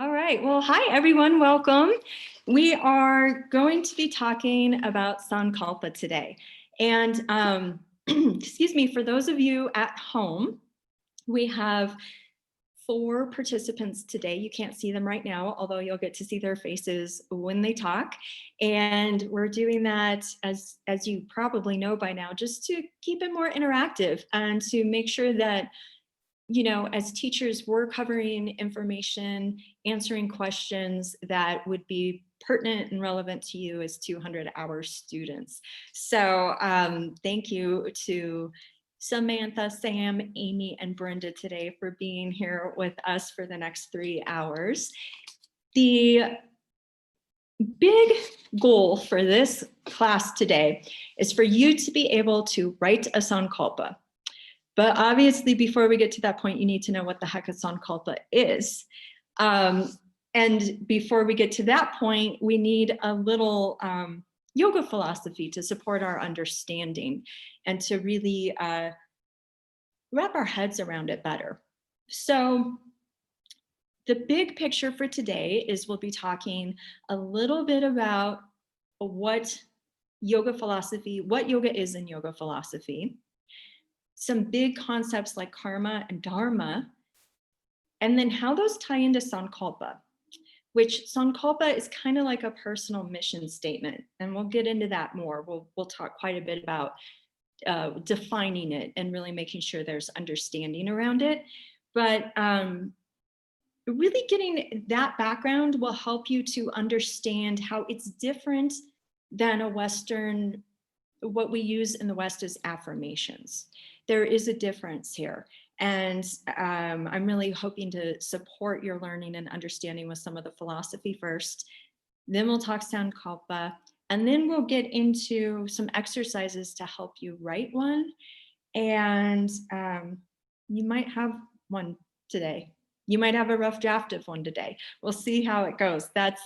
All right. Well, hi, everyone. Welcome. We are going to be talking about Sankalpa today. And excuse me, for those of you at home, we have 4 participants today. You can't see them right now, although you'll get to see their faces when they talk. And we're doing that, as you probably know by now, just to keep it more interactive and to make sure that as teachers, we're covering information, answering questions that would be pertinent and relevant to you as 200-hour students. So thank you to Samantha, Sam, Amy, and Brenda today for being here with us for the next 3 hours. The big goal for this class today is for you to be able to write a Sankalpa. But obviously, before we get to that point, you need to know what the heck a Sankalpa is. And before we get to that point, we need a little yoga philosophy to support our understanding and to really wrap our heads around it better. So the big picture for today is we'll be talking a little bit about what yoga is in yoga philosophy, some big concepts like karma and dharma, and then how those tie into Sankalpa, which Sankalpa is kind of like a personal mission statement. And we'll get into that more. We'll talk quite a bit about defining it and really making sure there's understanding around it. But really getting that background will help you to understand how it's different than a Western, what we use in the West is affirmations. There is a difference here. And I'm really hoping to support your learning and understanding with some of the philosophy first. Then we'll talk Sankalpa, and then we'll get into some exercises to help you write one. And you might have one today. You might have a rough draft of one today. We'll see how it goes. That's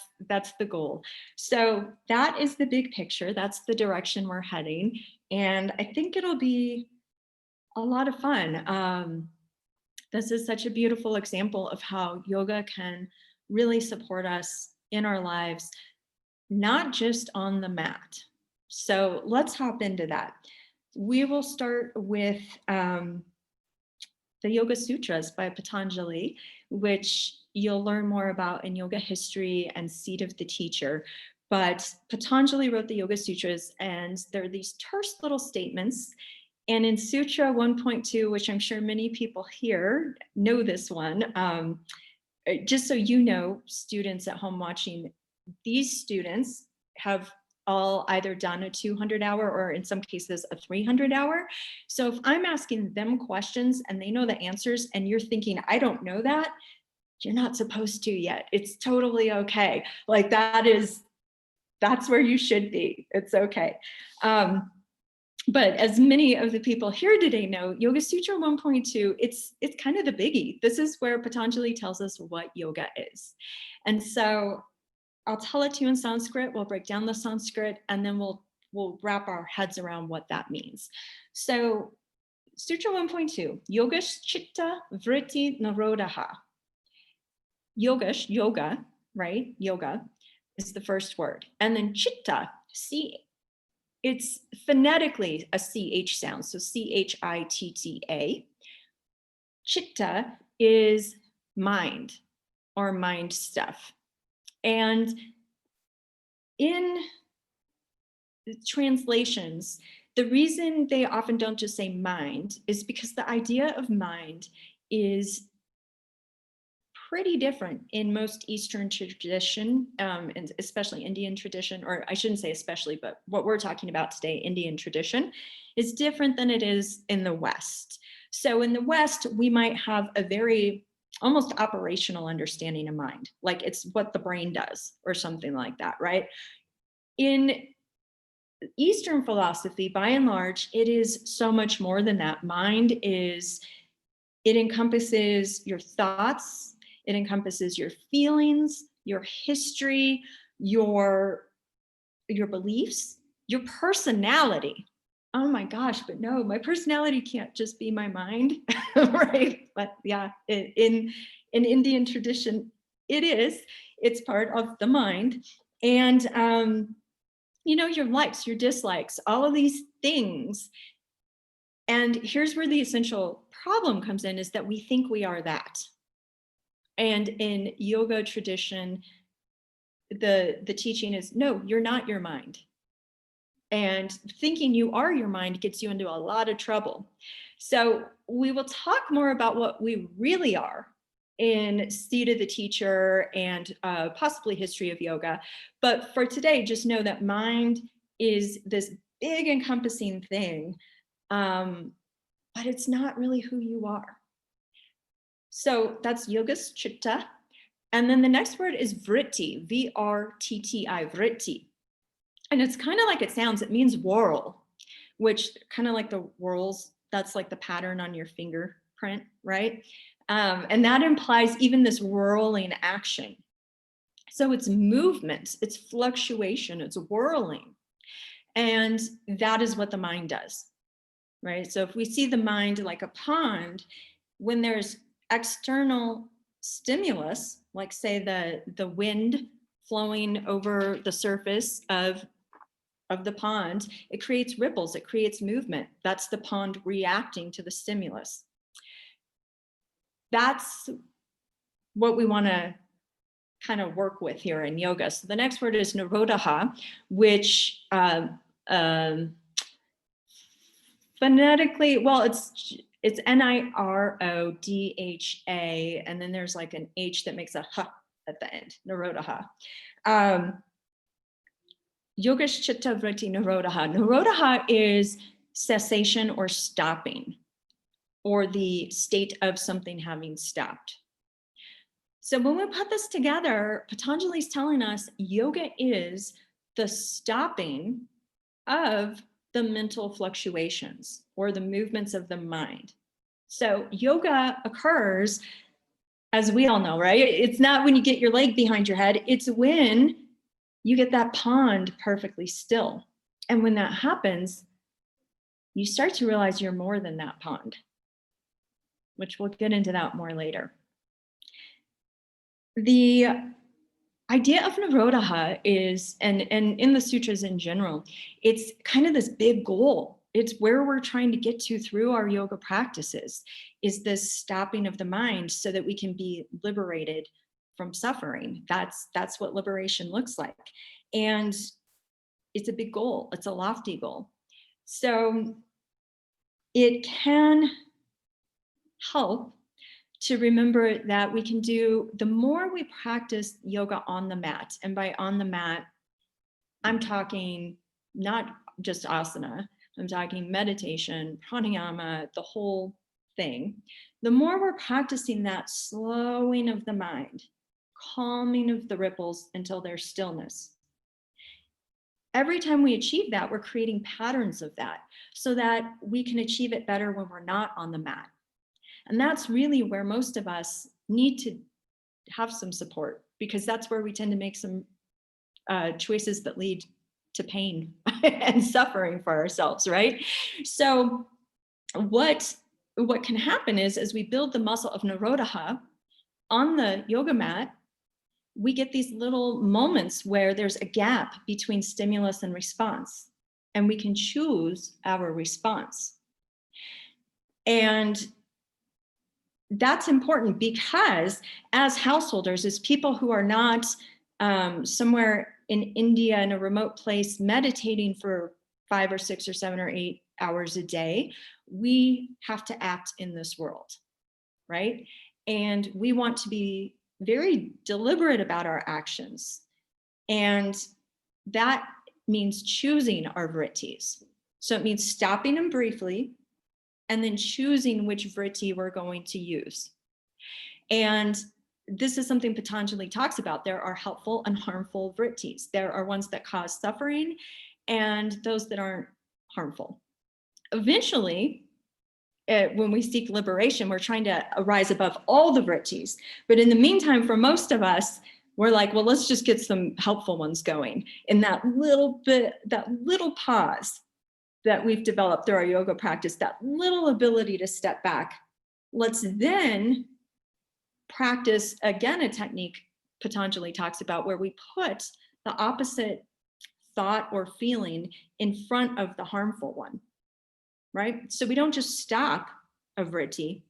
the goal. So that is the big picture. That's the direction we're heading. And I think it'll be a lot of fun. This is such a beautiful example of how yoga can really support us in our lives, not just on the mat. So let's hop into that. We will start with the Yoga Sutras by Patanjali, which you'll learn more about in Yoga History and Seat of the Teacher. But Patanjali wrote the Yoga Sutras, and there are these terse little statements. And in Sutra 1.2, which I'm sure many people here know this one, just so you know, students at home watching, these students have all either done a 200-hour or in some cases a 300-hour. So if I'm asking them questions and they know the answers and you're thinking, I don't know that, you're not supposed to yet. It's totally okay. Like that's where you should be. It's okay. But as many of the people here today know, Yoga Sutra 1.2, it's kind of the biggie. This is where Patanjali tells us what yoga is. And so I'll tell it to you in Sanskrit, we'll break down the Sanskrit, and then we'll wrap our heads around what that means. So Sutra 1.2, Yogash Chitta Vritti Narodaha. Yogash, yoga, right? Yoga is the first word. And then chitta, it's phonetically a CH sound, so CHITTA. Chitta is mind or mind stuff. And in translations, the reason they often don't just say mind is because the idea of mind is pretty different in most Eastern tradition, and especially Indian tradition, or I shouldn't say especially, but what we're talking about today, Indian tradition, is different than it is in the West. So in the West, we might have a very almost operational understanding of mind, like it's what the brain does or something like that, right? In Eastern philosophy, by and large, it is so much more than that. Mind it encompasses your thoughts, it encompasses your feelings, your history, your beliefs, your personality. Oh my gosh, but no, my personality can't just be my mind, right? But yeah, in Indian tradition, it is. It's part of the mind. And, your likes, your dislikes, all of these things. And here's where the essential problem comes in, is that we think we are that. And in yoga tradition, the teaching is, no, you're not your mind. And thinking you are your mind gets you into a lot of trouble. So we will talk more about what we really are in Seat of the Teacher and possibly History of Yoga. But for today, just know that mind is this big encompassing thing, but it's not really who you are. So that's yoga's chitta. And then the next word is vritti, V-R-T-T-I, vritti. And it's kind of like it sounds, it means whirl, which kind of like the whirls, that's like the pattern on your fingerprint, right? And that implies even this whirling action. So it's movement, it's fluctuation, it's whirling. And that is what the mind does, right? So if we see the mind like a pond, when there's external stimulus, like say the wind flowing over the surface of the pond, it creates ripples, it creates movement. That's the pond reacting to the stimulus. That's what we want to kind of work with here in yoga. So the next word is nirodha, which phonetically, well, it's Nirodha, and then there's like an H that makes a H at the end, nirodha. Yogesh Chitta Vritti Nirodha. Nirodha is cessation or stopping, or the state of something having stopped. So when we put this together, Patanjali is telling us yoga is the stopping of the mental fluctuations or the movements of the mind. So yoga occurs, as we all know, right? It's not when you get your leg behind your head, it's when you get that pond perfectly still. And when that happens, you start to realize you're more than that pond, which we'll get into that more later. The idea of nirodha is, and in the sutras in general, it's kind of this big goal. It's where we're trying to get to through our yoga practices, is this stopping of the mind so that we can be liberated from suffering. That's what liberation looks like. And it's a big goal. It's a lofty goal. So it can help to remember that we can do, the more we practice yoga on the mat, and by on the mat, I'm talking not just asana, I'm talking meditation, pranayama, the whole thing. The more we're practicing that slowing of the mind, calming of the ripples until there's stillness. Every time we achieve that, we're creating patterns of that so that we can achieve it better when we're not on the mat. And that's really where most of us need to have some support, because that's where we tend to make some choices that lead to pain and suffering for ourselves, right? So what can happen is, as we build the muscle of nirodha on the yoga mat, we get these little moments where there's a gap between stimulus and response, and we can choose our response. And that's important, because as householders, as people who are not somewhere in India in a remote place meditating for 5 or 6 or 7 or 8 hours a day, we have to act in this world, right? And we want to be very deliberate about our actions. And that means choosing our vrittis. So it means stopping them briefly and then choosing which vritti we're going to use. And this is something Patanjali talks about. There are helpful and harmful vrittis. There are ones that cause suffering and those that aren't harmful. Eventually, when we seek liberation, we're trying to rise above all the vrittis. But in the meantime, for most of us, we're like, well, let's just get some helpful ones going. In that little bit, that little pause that we've developed through our yoga practice, that little ability to step back, let's then practice again a technique Patanjali talks about, where we put the opposite thought or feeling in front of the harmful one, right? So we don't just stop a vritti,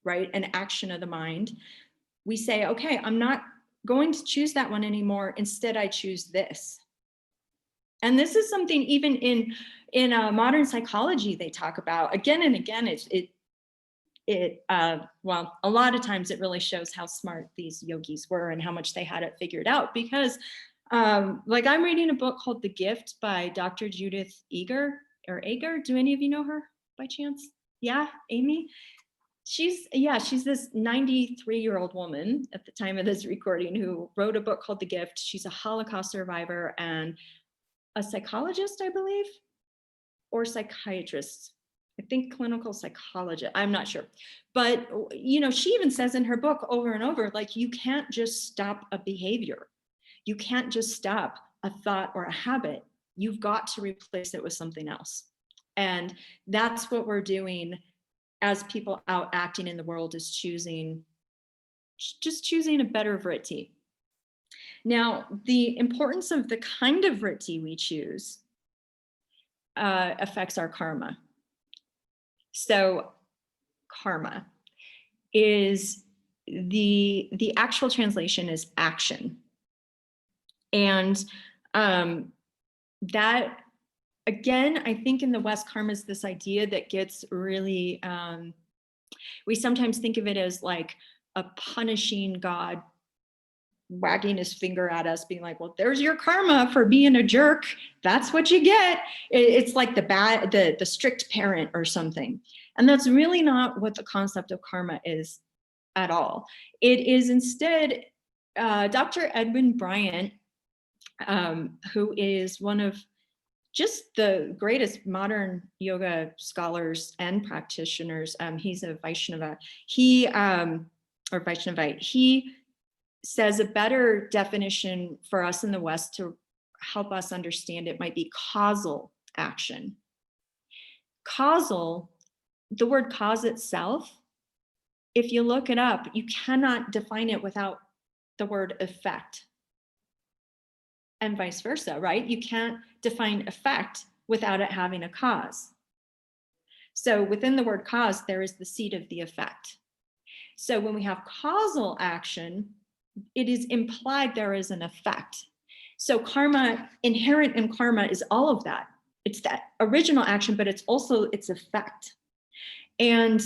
right? An action of the mind. We say, okay, I'm not going to choose that one anymore. Instead, I choose this. And this is something even in modern psychology they talk about again and again. Well, a lot of times it really shows how smart these yogis were and how much they had it figured out, because like I'm reading a book called The Gift by Dr. Judith Eger or Ager. Do any of you know her by chance? Yeah, Amy? She's this 93-year-old woman at the time of this recording who wrote a book called The Gift. She's a Holocaust survivor and a psychologist, I believe, or psychiatrist. I think clinical psychologist, I'm not sure. But, you know, she even says in her book over and over, like, you can't just stop a behavior. You can't just stop a thought or a habit. You've got to replace it with something else. And that's what we're doing as people out acting in the world, is choosing a better vritti. Now, the importance of the kind of vritti we choose affects our karma. So karma is the actual translation is action. And that, again, I think in the West, karma is this idea that gets really, we sometimes think of it as like a punishing God wagging his finger at us, being like, well, there's your karma for being a jerk. That's what you get. It's like the strict parent or something. And that's really not what the concept of karma is at all. It is instead, Dr. Edwin Bryant, who is one of just the greatest modern yoga scholars and practitioners. He's a Vaishnava. Or Vaishnavite. He says a better definition for us in the West to help us understand it might be causal action. Causal, the word cause itself, if you look it up, you cannot define it without the word effect. And vice versa, right? You can't define effect without it having a cause. So within the word cause, there is the seed of the effect. So when we have causal action, it is implied there is an effect. So karma, inherent in karma, is all of that. It's that original action, but it's also its effect. And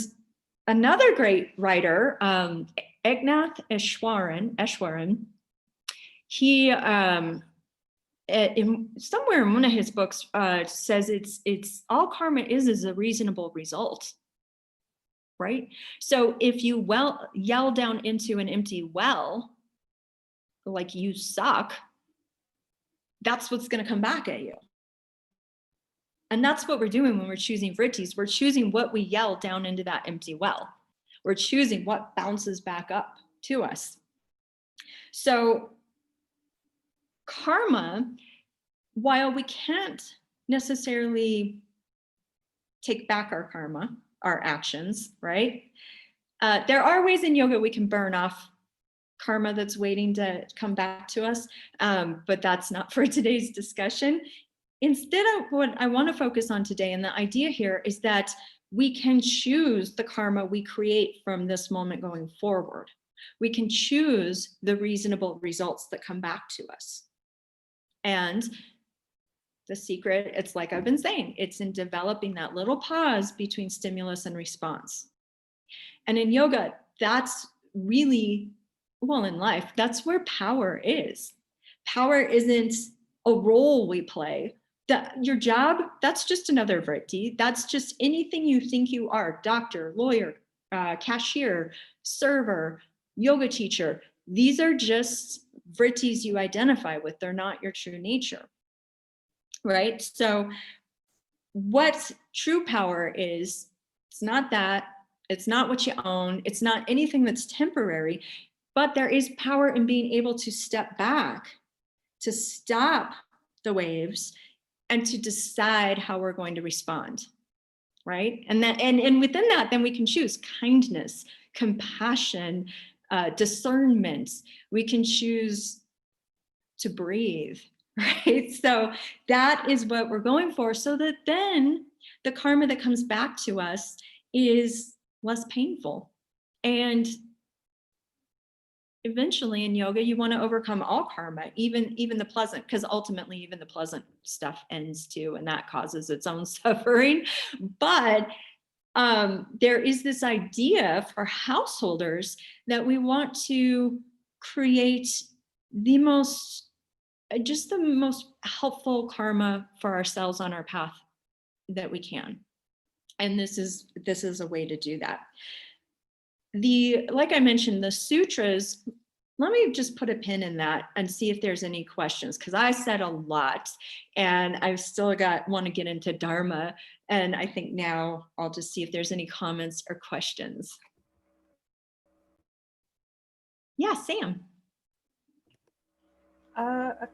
another great writer, Eknath Easwaran, he somewhere in one of his books says it's all karma is a reasonable result. Right? So if you yell down into an empty well, like you suck, that's what's going to come back at you. And that's what we're doing when we're choosing vrittis. We're choosing what we yell down into that empty well. We're choosing what bounces back up to us. So karma, while we can't necessarily take back our karma, our actions, right? There are ways in yoga we can burn off karma that's waiting to come back to us, but that's not for today's discussion. Instead, what I want to focus on today, and the idea here, is that we can choose the karma we create from this moment going forward. We can choose the reasonable results that come back to us. And the secret, it's like I've been saying, it's in developing that little pause between stimulus and response. And in yoga, that's really, well, in life, that's where power is. Power isn't a role we play. Your job, that's just another vritti. That's just anything you think you are: doctor, lawyer, cashier, server, yoga teacher. These are just vrittis you identify with. They're not your true nature, right? So what true power is, it's not that. It's not what you own. It's not anything that's temporary, but there is power in being able to step back, to stop the waves, and to decide how we're going to respond, right? And within that, then we can choose kindness, compassion, discernment. We can choose to breathe, right? So that is what we're going for, so that then the karma that comes back to us is less painful. And eventually in yoga, you want to overcome all karma, even the pleasant, because ultimately even the pleasant stuff ends too, and that causes its own suffering. But there is this idea for householders that we want to create the most helpful karma for ourselves on our path that we can. And this is a way to do that. Like I mentioned, the sutras, let me just put a pin in that and see if there's any questions, because I said a lot and I've still want to get into Dharma. And I think now I'll just see if there's any comments or questions. Yeah, Sam. A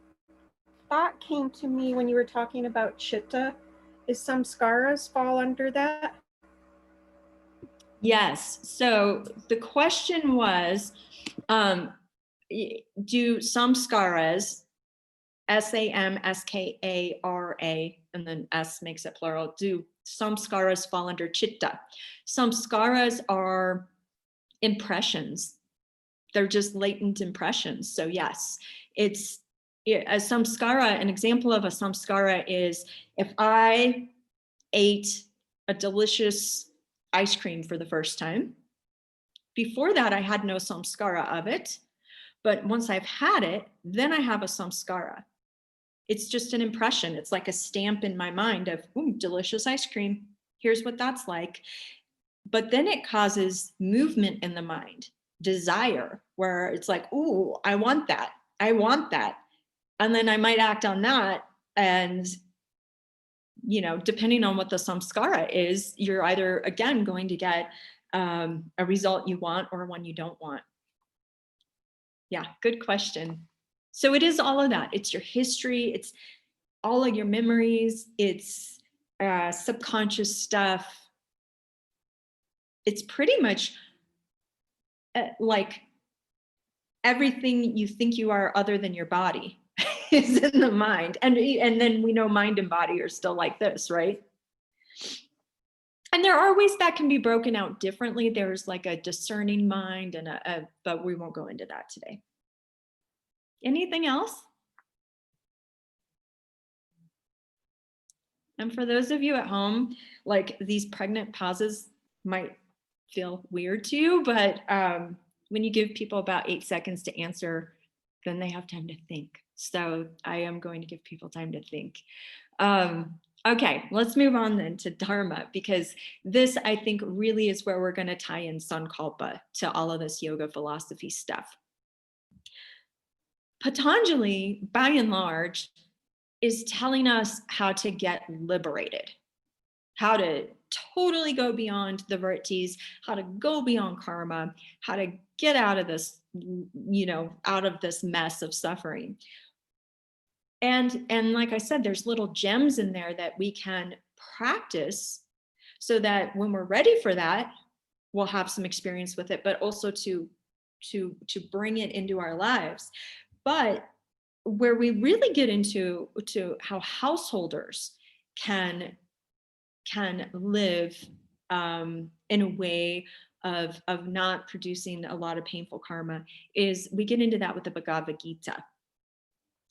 thought came to me when you were talking about chitta. Is samskaras fall under that? Yes. So the question was, do samskaras, SAMSKARA, and then S makes it plural, do samskaras fall under chitta? Samskaras are impressions. They're just latent impressions. So yes, it's a samskara. An example of a samskara is if I ate a delicious ice cream for the first time. Before that, I had no samskara of it. But once I've had it, then I have a samskara. It's just an impression. It's like a stamp in my mind of, ooh, delicious ice cream. Here's what that's like. But then it causes movement in the mind, desire, where it's like, ooh, I want that. I want that. And then I might act on that. And depending on what the samskara is, you're either, again, going to get a result you want or one you don't want. Yeah, good question. So it is all of that. It's your history. It's all of your memories. It's subconscious stuff. It's pretty much like everything you think you are other than your body is in the mind. And then we know mind and body are still like this, right? And there are ways that can be broken out differently. There's like a discerning mind but we won't go into that today. Anything else? And for those of you at home, like these pregnant pauses might feel weird to you, but when you give people about 8 seconds to answer, then they have time to think. So I am going to give people time to think. Okay, let's move on then to Dharma, because this, I think, really is where we're going to tie in Sankalpa to all of this yoga philosophy stuff. Patanjali, by and large, is telling us how to get liberated, how to totally go beyond the vrittis, how to go beyond karma, how to get out of this, out of this mess of suffering. And like I said, there's little gems in there that we can practice so that when we're ready for that, we'll have some experience with it, but also to bring it into our lives. But where we really get into how householders can live in a way of not producing a lot of painful karma is we get into that with the Bhagavad Gita.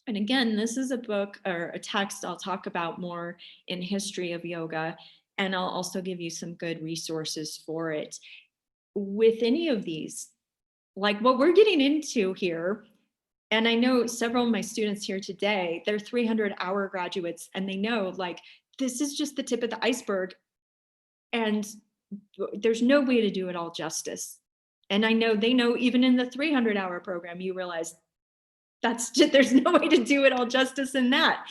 And again, this is a book or a text I'll talk about more in history of yoga, and I'll also give you some good resources for it. With any of these, like what we're getting into here, and I know several of my students here today, they're 300-hour graduates, and they know like this is just the tip of the iceberg, and there's no way to do it all justice. And I know they know even in the 300-hour program, you realize there's no way to do it all justice in that.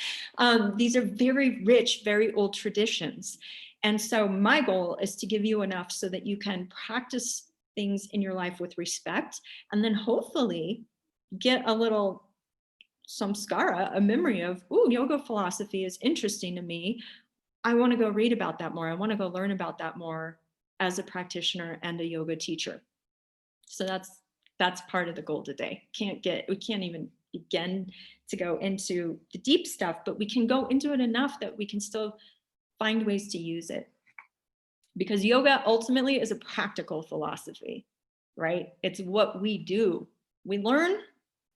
These are very rich, very old traditions. And so my goal is to give you enough so that you can practice things in your life with respect, and then hopefully get a little samskara, a memory of, ooh, yoga philosophy is interesting to me. I want to go read about that more. I want to go learn about that more as a practitioner and a yoga teacher. So that's That's part of the goal today. We can't even begin to go into the deep stuff, but we can go into it enough that we can still find ways to use it. Because yoga ultimately is a practical philosophy, right? It's what we do. We learn,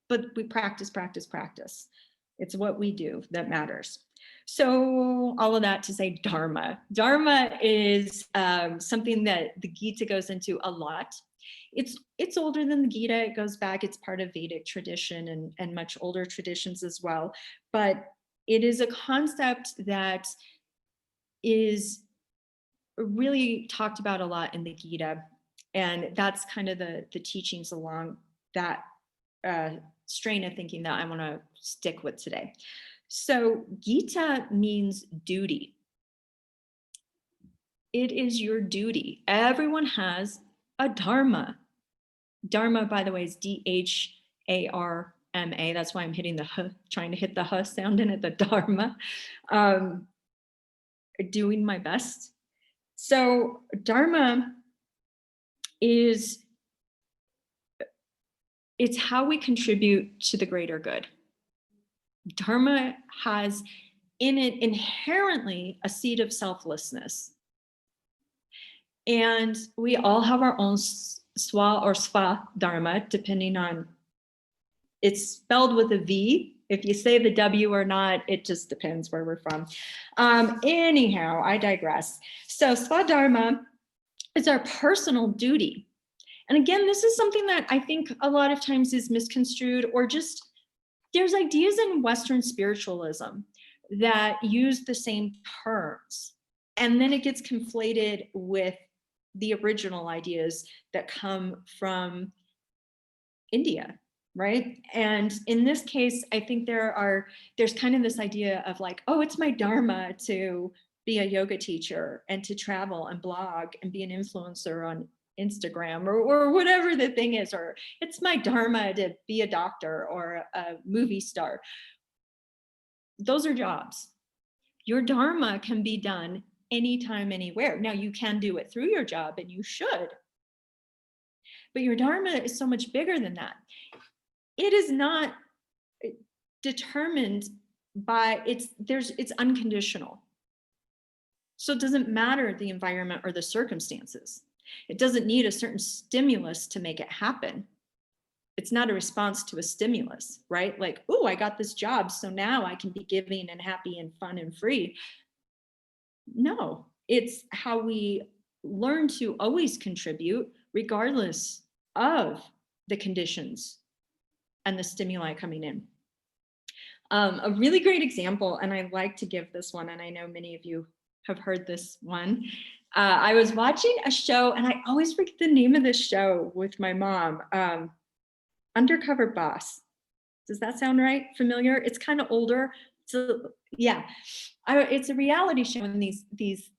but we practice, practice, practice. It's what we do that matters. So all of that to say Dharma. Dharma is something that the Gita goes into a lot. It's older than the Gita. It goes back, it's part of Vedic tradition and much older traditions as well. But it is a concept that is really talked about a lot in the Gita. And that's kind of the teachings along that strain of thinking that I want to stick with today. So Gita means duty. It is your duty. Everyone has a dharma. Dharma, by the way, is Dharma. That's why I'm hitting the h, trying to hit the h sound in it, the dharma. Doing my best. So Dharma is, it's how we contribute to the greater good. Dharma has in it inherently a seed of selflessness. And we all have our own swa or sva dharma, depending on, it's spelled with a V. If you say the W or not, it just depends where we're from. Anyhow, I digress. So swadharma is our personal duty. And again, this is something that I think a lot of times is misconstrued, or just there's ideas in Western spiritualism that use the same terms. And then it gets conflated with the original ideas that come from India, right? And in this case, I think there's kind of this idea of like, oh, it's my dharma to be a yoga teacher and to travel and blog and be an influencer on Instagram or whatever the thing is, or it's my dharma to be a doctor or a movie star. Those are jobs. Your dharma can be done anytime, anywhere. Now you can do it through your job, and you should, but your dharma is so much bigger than that. It is not determined by, it's unconditional. So it doesn't matter the environment or the circumstances. It doesn't need a certain stimulus to make it happen. It's not a response to a stimulus, right? Like, oh, I got this job, so now I can be giving and happy and fun and free. No, it's how we learn to always contribute regardless of the conditions and the stimuli coming in. A really great example, and I like to give this one, and I know many of you have heard this one. I was watching a show, and I always forget the name of this show with my mom, Undercover Boss. Does that sound right? Familiar? It's kind of older. So yeah, it's a reality show, and these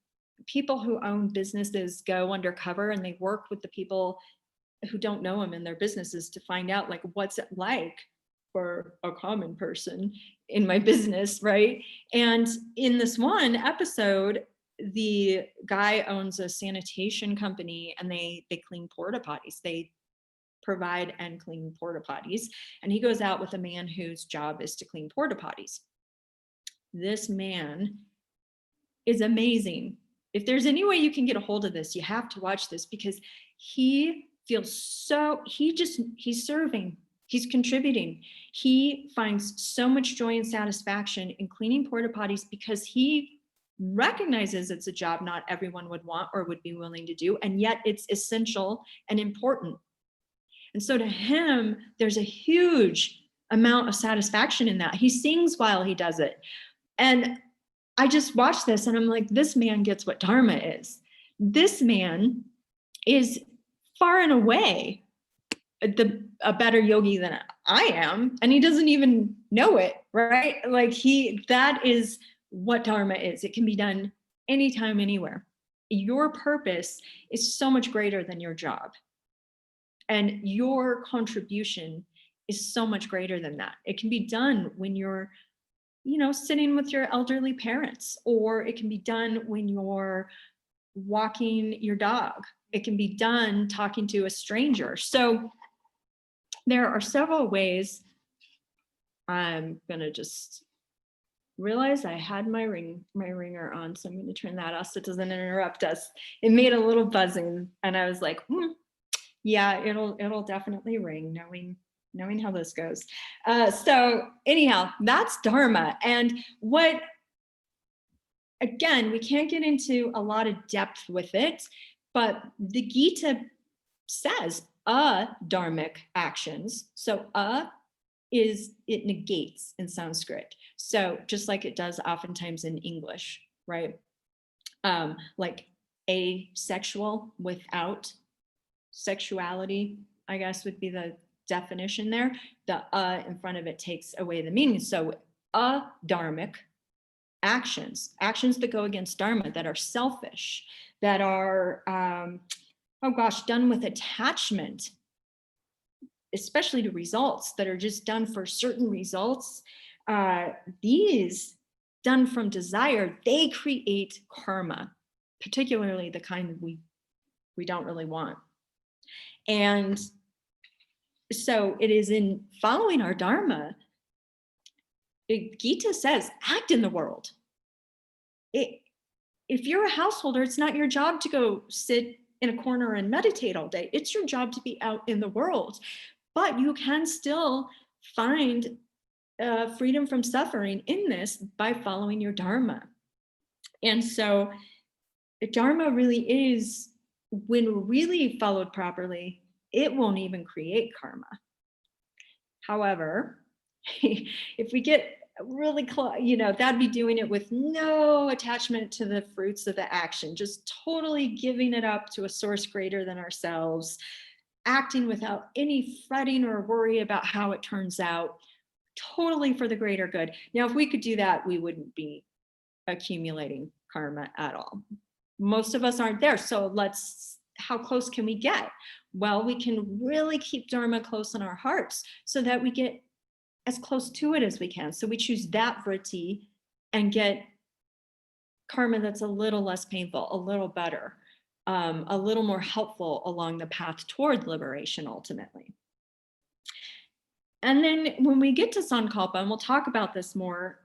people who own businesses go undercover and they work with the people who don't know them in their businesses to find out like what's it like for a common person in my business, right? And in this one episode, the guy owns a sanitation company, and they clean porta potties. They provide and clean porta potties. And he goes out with a man whose job is to clean porta potties. This man is amazing. If there's any way you can get a hold of this, you have to watch this, because he feels so, he's serving, he's contributing. He finds so much joy and satisfaction in cleaning porta potties because he recognizes it's a job not everyone would want or would be willing to do, and yet it's essential and important. And so to him, there's a huge amount of satisfaction in that. He sings while he does it. And I just watched this and I'm like, this man gets what dharma is. This man is far and away a better yogi than I am, and he doesn't even know it, right? Like that is what dharma is. It can be done anytime, anywhere. Your purpose is so much greater than your job. And your contribution is so much greater than that. It can be done when you're, sitting with your elderly parents, or it can be done when you're walking your dog. It can be done talking to a stranger. So there are several ways. I'm gonna just realize I had my ringer on, so I'm going to turn that off so it doesn't interrupt us. It made a little buzzing, and I was like, yeah, it'll definitely ring, knowing how this goes. So anyhow, that's Dharma, and what, again, we can't get into a lot of depth with it, but the Gita says dharmic actions. So it negates in Sanskrit. So just like it does oftentimes in English, right? Like asexual without sexuality, I guess would be the definition there. The in front of it takes away the meaning. So dharmic actions that go against dharma, that are selfish, that are, done with attachment, especially to results, that are just done for certain results. These done from desire, they create karma, particularly the kind that we don't really want. And so it is in following our dharma, Gita says, act in the world. If you're a householder, it's not your job to go sit in a corner and meditate all day. It's your job to be out in the world. But you can still find freedom from suffering in this by following your dharma. And so dharma really is, when really followed properly, it won't even create karma. However, if we get really close, that'd be doing it with no attachment to the fruits of the action, just totally giving it up to a source greater than ourselves, acting without any fretting or worry about how it turns out, totally for the greater good. Now, if we could do that, we wouldn't be accumulating karma at all. Most of us aren't there. So how close can we get? Well, we can really keep dharma close in our hearts so that we get as close to it as we can. So we choose that vritti and get karma that's a little less painful, a little better, a little more helpful along the path toward liberation ultimately. And then when we get to Sankalpa, and we'll talk about this more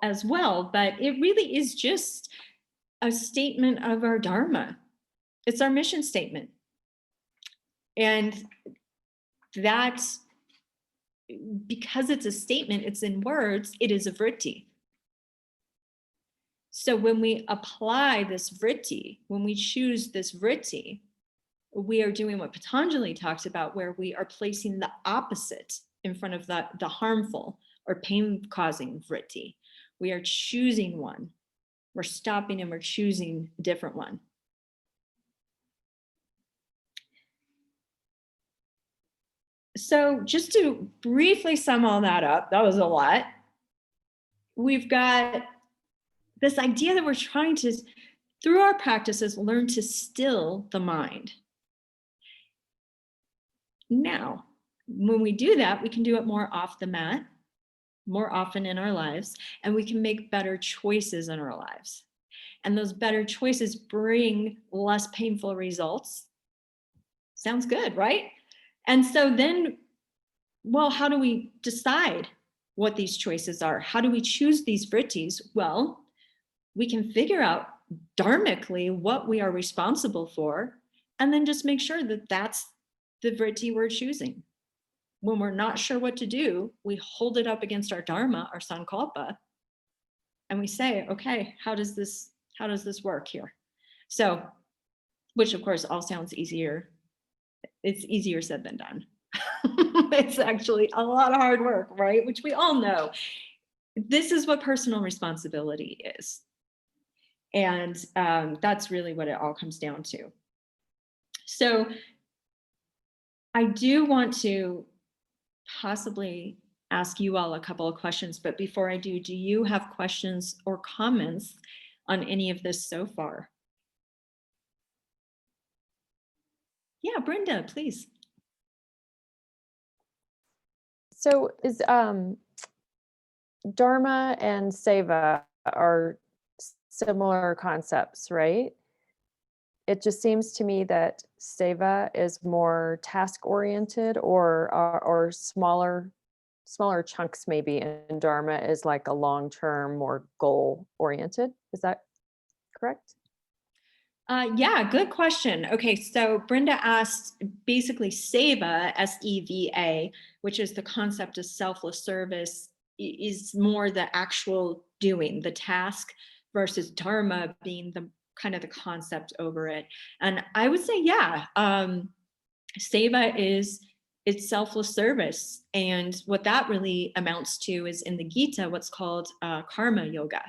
as well, but it really is just a statement of our dharma. It's our mission statement. And that, because it's a statement, it's in words, it is a vritti. So when we apply this vritti, when we choose this vritti, we are doing what Patanjali talks about, where we are placing the opposite in front of the harmful or pain-causing vritti. We are choosing one. We're stopping and we're choosing a different one. So just to briefly sum all that up, that was a lot. We've got this idea that we're trying to, through our practices, learn to still the mind. Now, when we do that, we can do it more off the mat, more often in our lives, and we can make better choices in our lives. And those better choices bring less painful results. Sounds good, right? And so then, well, how do we decide what these choices are? How do we choose these vrittis? Well, we can figure out dharmically what we are responsible for, and then just make sure that that's the vritti we're choosing. When we're not sure what to do, we hold it up against our dharma, our sankalpa, and we say, okay, how does this work here? So, which of course all sounds easier. It's easier said than done. It's actually a lot of hard work, right? Which we all know. This is what personal responsibility is. And that's really what it all comes down to. So I do want to possibly ask you all a couple of questions, but before I do you have questions or comments on any of this so far? Yeah, Brenda, please. So is Dharma and Seva are similar concepts, right? it just seems to me that seva is more task oriented or smaller chunks maybe, and dharma is like a long term, more goal oriented. Is that correct? Yeah, good question. Okay, so Brenda asked basically seva, SEVA, which is the concept of selfless service, is more the actual doing, the task, versus dharma being the kind of the concept over it. And I would say, yeah, seva is it's selfless service, and what that really amounts to is in the Gita what's called karma yoga,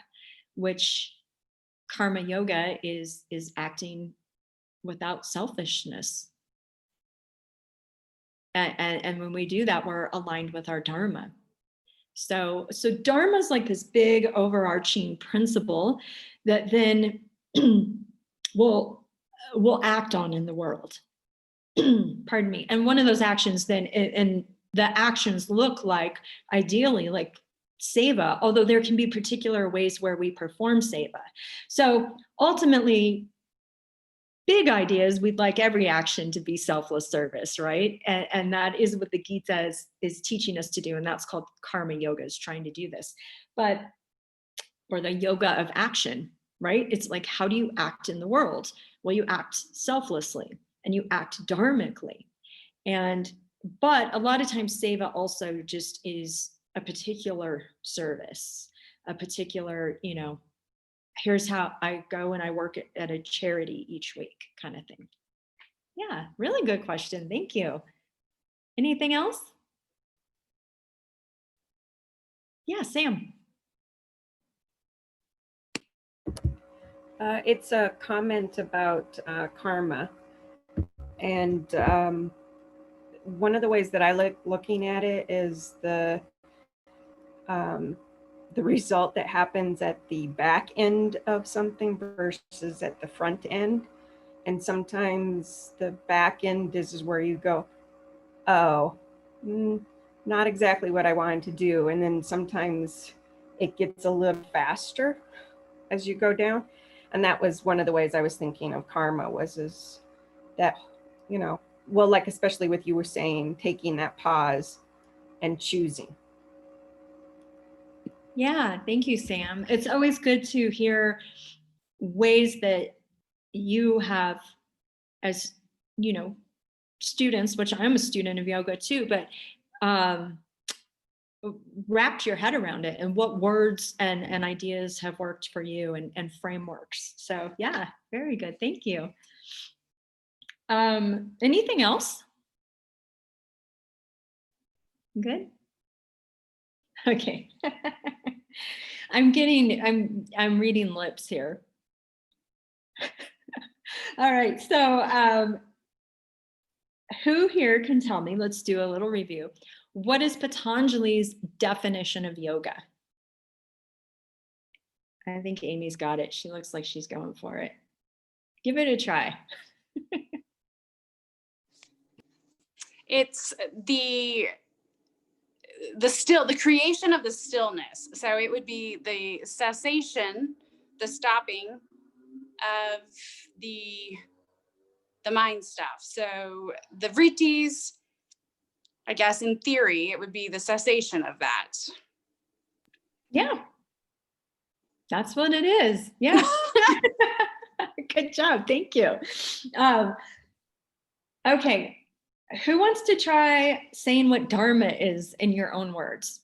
which karma yoga is acting without selfishness. And when we do that, we're aligned with our dharma. So dharma is like this big overarching principle that then we'll act on in the world. Pardon me. And one of those actions then, and the actions look like ideally like seva, although there can be particular ways where we perform seva. So ultimately, big ideas, we'd like every action to be selfless service, right? And that is what the Gita is teaching us to do. And that's called karma yoga, is trying to do this. But, or the yoga of action, right? It's like, how do you act in the world? Well, you act selflessly and you act dharmically. But a lot of times seva also just is a particular service, a particular, here's how I go and I work at a charity each week kind of thing. Yeah, really good question. Thank you. Anything else? Yeah, Sam. It's a comment about karma. And one of the ways that I like looking at it is the result that happens at the back end of something versus at the front end. And sometimes the back end is where you go, oh, not exactly what I wanted to do. And then sometimes it gets a little faster as you go down. And that was one of the ways I was thinking of karma is that, well, like, especially with you were saying, taking that pause and choosing. Yeah, thank you, Sam. It's always good to hear ways that you have, as students, which I'm a student of yoga too, but wrapped your head around it and what words and ideas have worked for you and frameworks. So yeah, very good. Thank you. Anything else? Good. Okay. I'm reading lips here. All right. So who here can tell me, let's do a little review. What is Patanjali's definition of yoga? I think Amy's got it. She looks like she's going for it. Give it a try. It's the creation of the stillness. So it would be the cessation, the stopping of the mind stuff. So the vrittis, I guess in theory, it would be the cessation of that. Yeah. That's what it is. Yeah. Good job. Thank you. Okay. Who wants to try saying what dharma is in your own words?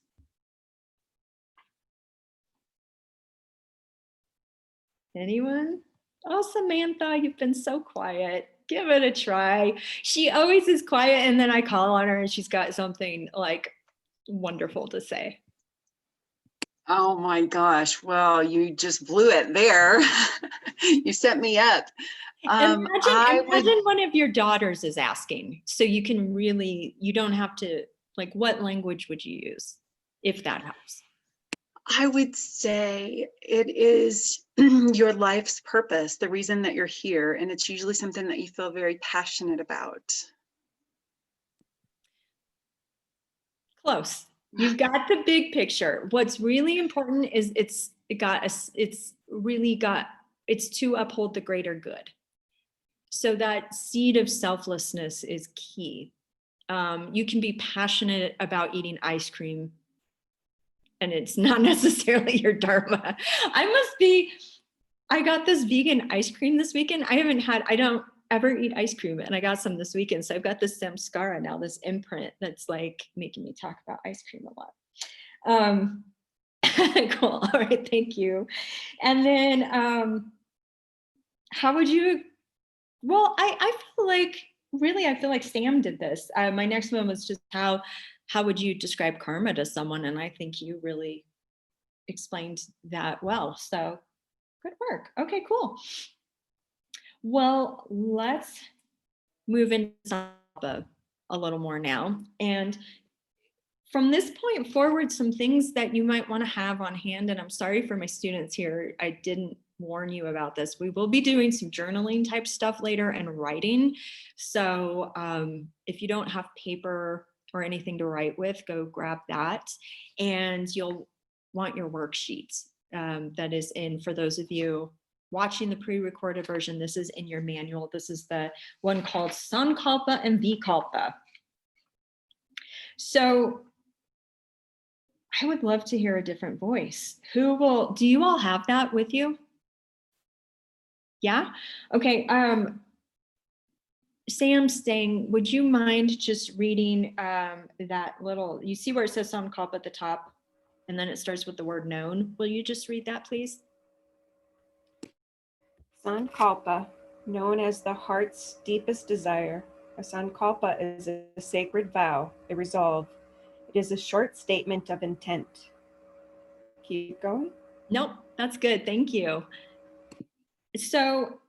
Anyone? Oh, Samantha, you've been so quiet. Give it a try. She always is quiet, and then I call on her and she's got something like wonderful to say. Oh my gosh. Well, you just blew it there. You set me up. Imagine one of your daughters is asking, so you can really, you don't have to, like, what language would you use, if that helps? I would say it is your life's purpose, the reason that you're here. And it's usually something that you feel very passionate about. Close. You've got the big picture. What's really important is it's to uphold the greater good. So that seed of selflessness is key. You can be passionate about eating ice cream, and it's not necessarily your dharma. I got this vegan ice cream this weekend. I don't ever eat ice cream, and I got some this weekend. So I've got this samskara now, this imprint that's like making me talk about ice cream a lot. Cool. All right. Thank you. And then how would you, well, I feel like Sam did this. My next one was just how would you describe karma to someone? And I think you really explained that well. So good work. Okay, cool. Well, let's move into Sankalpa a little more now. And from this point forward, some things that you might want to have on hand, and I'm sorry for my students here, I didn't warn you about this. We will be doing some journaling type stuff later and writing. So if you don't have paper or anything to write with, go grab that. And you'll want your worksheets. That is in, for those of you watching the pre-recorded version, this is in your manual. This is the one called Sankalpa and Vikalpa. So I would love to hear a different voice. Do you all have that with you? Yeah? Okay. Sam's saying, would you mind just reading that little, you see where it says Sankalpa at the top, and then it starts with the word known. Will you just read that, please? Sankalpa, known as the heart's deepest desire. A sankalpa is a sacred vow, a resolve. It is a short statement of intent. Keep going. Nope, that's good. Thank you. So,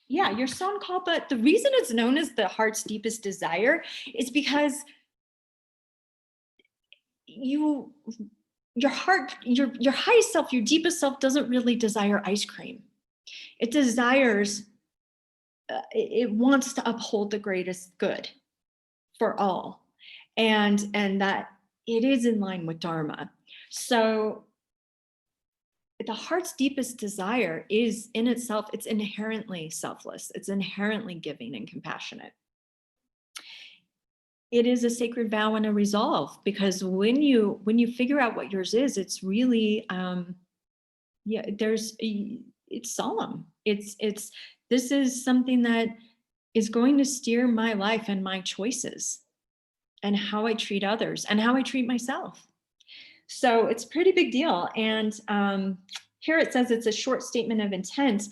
yeah, your Sankalpa, the reason it's known as the heart's deepest desire is because your heart, your highest self, your deepest self doesn't really desire ice cream. It desires, it wants to uphold the greatest good for all. And that it is in line with Dharma. So the heart's deepest desire is in itself, it's inherently selfless. It's inherently giving and compassionate. It is a sacred vow and a resolve, because when you figure out what yours is, it's really, it's solemn. This is something that is going to steer my life and my choices and how I treat others and how I treat myself. So it's a pretty big deal. And here it says it's a short statement of intent.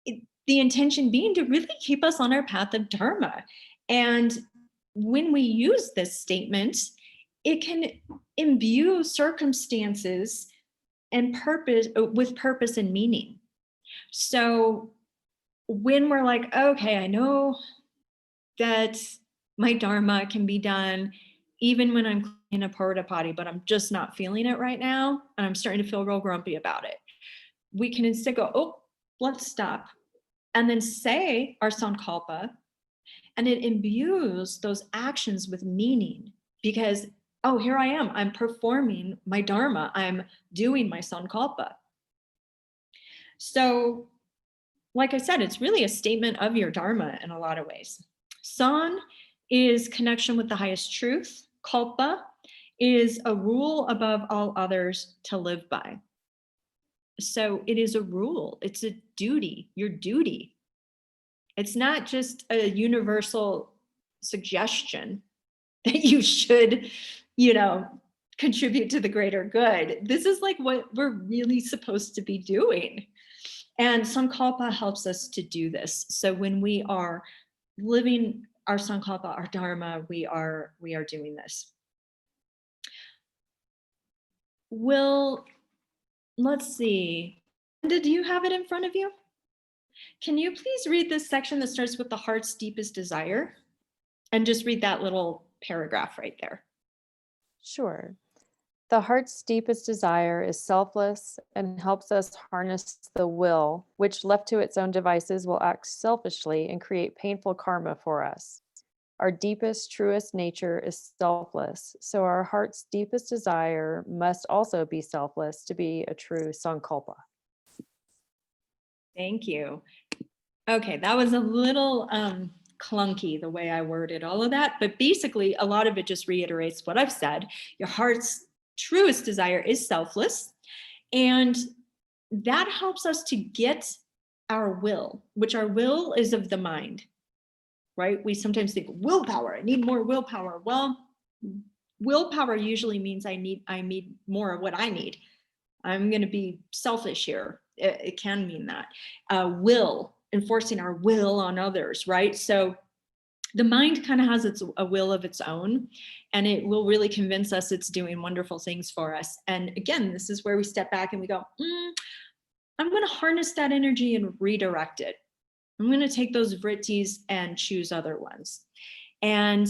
The intention being to really keep us on our path of Dharma. And when we use this statement, it can imbue circumstances and purpose with purpose and meaning. So when we're like, okay, I know that my Dharma can be done even when I'm in a porta potty, but I'm just not feeling it right now, and I'm starting to feel real grumpy about it. We can instead go, oh, let's stop. And then say our Sankalpa, and it imbues those actions with meaning, because, oh, here I am, I'm performing my Dharma, I'm doing my Sankalpa. So, like I said, it's really a statement of your Dharma in a lot of ways. San is connection with the highest truth. Kalpa is a rule above all others to live by. So it is a rule, it's a duty, your duty. It's not just a universal suggestion that you should, contribute to the greater good. This is like what we're really supposed to be doing. And Sankalpa helps us to do this. So when we are living our Sankalpa, our Dharma, we are doing this. Let's see. Linda, do you have it in front of you? Can you please read this section that starts with the heart's deepest desire? And just read that little paragraph right there. Sure. The heart's deepest desire is selfless and helps us harness the will, which left to its own devices will act selfishly and create painful karma for us. Our deepest, truest nature is selfless, so our heart's deepest desire must also be selfless to be a true Sankalpa. Thank you. Okay, that was a little clunky the way I worded all of that, but basically a lot of it just reiterates what I've said. Your heart's truest desire is selfless, and that helps us to get our will, which our will is of the mind, right? We sometimes think willpower, I need more willpower. Well, willpower usually means I need more of what I need. I'm going to be selfish here. It can mean that. Will, enforcing our will on others, right? So the mind kind of has a will of its own, and it will really convince us it's doing wonderful things for us. And again, this is where we step back and we go, I'm going to harness that energy and redirect it. I'm going to take those vrittis and choose other ones. And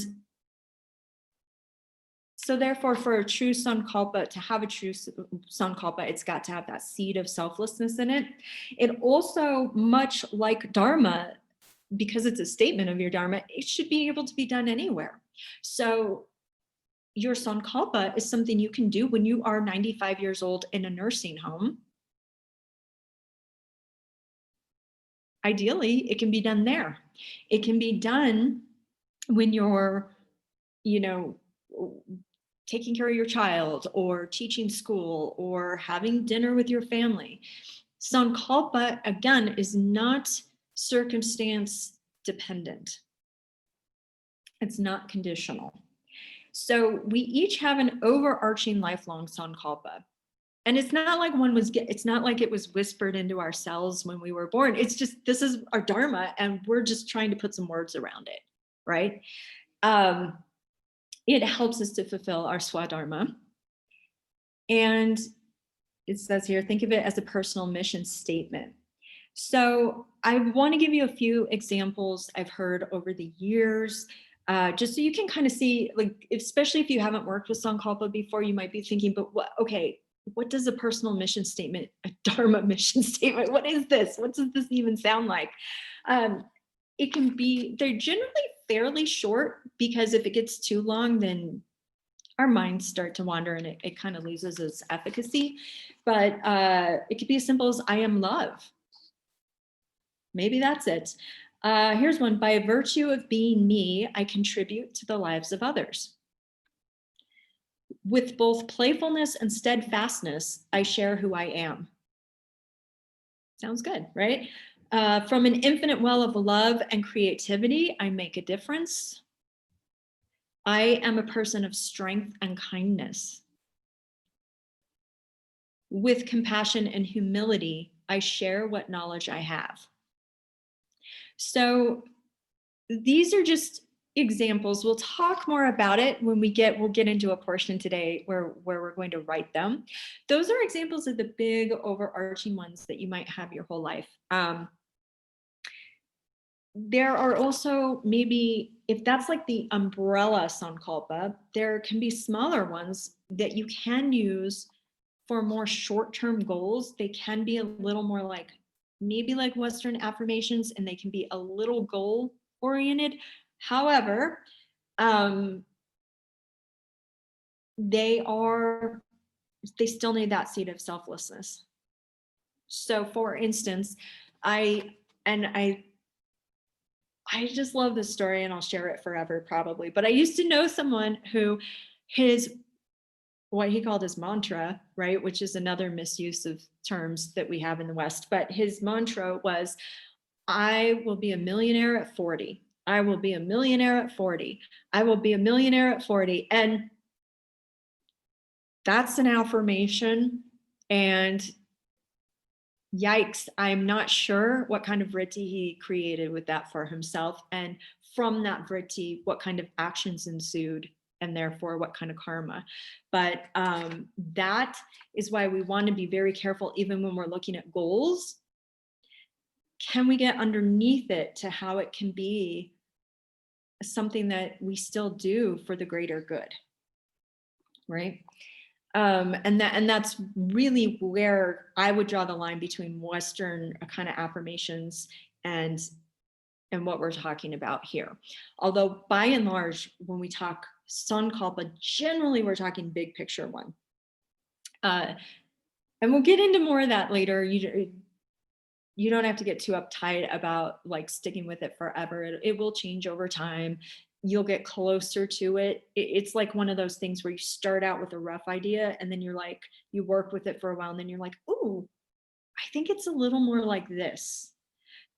so therefore, for a true Sankalpa, to have a true Sankalpa, it's got to have that seed of selflessness in it. It also, much like Dharma, because it's a statement of your Dharma, it should be able to be done anywhere. So your Sankalpa is something you can do when you are 95 years old in a nursing home. Ideally, it can be done there. It can be done when you're, taking care of your child or teaching school or having dinner with your family. Sankalpa, again, is not circumstance dependent. It's not conditional. So we each have an overarching lifelong Sankalpa. And it's not like it's not like it was whispered into our cells when we were born. It's just, this is our Dharma, and we're just trying to put some words around it, right? It helps us to fulfill our Swadharma. And it says here, think of it as a personal mission statement. So I want to give you a few examples I've heard over the years, just so you can kind of see, like, especially if you haven't worked with Sankalpa before, you might be thinking, but what does a personal mission statement, a Dharma mission statement, what is this? What does this even sound like? It can be, they're generally fairly short, because if it gets too long, then our minds start to wander and it kind of loses its efficacy. But it could be as simple as I am love. Maybe that's it. Here's one. By virtue of being me, I contribute to the lives of others. With both playfulness and steadfastness, I share who I am. Sounds good, right? From an infinite well of love and creativity, I make a difference. I am a person of strength and kindness. With compassion and humility, I share what knowledge I have. So these are just examples. We'll talk more about it when we'll get into a portion today where we're going to write them. Those are examples of the big overarching ones that you might have your whole life. There are also, maybe if that's like the umbrella Sankalpa, there can be smaller ones that you can use for more short-term goals. They can be a little more like, maybe like Western affirmations, and they can be a little goal oriented. However, they still need that seed of selflessness. So for instance, I just love this story, and I'll share it forever probably, but I used to know someone who what he called his mantra, right, which is another misuse of terms that we have in the West, but his mantra was, I will be a millionaire at 40. I will be a millionaire at 40. I will be a millionaire at 40. And that's an affirmation. And yikes, I'm not sure what kind of vritti he created with that for himself. And from that vritti, what kind of actions ensued, and therefore what kind of karma. But that is why we want to be very careful, even when we're looking at goals. Can we get underneath it to how it can be something that we still do for the greater good, right? And that's really where I would draw the line between Western kind of affirmations and what we're talking about here. Although by and large, when we talk Sankalpa, generally we're talking big picture one. And we'll get into more of that later. you don't have to get too uptight about like sticking with it forever. It will change over time. You'll get closer to it. It's like one of those things where you start out with a rough idea and then you're like, you work with it for a while and then you're like, ooh, I think it's a little more like this.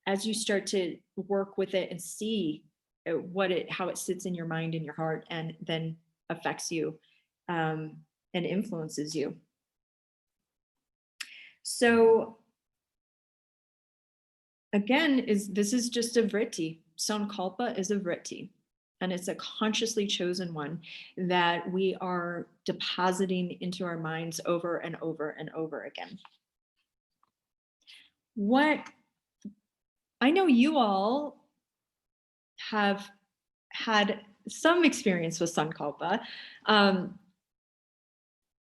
As you start to work with it and see how it sits in your mind and your heart and then affects you and influences you. So again, this is just a vritti. Sankalpa is a vritti, and it's a consciously chosen one that we are depositing into our minds over and over and over again. What I know you all have had some experience with Sankalpa.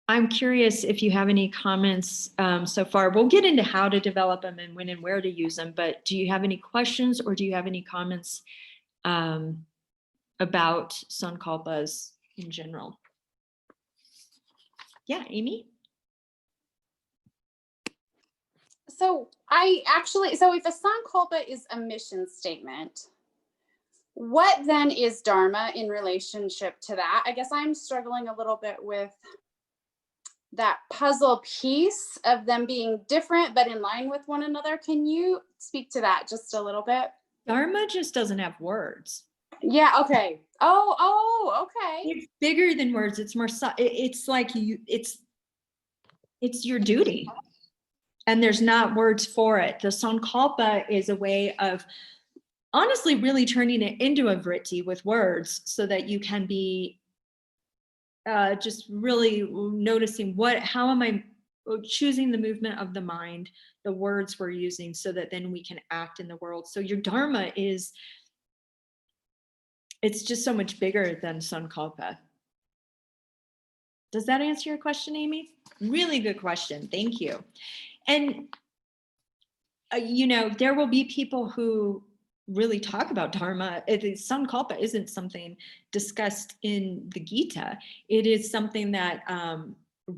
I'm curious if you have any comments so far. We'll get into how to develop them and when and where to use them, but do you have any questions or do you have any comments about Sankalpas in general? Yeah, Amy? So if a Sankalpa is a mission statement, what then is Dharma in relationship to that? I guess I'm struggling a little bit with that puzzle piece of them being different but in line with one another. Can you speak to that just a little bit? Dharma just doesn't have words. Yeah, okay. Oh, okay. It's bigger than words. It's more, it's like it's your duty. And there's not words for it. The Sankalpa is a way of honestly really turning it into a vritti with words so that you can be just really noticing how am I choosing the movement of the mind, the words we're using so that then we can act in the world. So your Dharma it's just so much bigger than Sankalpa. Does that answer your question, Amy? Really good question. Thank you. And, there will be people who really talk about Dharma. Sankalpa isn't something discussed in the Gita. It is something that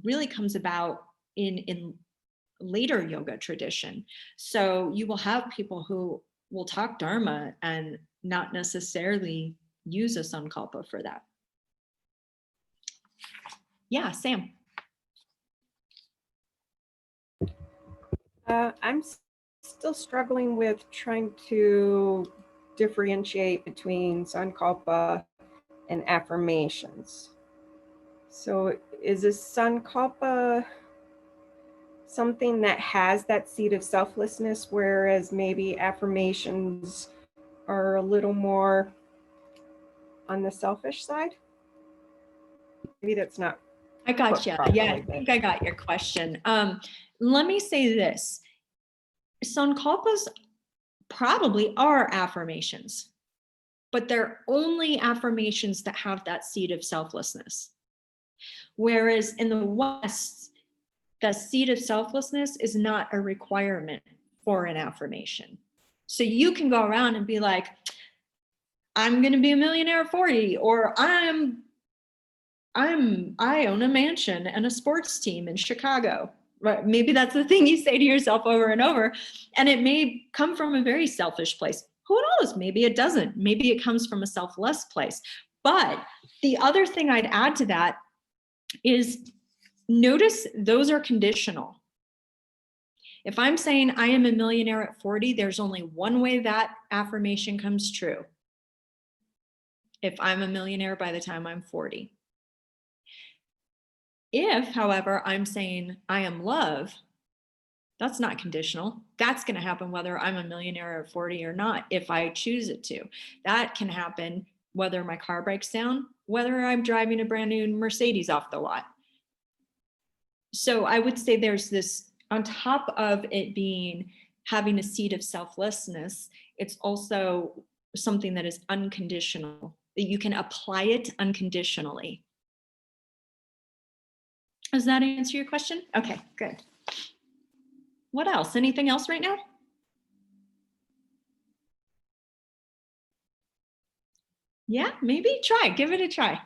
really comes about in later yoga tradition. So you will have people who will talk Dharma and not necessarily use a Sankalpa for that. Yeah, Sam. I'm still struggling with trying to differentiate between Sankalpa and affirmations. So is a Sankalpa something that has that seed of selflessness, whereas maybe affirmations are a little more on the selfish side? Maybe that's not. I got you. Yeah, I think I got your question. Let me say this. Sankalpas probably are affirmations, but they're only affirmations that have that seed of selflessness. Whereas in the West, the seed of selflessness is not a requirement for an affirmation. So you can go around and be like, I'm going to be a millionaire at 40, or I own a mansion and a sports team in Chicago. Right? Maybe that's the thing you say to yourself over and over. And it may come from a very selfish place. Who knows? Maybe it doesn't. Maybe it comes from a selfless place. But the other thing I'd add to that is notice those are conditional. If I'm saying I am a millionaire at 40, there's only one way that affirmation comes true. If I'm a millionaire by the time I'm 40. If, however, I'm saying I am love, that's not conditional. That's going to happen whether I'm a millionaire at 40 or not, if I choose it to. That can happen whether my car breaks down, whether I'm driving a brand new Mercedes off the lot. So I would say there's this, on top of it being having a seed of selflessness, it's also something that is unconditional, that you can apply it unconditionally. Does that answer your question? Okay, good. What else? Anything else right now? Yeah, maybe try, give it a try.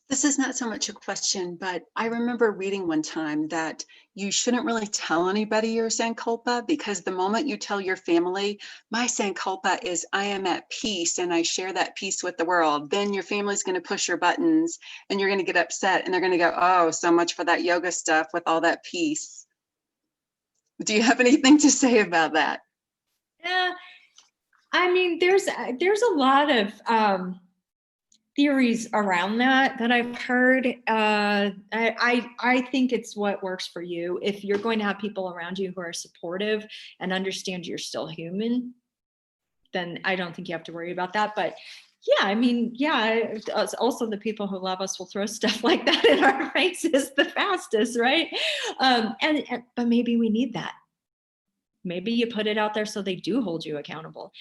This is not so much a question, but I remember reading one time that you shouldn't really tell anybody your Sankalpa, because the moment you tell your family, my Sankalpa is I am at peace and I share that peace with the world, then your family's going to push your buttons and you're going to get upset and they're going to go, oh, so much for that yoga stuff with all that peace. Do you have anything to say about that? Yeah, I mean, there's a lot of theories around that I've heard. I think it's what works for you. If you're going to have people around you who are supportive and understand you're still human, then I don't think you have to worry about that. But yeah, I mean, yeah, also the people who love us will throw stuff like that in our faces the fastest, right? But maybe we need that. Maybe you put it out there so they do hold you accountable.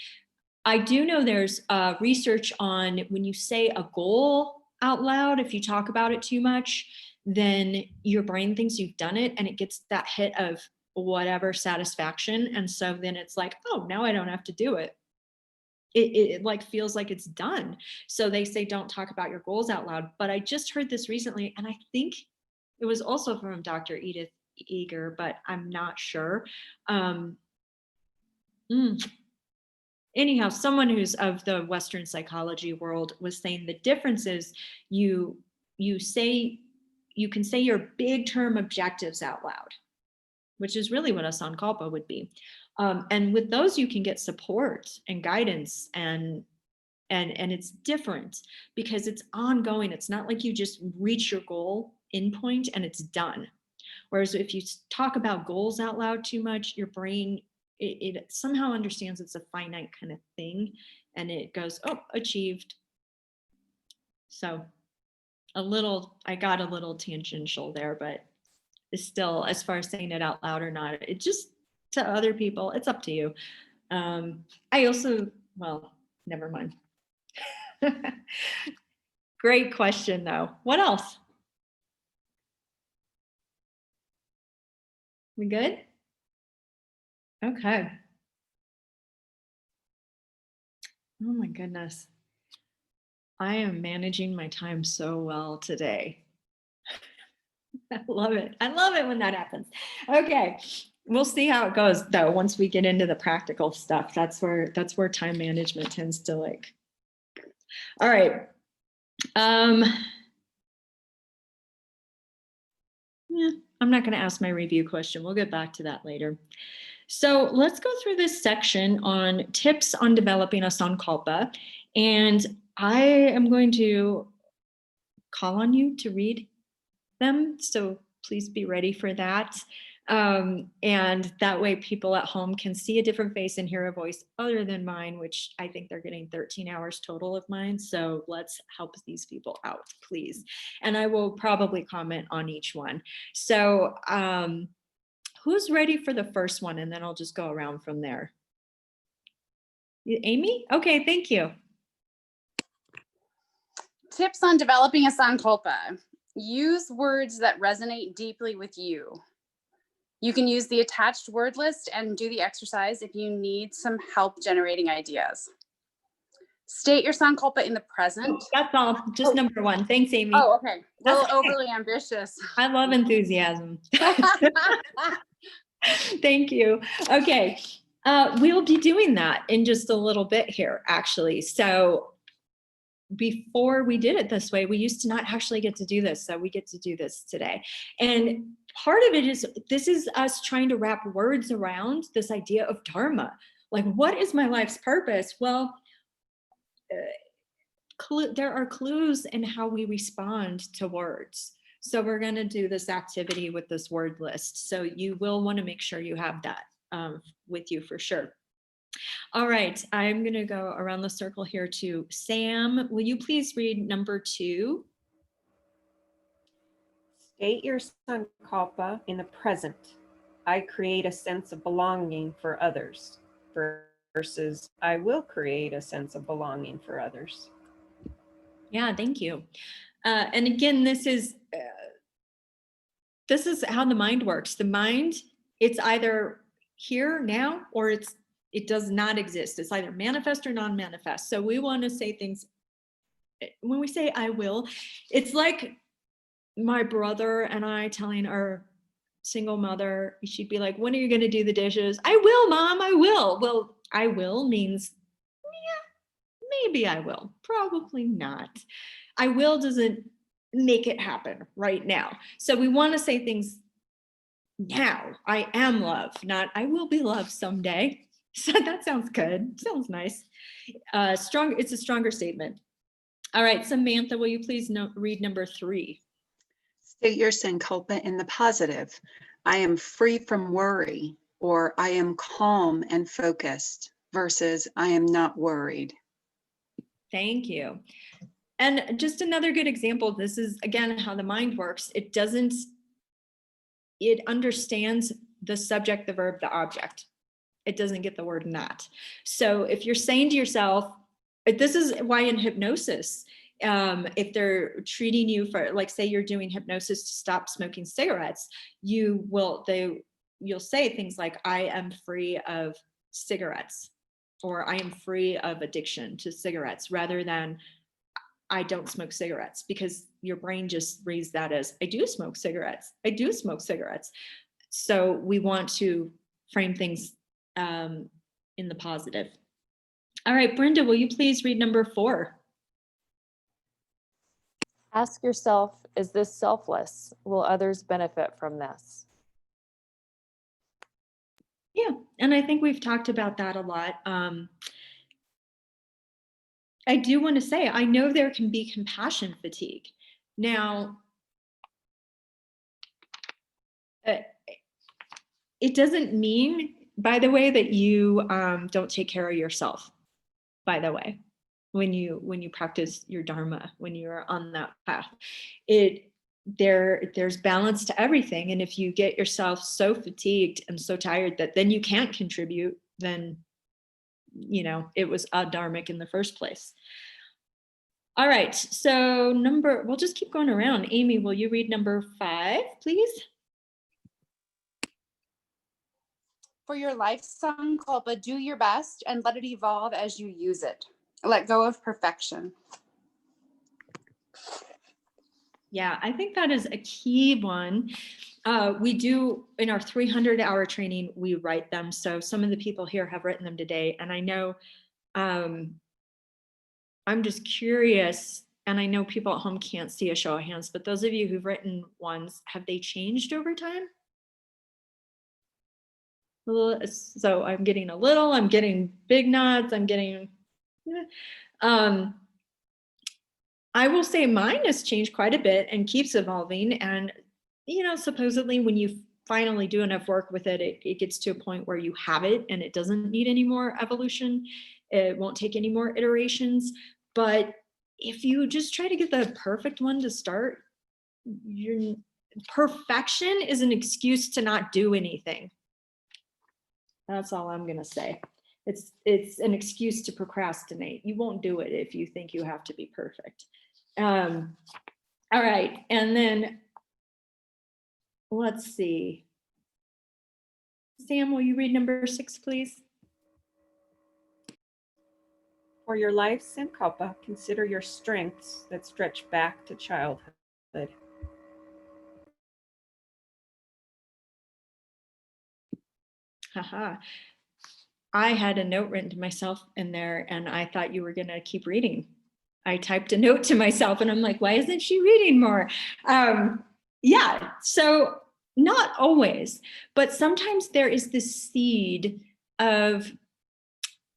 I do know there's research on when you say a goal out loud, if you talk about it too much, then your brain thinks you've done it and it gets that hit of whatever satisfaction. And so then it's like, oh, now I don't have to do it. It like feels like it's done. So they say don't talk about your goals out loud. But I just heard this recently, and I think it was also from Dr. Edith Eger, but I'm not sure. Anyhow, someone who's of the Western psychology world was saying the difference is you can say your big term objectives out loud, which is really what a Sankalpa would be. And with those, you can get support and guidance, and it's different because it's ongoing. It's not like you just reach your goal endpoint and it's done. Whereas if you talk about goals out loud too much, your brain, it somehow understands it's a finite kind of thing and it goes, oh, achieved. So I got a little tangential there, but it's still, as far as saying it out loud or not, it just, to other people, it's up to you. I also, well, never mind. Great question though. What else? We good? Okay. Oh my goodness. I am managing my time so well today. I love it. I love it when that happens. Okay. We'll see how it goes though. Once we get into the practical stuff, that's where time management tends to like. All right. Yeah, I'm not going to ask my review question. We'll get back to that later. So let's go through this section on tips on developing a Sankalpa. And I am going to call on you to read them. So please be ready for that. And that way people at home can see a different face and hear a voice other than mine, which I think they're getting 13 hours total of mine. So let's help these people out, please. And I will probably comment on each one. So who's ready for the first one? And then I'll just go around from there. Amy? Okay, thank you. Tips on developing a Sankalpa. Use words that resonate deeply with you. You can use the attached word list and do the exercise if you need some help generating ideas. State your Sankalpa in the present. That's all, just number one. Thanks, Amy. Oh, okay. Well, That's okay. overly ambitious. I love enthusiasm. Thank you. Okay. We'll be doing that in just a little bit here, actually. So before we did it this way, we used to not actually get to do this. So we get to do this today. And part of it is, this is us trying to wrap words around this idea of Dharma. Like, what is my life's purpose? Well, there are clues in how we respond to words. So we're going to do this activity with this word list. So you will want to make sure you have that with you for sure. All right, I'm going to go around the circle here to Sam. Will you please read number 2? State your Sankalpa in the present. I create a sense of belonging for others versus I will create a sense of belonging for others. Yeah, thank you. And again, this is how the mind works. The mind, it's either here now or it does not exist. It's either manifest or non-manifest. So we want to say things when we say I will, it's like my brother and I telling our single mother, she'd be like, when are you going to do the dishes? I will, Mom, I will. Well, I will means, yeah, maybe I will, probably not. I will doesn't make it happen right now. So we want to say things now. I am love, not I will be loved someday. So that sounds good. Sounds nice. Strong. It's a stronger statement. All right, Samantha, will you please read number 3? State your Sankalpa in the positive. I am free from worry, or I am calm and focused, versus I am not worried. Thank you. And just another good example, this is again how the mind works. It understands the subject, the verb, the object. It doesn't get the word not. So if you're saying to yourself, this is why in hypnosis, if they're treating you for, like, say you're doing hypnosis to stop smoking cigarettes, you'll say things like, I am free of cigarettes, or I am free of addiction to cigarettes, rather than I don't smoke cigarettes, because your brain just reads that as I do smoke cigarettes. I do smoke cigarettes. So we want to frame things in the positive. All right, Brenda, will you please read number 4? Ask yourself, is this selfless? Will others benefit from this? Yeah, and I think we've talked about that a lot. I do want to say, I know there can be compassion fatigue. Now, it doesn't mean, by the way, that you don't take care of yourself, by the way, when you practice your Dharma, when you're on that path. There's balance to everything. And if you get yourself so fatigued and so tired that then you can't contribute, then it was adharmic in the first place. All right, so we'll just keep going around. Amy, will you read number 5, please? For your life Sankalpa, do your best and let it evolve as you use it. Let go of perfection. Yeah, I think that is a key one. We do, in our 300-hour training, we write them. So some of the people here have written them today. And I know, I'm just curious, and I know people at home can't see a show of hands, but those of you who've written ones, have they changed over time? So I'm getting I'm getting big nods, I'm getting, I will say mine has changed quite a bit and keeps evolving. And, supposedly when you finally do enough work with it, it gets to a point where you have it and it doesn't need any more evolution. It won't take any more iterations. But if you just try to get the perfect one to start, perfection is an excuse to not do anything. That's all I'm going to say. It's an excuse to procrastinate. You won't do it if you think you have to be perfect. All right. And then let's see. Sam, will you read number 6, please? For your life Sankalpa, consider your strengths that stretch back to childhood. Haha. I had a note written to myself in there and I thought you were going to keep reading. I typed a note to myself and I'm like, why isn't she reading more? Yeah, so not always, but sometimes there is this seed of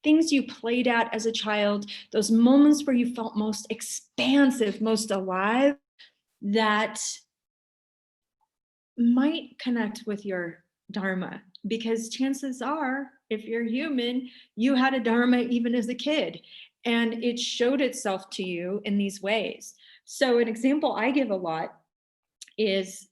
things you played at as a child, those moments where you felt most expansive, most alive, that might connect with your Dharma, because chances are, if you're human, you had a Dharma even as a kid, and it showed itself to you in these ways. So an example I give a lot is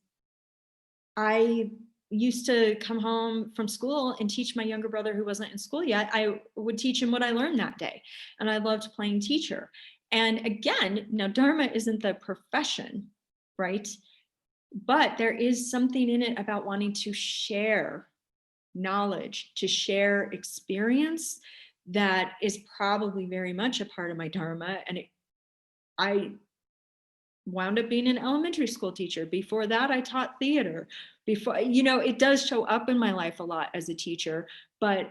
I used to come home from school and teach my younger brother who wasn't in school yet. I would teach him what I learned that day. And I loved playing teacher. And again, now Dharma isn't the profession, right? But there is something in it about wanting to share knowledge, to share experience that is probably very much a part of my Dharma. And I wound up being an elementary school teacher. Before that, I taught theater. Before, it does show up in my life a lot as a teacher, but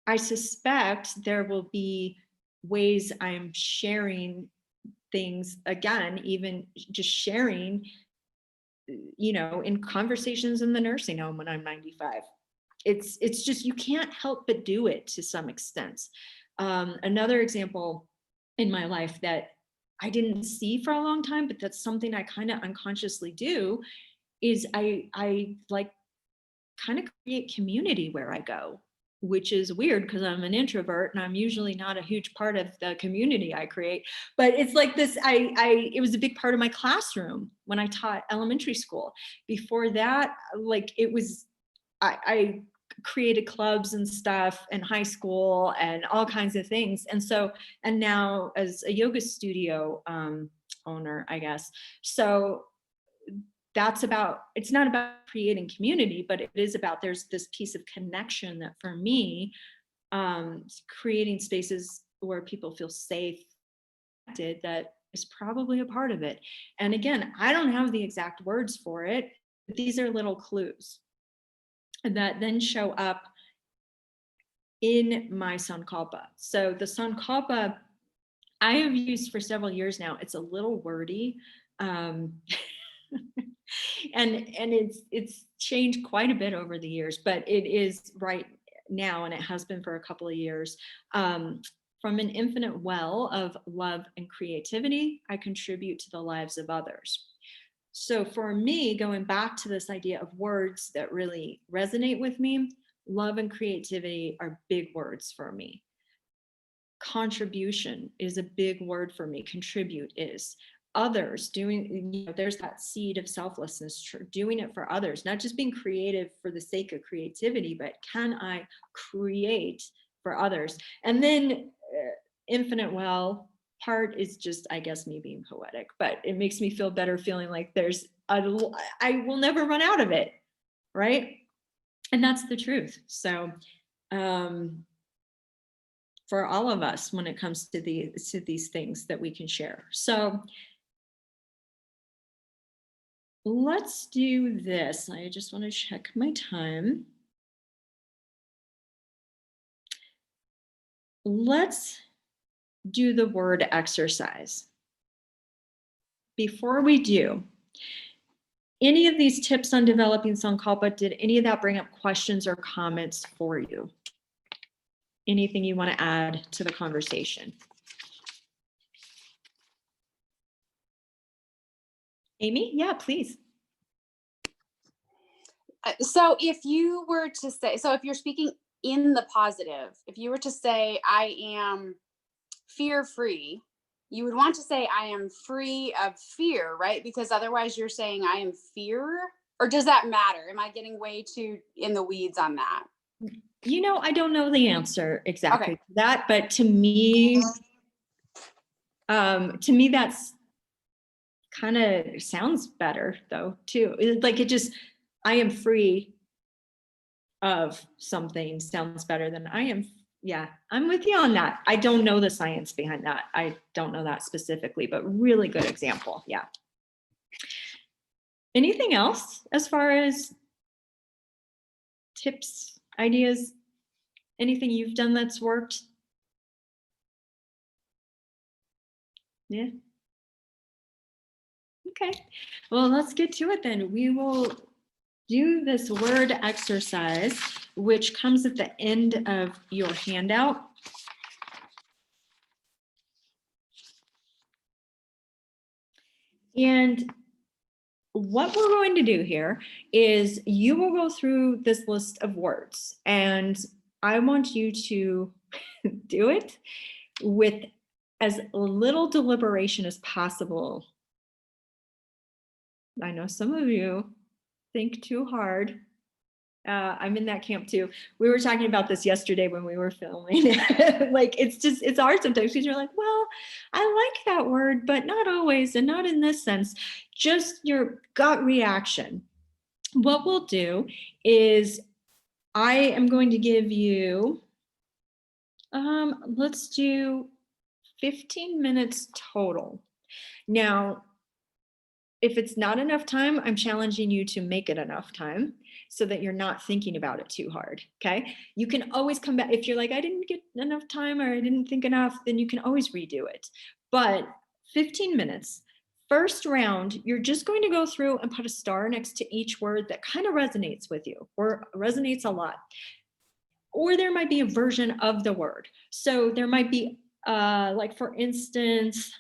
I suspect there will be ways I'm sharing things again, even just sharing, in conversations in the nursing home when I'm 95. It's just, you can't help but do it to some extent. Another example in my life that I didn't see for a long time, but that's something I kind of unconsciously do, is I like kind of create community where I go, which is weird because I'm an introvert and I'm usually not a huge part of the community I create. But it's like this, it was a big part of my classroom when I taught elementary school. Before that, like it was, I created clubs and stuff in high school and all kinds of things. And now as a yoga studio owner, I guess. So it's not about creating community, but it is about, there's this piece of connection that for me, creating spaces where people feel safe, that is probably a part of it. And again, I don't have the exact words for it, but these are little clues that then show up in my Sankalpa. So the Sankalpa I have used for several years now. It's a little wordy. And it's changed quite a bit over the years, but it is right now, and it has been for a couple of years. From an infinite well of love and creativity, I contribute to the lives of others. So for me, going back to this idea of words that really resonate with me, love and creativity are big words for me. Contribution is a big word for me. Contribute is. Others, doing, there's that seed of selflessness, doing it for others, not just being creative for the sake of creativity, but can I create for others? And then infinite well part is just, I guess, me being poetic, but it makes me feel better feeling like I will never run out of it, right? And that's the truth. So for all of us, when it comes to these things that we can share. So let's do this. I just want to check my time. Let's do the word exercise. Before we do, any of these tips on developing Sankalpa, did any of that bring up questions or comments for you? Anything you want to add to the conversation? Amy, yeah, please. So if you were to say, so if you're speaking in the positive, if you were to say, I am fear-free, you would want to say, I am free of fear, right? Because otherwise you're saying I am fear, or does that matter? Am I getting way too in the weeds on that? I don't know the answer exactly Okay. to that, but to me, that's kind of sounds better though, too. Like it just, I am free of something sounds better than I am. Yeah, I'm with you on that. I don't know the science behind that. I don't know that specifically, but really good example. Yeah. Anything else as far as tips, ideas, anything you've done that's worked? Yeah. Okay. Well, let's get to it then. We will do this word exercise, which comes at the end of your handout. And what we're going to do here is you will go through this list of words, and I want you to do it with as little deliberation as possible. I know some of you think too hard. I'm in that camp too. We were talking about this yesterday when we were filming. Like it's hard sometimes because you're like, well, I like that word, but not always, and not in this sense. Just your gut reaction. What we'll do is I am going to give you, let's do 15 minutes total Now, if it's not enough time, I'm challenging you to make it enough time so that you're not thinking about it too hard. Okay. You can always come back. If you're like, I didn't get enough time or I didn't think enough, then you can always redo it. But 15 minutes, first round, you're just going to go through and put a star next to each word that kind of resonates with you or resonates a lot. Or there might be a version of the word. So there might be, like, for instance,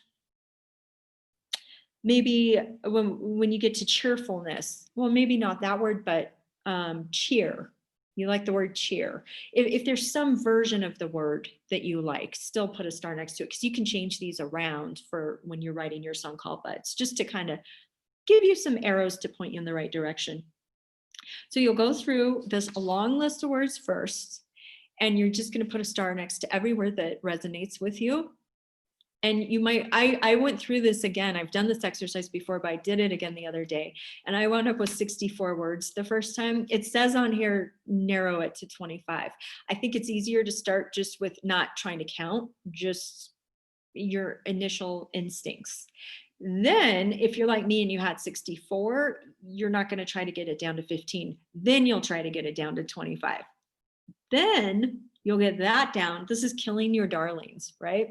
maybe when you get to cheerfulness, well, maybe not that word, but cheer. You like the word cheer. If there's some version of the word that you like, still put a star next to it, because you can change these around for when you're writing your Sankalpa. It's just to kind of give you some arrows to point you in the right direction. So you'll go through this long list of words first, and you're just going to put a star next to every word that resonates with you. And you might, I went through this again. I've done this exercise before, but I did it again the other day. And I wound up with 64 words the first time. It says on here, narrow it to 25. I think it's easier to start just with not trying to count, just your initial instincts. Then if you're like me and you had 64, you're not going to try to get it down to 15. Then you'll try to get it down to 25. Then you'll get that down. This is killing your darlings, right?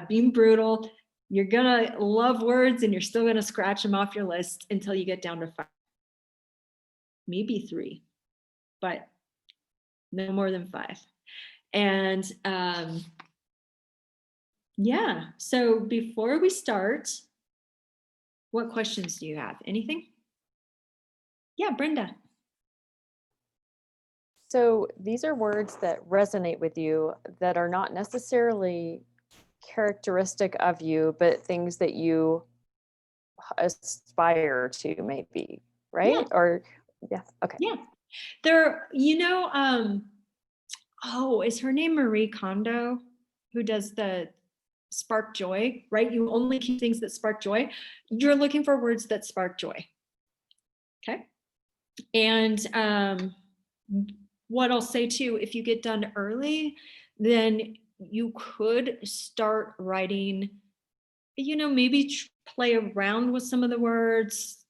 Being brutal. You're gonna love words and you're still gonna scratch them off your list until you get down to 5, maybe 3, but no more than 5. And yeah, so before we start, what questions do you have? Anything? Yeah, Brenda. So these are words that resonate with you that are not necessarily characteristic of you, but things that you aspire to, maybe, right? Yeah. Or yeah, okay. Yeah. Oh, is her name Marie Kondo, who does the spark joy, right? You only keep things that spark joy. You're looking for words that spark joy. Okay. And what I'll say too, if you get done early, then you could start writing, maybe play around with some of the words.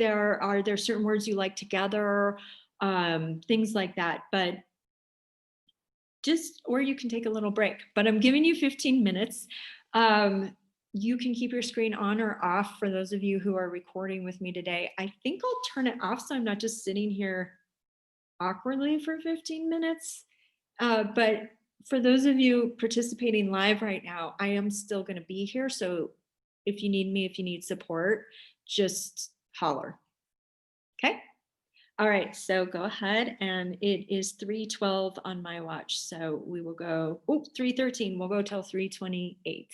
Are there certain words you like together? Things like that. But or you can take a little break, but I'm giving you 15 minutes. You can keep your screen on or off for those of you who are recording with me today. I think I'll turn it off so I'm not just sitting here awkwardly for 15 minutes. But for those of you participating live right now, I am still going to be here. So if you need me, if you need support, just holler. Okay. All right, so go ahead, and it is 3:12 on my watch. So we will go, 3:13, we'll go till 3:28.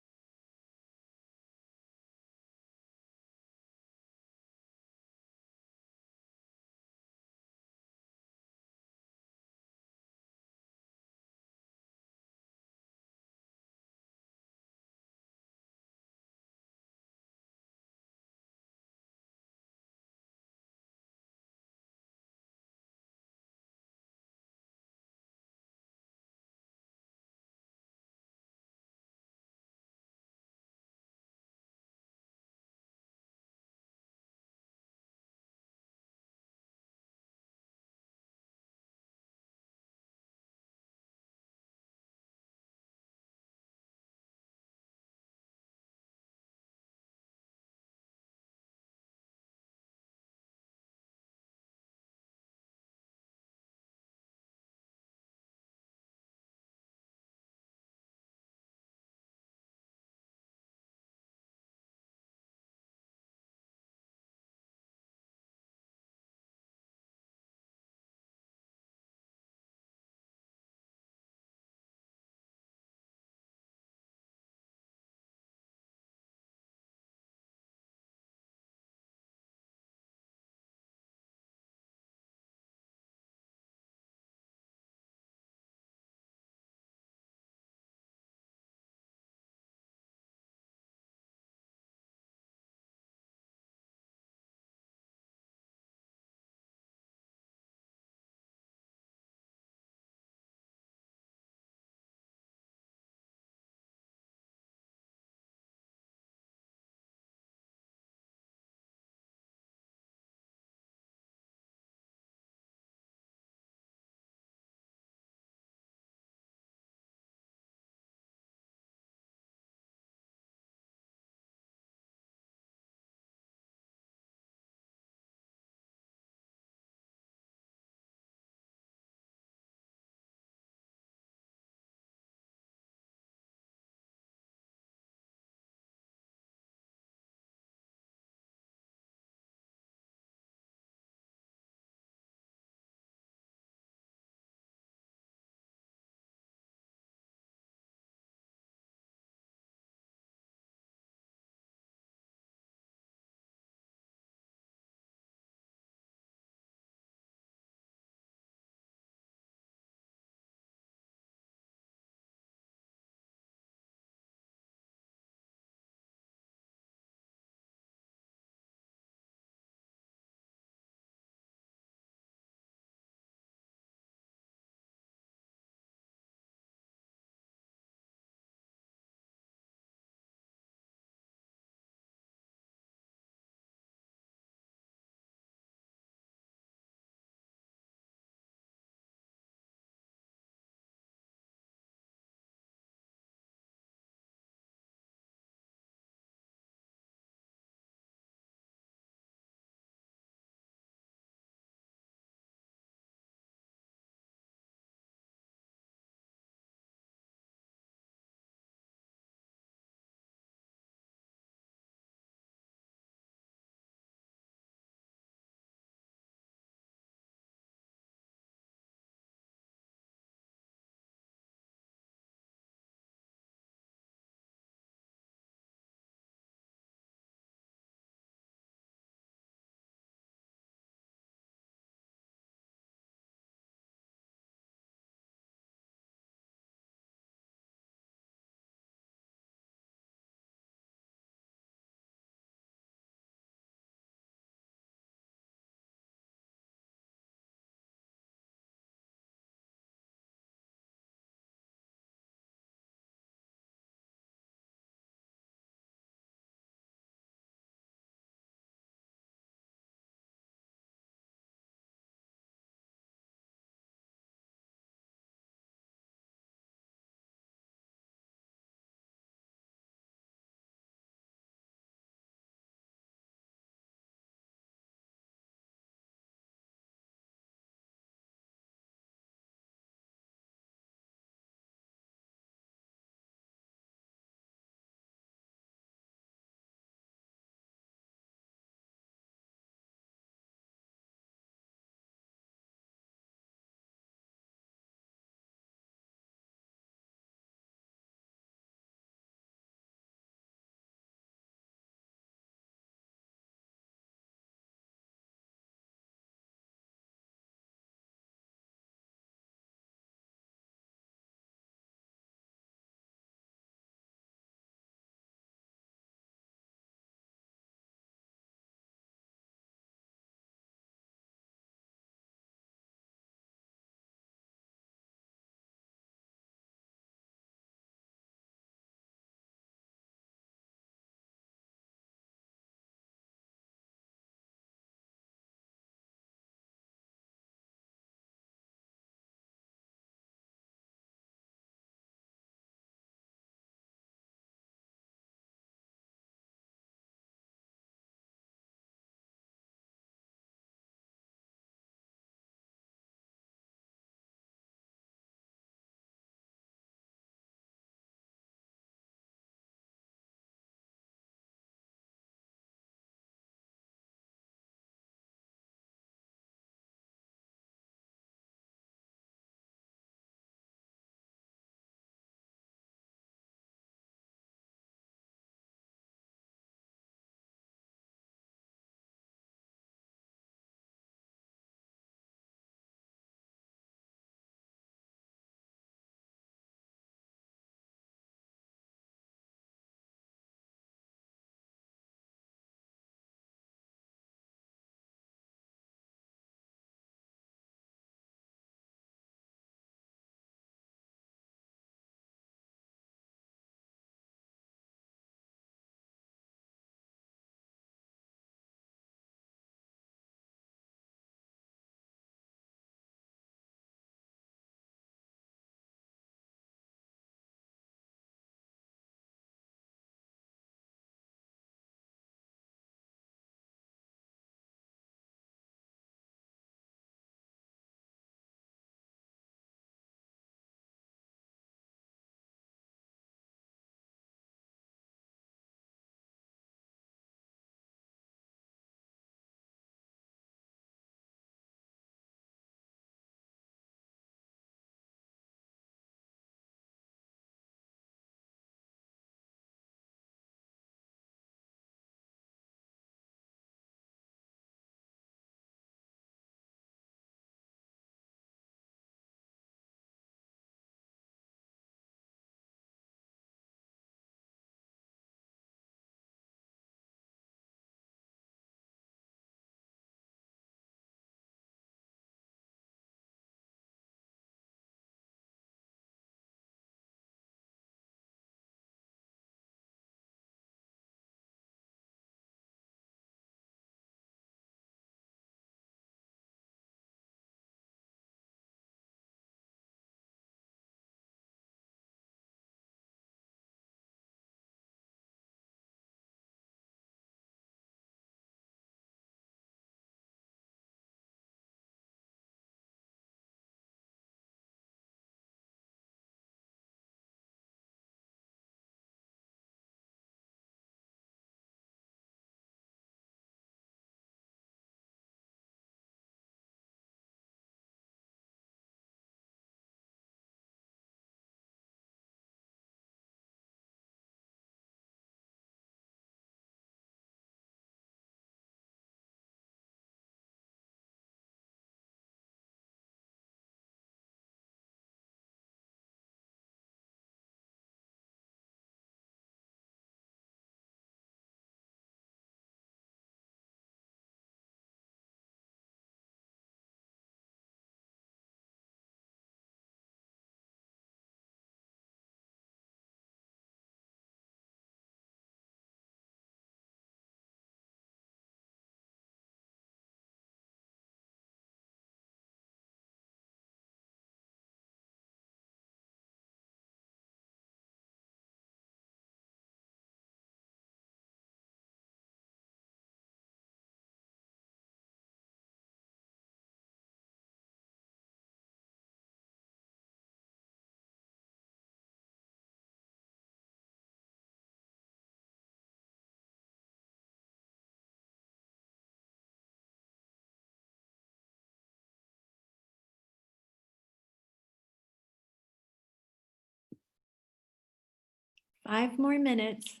5 more minutes.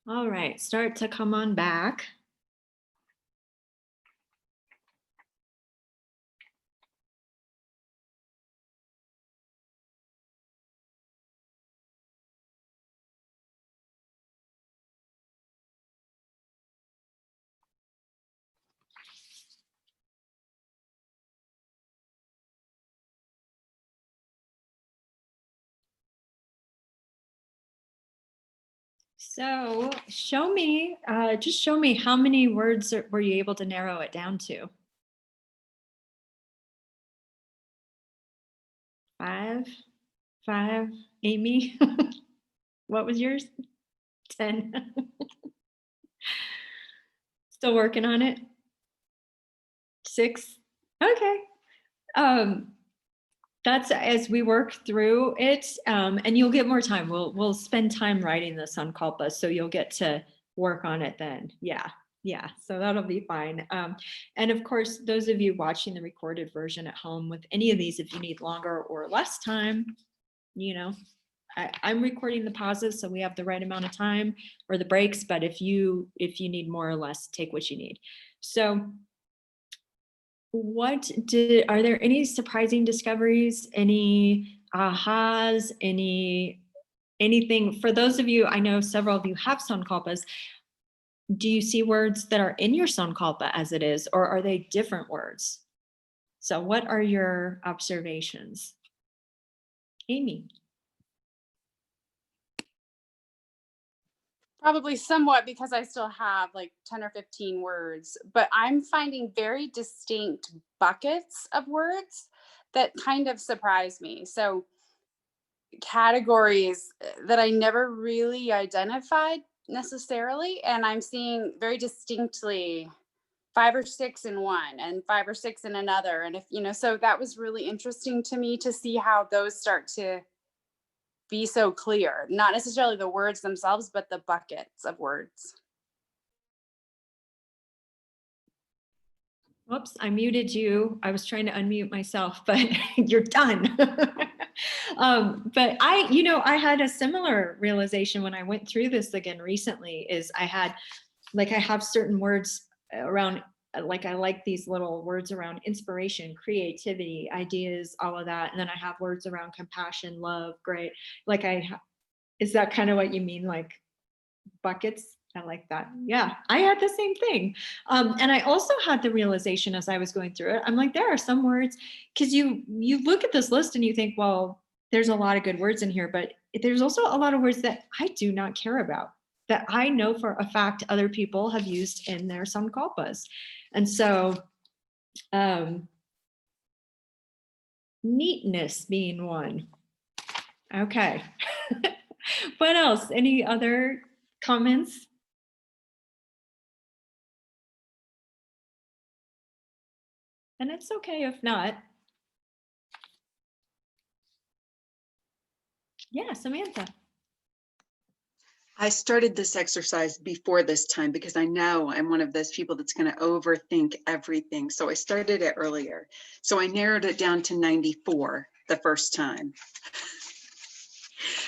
All right, start to come on back. So show me, just show me how many words were you able to narrow it down to? 5, 5, Amy, what was yours? 10. Still working on it? 6, okay. That's as we work through it, and you'll get more time. We'll spend time writing the Sankalpa, so you'll get to work on it then. Yeah, Yeah, so that'll be fine. And of course, those of you watching the recorded version at home with any of these, if you need longer or less time, you know, I'm recording the pauses so we have the right amount of time, or the breaks, but if you need more or less, take what you need. So are there any surprising discoveries, any ahas, anything for those of you, I know several of you have Sankalpas. Do you see words that are in your Sankalpa as it is, or are they different words? So what are your observations? Amy. Probably somewhat, because I still have like 10 or 15 words, but I'm finding very distinct buckets of words that kind of surprise me. So categories that I never really identified necessarily, and I'm seeing very distinctly 5 or 6 in one and 5 or 6 in another. And if, so that was really interesting to me to see how those start to be so clear, not necessarily the words themselves, but the buckets of words. Whoops, I muted you. I was trying to unmute myself, but you're done. But I had a similar realization when I went through this again recently. Is I have certain words around, like I like these little words around inspiration, creativity, ideas, all of that. And then I have words around compassion, love, great. Is that kind of what you mean? Like buckets? I like that. Yeah, I had the same thing. And I also had the realization as I was going through it, I'm like, there are some words, because you look at this list and you think, well, there's a lot of good words in here, but there's also a lot of words that I do not care about, that I know for a fact other people have used in their sankalpas. And so neatness being one. Okay. What else? Any other comments? And it's okay if not. Yeah, Samantha. I started this exercise before this time because I know I'm one of those people that's going to overthink everything. So I started it earlier. So I narrowed it down to 94 the first time.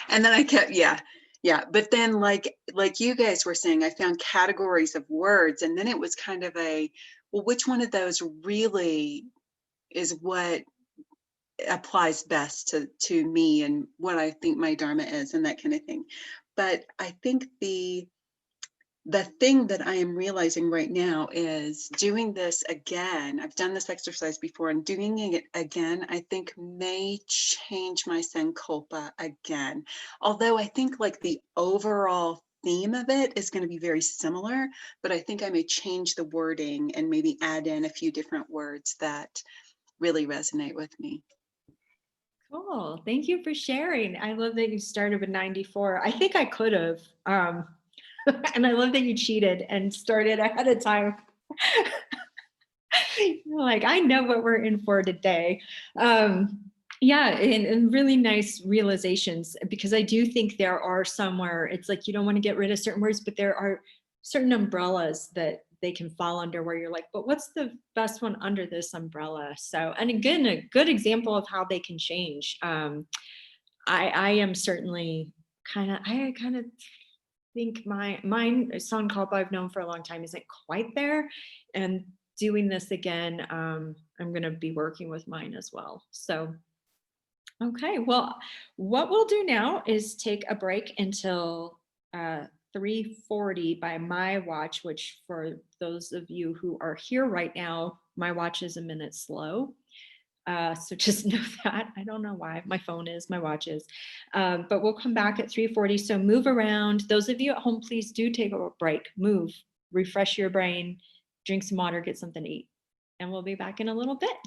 And then I kept, yeah. But then like you guys were saying, I found categories of words, and then it was kind of well, which one of those really is what applies best to me and what I think my Dharma is and that kind of thing. But I think the thing that I am realizing right now is doing this again. I've done this exercise before, and doing it again, I think may change my Sankalpa again. Although I think like the overall theme of it is going to be very similar, but I think I may change the wording and maybe add in a few different words that really resonate with me. Cool. Thank you for sharing. I love that you started with 94. I think I could have. And I love that you cheated and started ahead of time. Like, I know what we're in for today. Yeah, and really nice realizations, because I do think there are somewhere, it's like you don't want to get rid of certain words, but there are certain umbrellas that they can fall under where you're like, but what's the best one under this umbrella? So, and again, a good example of how they can change. I am certainly I kind of think mine Sankalpa I've known for a long time isn't quite there, and doing this again, I'm going to be working with mine as well. So, okay, well, what we'll do now is take a break until 3:40 by my watch, which for those of you who are here right now, my watch is a minute slow. So just know that. I don't know why. My phone is, my watch is. But we'll come back at 3:40. So move around. Those of you at home, please do take a break. Move, refresh your brain, drink some water, get something to eat. And we'll be back in a little bit.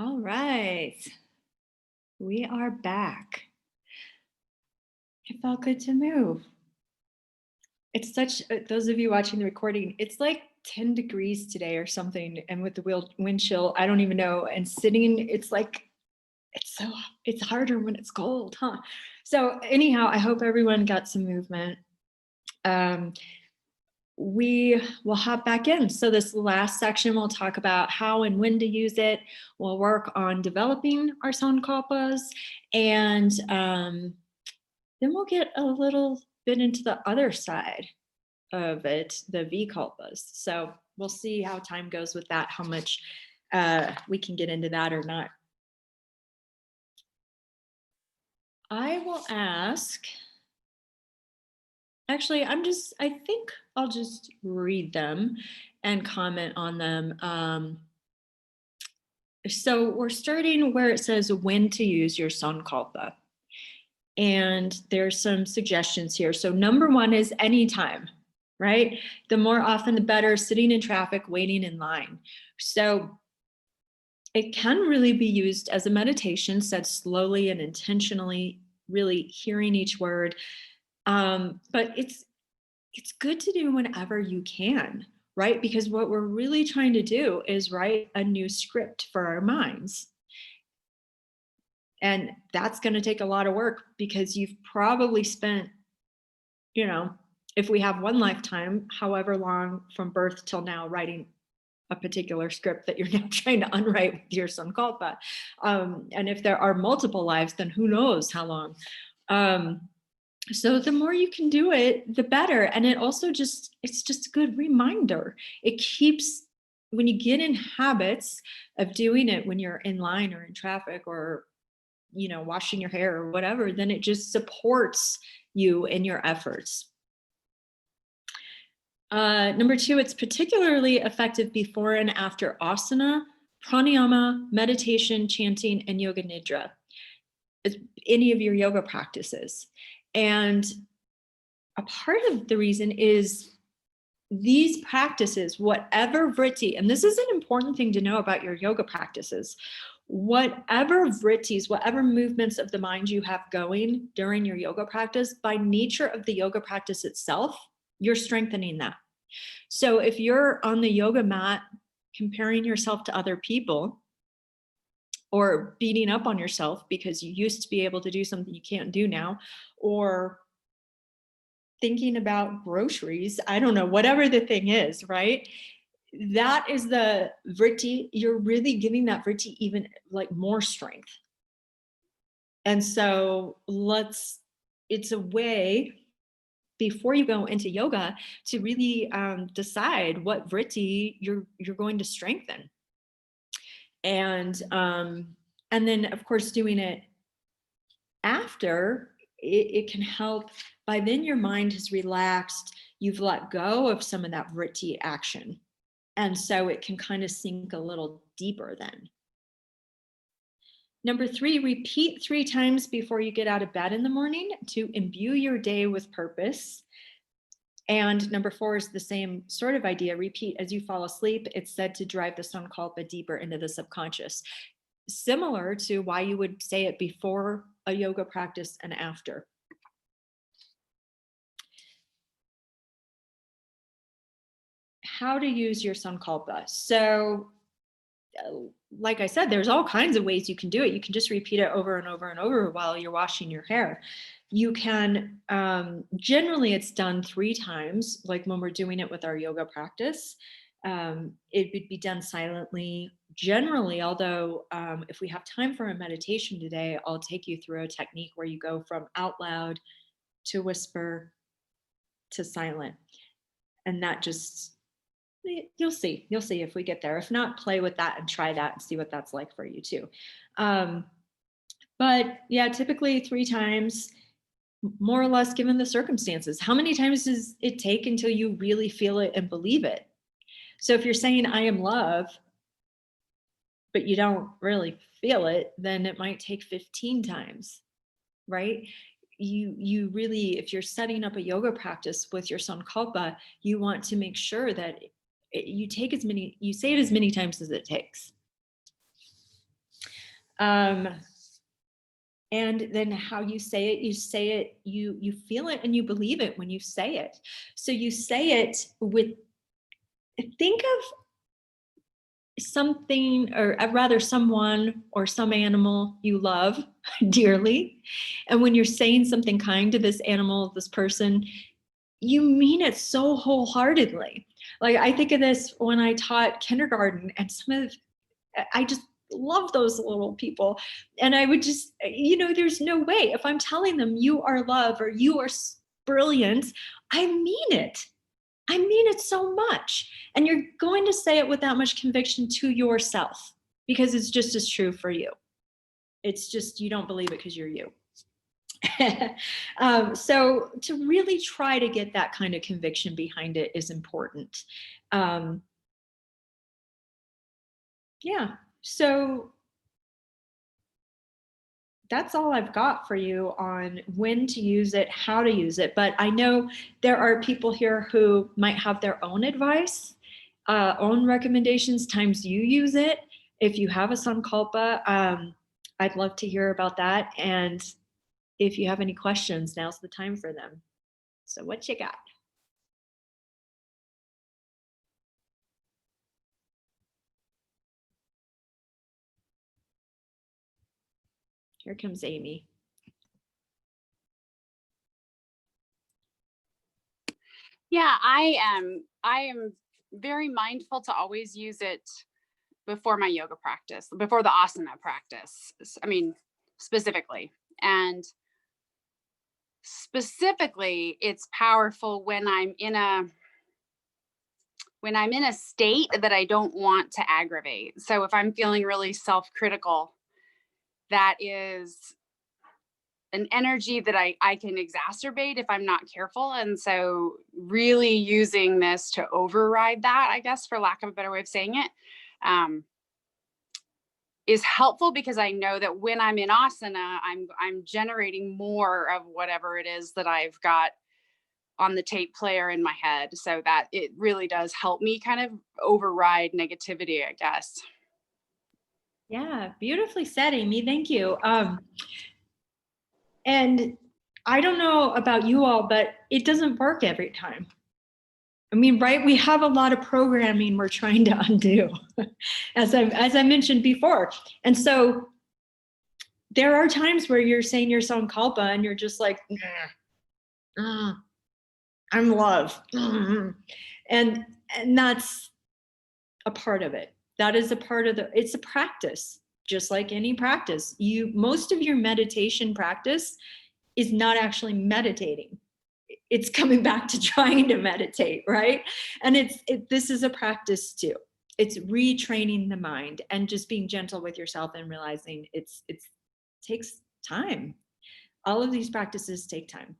All right. We are back. It felt good to move. It's such, those of you watching the recording, it's like 10 degrees today or something. And with the wind chill, I don't even know. And sitting, it's like, it's harder when it's cold, huh? So anyhow, I hope everyone got some movement. We will hop back in. So this last section, we'll talk about how and when to use it. We'll work on developing our sankalpas, and then we'll get a little bit into the other side of it, the vikalpas. So we'll see how time goes with that, how much we can get into that or not. I will ask, actually, I think I'll just read them and comment on them. So we're starting where it says when to use your sankalpa. And there's some suggestions here. So number one is anytime, right? The more often, the better, sitting in traffic, waiting in line. So it can really be used as a meditation, said slowly and intentionally, really hearing each word. But it's good to do whenever you can, right? Because what we're really trying to do is write a new script for our minds. And that's going to take a lot of work, because you've probably spent, if we have one lifetime, however long from birth till now, writing a particular script that you're now trying to unwrite with your sankalpa. And if there are multiple lives, then who knows how long. So the more you can do it, the better. And it also it's just a good reminder. It keeps, when you get in habits of doing it when you're in line or in traffic or, washing your hair or whatever, then it just supports you in your efforts. Number two, it's particularly effective before and after asana, pranayama, meditation, chanting, and yoga nidra, any of your yoga practices. And a part of the reason is these practices, whatever vritti, and this is an important thing to know about your yoga practices, whatever vrittis, whatever movements of the mind you have going during your yoga practice, by nature of the yoga practice itself, you're strengthening that. So if you're on the yoga mat comparing yourself to other people, or beating up on yourself because you used to be able to do something you can't do now, or thinking about groceries, I don't know, whatever the thing is, right? That is the vritti. You're really giving that vritti even like more strength. And so it's a way before you go into yoga to really decide what vritti you're going to strengthen. And then of course doing it after, it can help. By then your mind has relaxed, you've let go of some of that vritti action. And so it can kind of sink a little deeper then. Number three, repeat 3 times before you get out of bed in the morning to imbue your day with purpose. And number 4 is the same sort of idea. Repeat as you fall asleep. It's said to drive the sankalpa deeper into the subconscious. Similar to why you would say it before a yoga practice and after. How to use your sankalpa. So, like I said, there's all kinds of ways you can do it. You can just repeat it over and over and over while you're washing your hair. You can, generally it's done 3 times, like when we're doing it with our yoga practice. It would be done silently, generally, although if we have time for a meditation today, I'll take you through a technique where you go from out loud to whisper to silent. And that just, you'll see if we get there. If not, play with that and try that and see what that's like for you too. But yeah, typically 3 times, more or less, given the circumstances. How many times does it take until you really feel it and believe it? So if you're saying I am love, but you don't really feel it, then it might take 15 times, right? You really, if you're setting up a yoga practice with your sankalpa, you want to make sure that you say it as many times as it takes. And then how you say it, you feel it and you believe it when you say it. So you say it with, think of something, or rather someone or some animal you love dearly. And when you're saying something kind to this animal, this person, you mean it so wholeheartedly. Like I think of this when I taught kindergarten, and I just love those little people. And I would just, there's no way if I'm telling them you are love or you are brilliant, I mean it. I mean it so much. And you're going to say it with that much conviction to yourself because it's just as true for you. It's just, you don't believe it because you're you. So to really try to get that kind of conviction behind it is important. Yeah, so that's all I've got for you on when to use it, how to use it. But I know there are people here who might have their own advice, own recommendations, times you use it. If you have a Sankalpa, I'd love to hear about that. And if you have any questions, now's the time for them. So what you got? Here comes Amy. Yeah, I am very mindful to always use it before my yoga practice, before the asana practice. I mean, specifically. And specifically, it's powerful when I'm in a state that I don't want to aggravate. So if I'm feeling really self-critical, that is an energy that I can exacerbate if I'm not careful. And so really using this to override that, I guess, for lack of a better way of saying it, is helpful because I know that when I'm in asana, I'm generating more of whatever it is that I've got on the tape player in my head, so that it really does help me kind of override negativity, I guess. Yeah, beautifully said, Amy. Thank you. And I don't know about you all, but it doesn't work every time. I mean, right? We have a lot of programming we're trying to undo, as I mentioned before. And so there are times where you're saying your Sankalpa and you're just like, I'm love. And that's a part of it. That is a part of it's a practice, just like any practice. Most of your meditation practice is not actually meditating. It's coming back to trying to meditate, right? And this is a practice too. It's retraining the mind and just being gentle with yourself and realizing it takes time. All of these practices take time,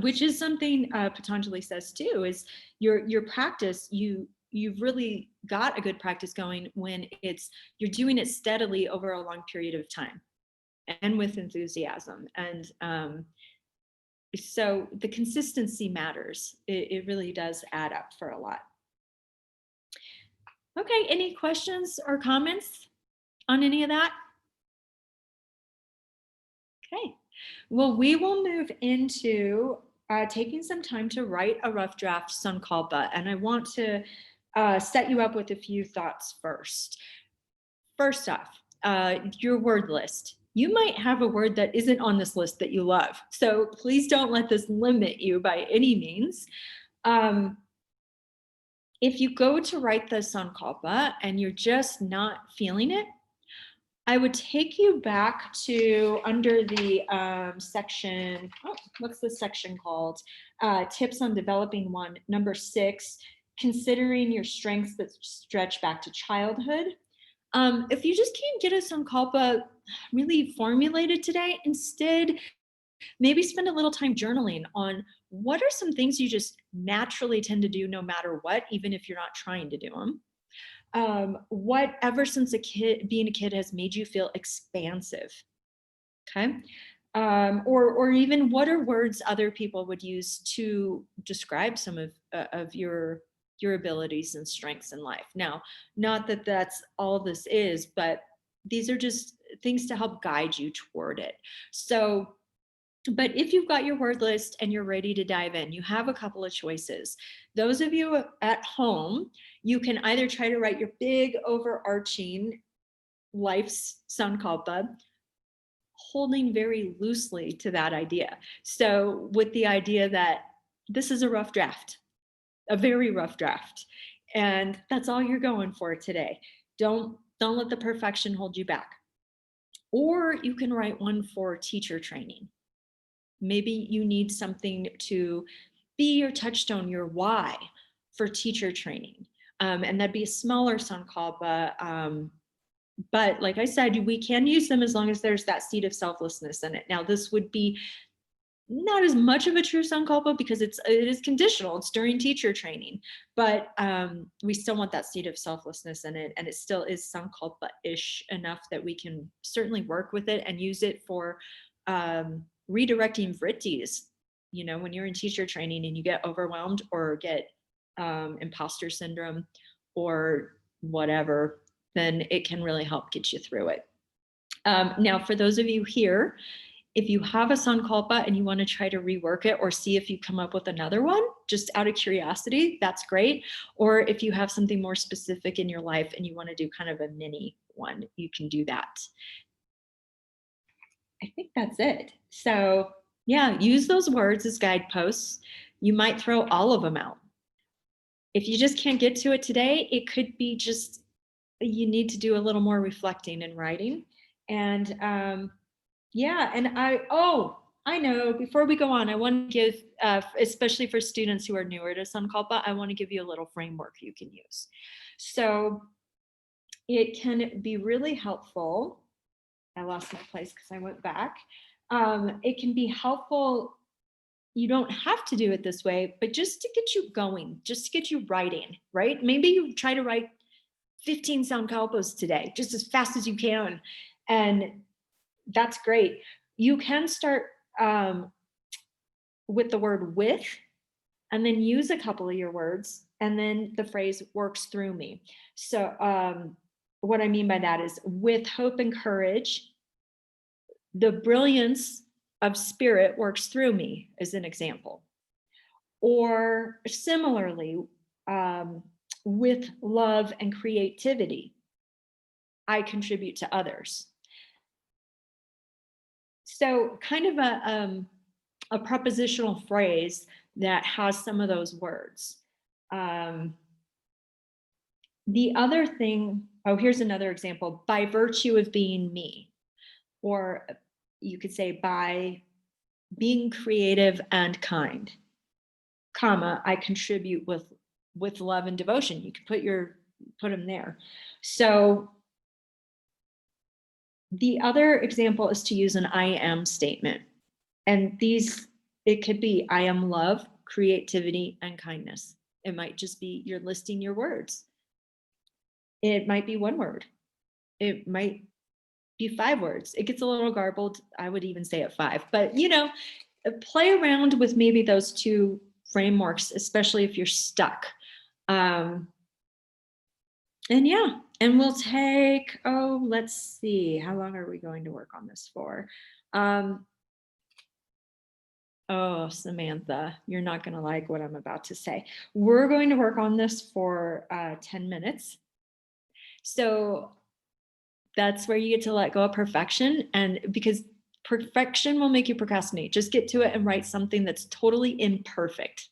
which is something Patanjali says too, is your practice, you've really got a good practice going when you're doing it steadily over a long period of time and with enthusiasm. And so the consistency matters. It really does add up for a lot. Okay, any questions or comments on any of that? Okay, well, we will move into taking some time to write a rough draft Sankalpa, and I want to set you up with a few thoughts first. First off, your word list. You might have a word that isn't on this list that you love, so please don't let this limit you by any means. If you go to write the Sankalpa and you're just not feeling it, I would take you back to under the section, what's the section called? Tips on developing one, number 6, considering your strengths that stretch back to childhood. If you just can't get a Sankalpa really formulated today, instead, maybe spend a little time journaling on what are some things you just naturally tend to do no matter what, even if you're not trying to do them. What ever since being a kid has made you feel expansive, okay? Or even what are words other people would use to describe some of your abilities and strengths in life. Now, not that that's all this is, but these are just things to help guide you toward it. So, but if you've got your word list and you're ready to dive in, you have a couple of choices. Those of you at home, you can either try to write your big overarching life's Sankalpa, holding very loosely to that idea. So with the idea that this is a rough draft, a very rough draft, and that's all you're going for today. Don't let the perfection hold you back. Or you can write one for teacher training. Maybe you need something to be your touchstone, your why for teacher training. And that'd be a smaller Sankalpa. But like I said, we can use them as long as there's that seed of selflessness in it. Now, this would be not as much of a true Sankalpa because it is conditional. It's during teacher training, but we still want that seed of selflessness in it. And it still is Sankalpa-ish enough that we can certainly work with it and use it for redirecting vrittis. You know, when you're in teacher training and you get overwhelmed or get imposter syndrome or whatever, then it can really help get you through it. Now, for those of you here, if you have a Sankalpa and you want to try to rework it or see if you come up with another one, just out of curiosity, that's great. Or if you have something more specific in your life and you want to do kind of a mini one, you can do that. I think that's it. So yeah, use those words as guideposts. You might throw all of them out. If you just can't get to it today, it could be just you need to do a little more reflecting and writing. And yeah, and I know, before we go on, I want to give, especially for students who are newer to Sankalpa, I want to give you a little framework you can use. So it can be really helpful. I lost my place because I went back. It can be helpful. You don't have to do it this way, but just to get you going, just to get you writing, right? Maybe you try to write 15 Sankalpas today, just as fast as you can. And that's great. You can start with the word with, and then use a couple of your words, and then the phrase works through me. So what I mean by that is with hope and courage, the brilliance of spirit works through me, as an example. Or similarly, with love and creativity, I contribute to others. So kind of a prepositional phrase that has some of those words. The other thing, here's another example, by virtue of being me. Or you could say by being creative and kind, comma, I contribute with love and devotion. You can put them there. So the other example is to use an I am statement. And it could be I am love, creativity, and kindness. It might just be you're listing your words. It might be one word. It might be 5 words. It gets a little garbled. I would even say it 5, but play around with maybe those 2 frameworks, especially if you're stuck. And yeah, and we'll take, let's see, how long are we going to work on this for? Samantha, you're not going to like what I'm about to say. We're going to work on this for 10 minutes. So that's where you get to let go of perfection, and because perfection will make you procrastinate. Just get to it and write something that's totally imperfect.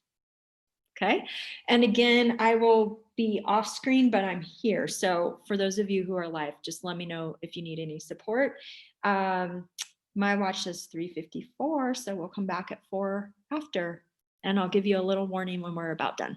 Okay. And again, I will be off screen, but I'm here. So for those of you who are live, just let me know if you need any support. My watch says 3:54, so we'll come back at 4 after, and I'll give you a little warning when we're about done.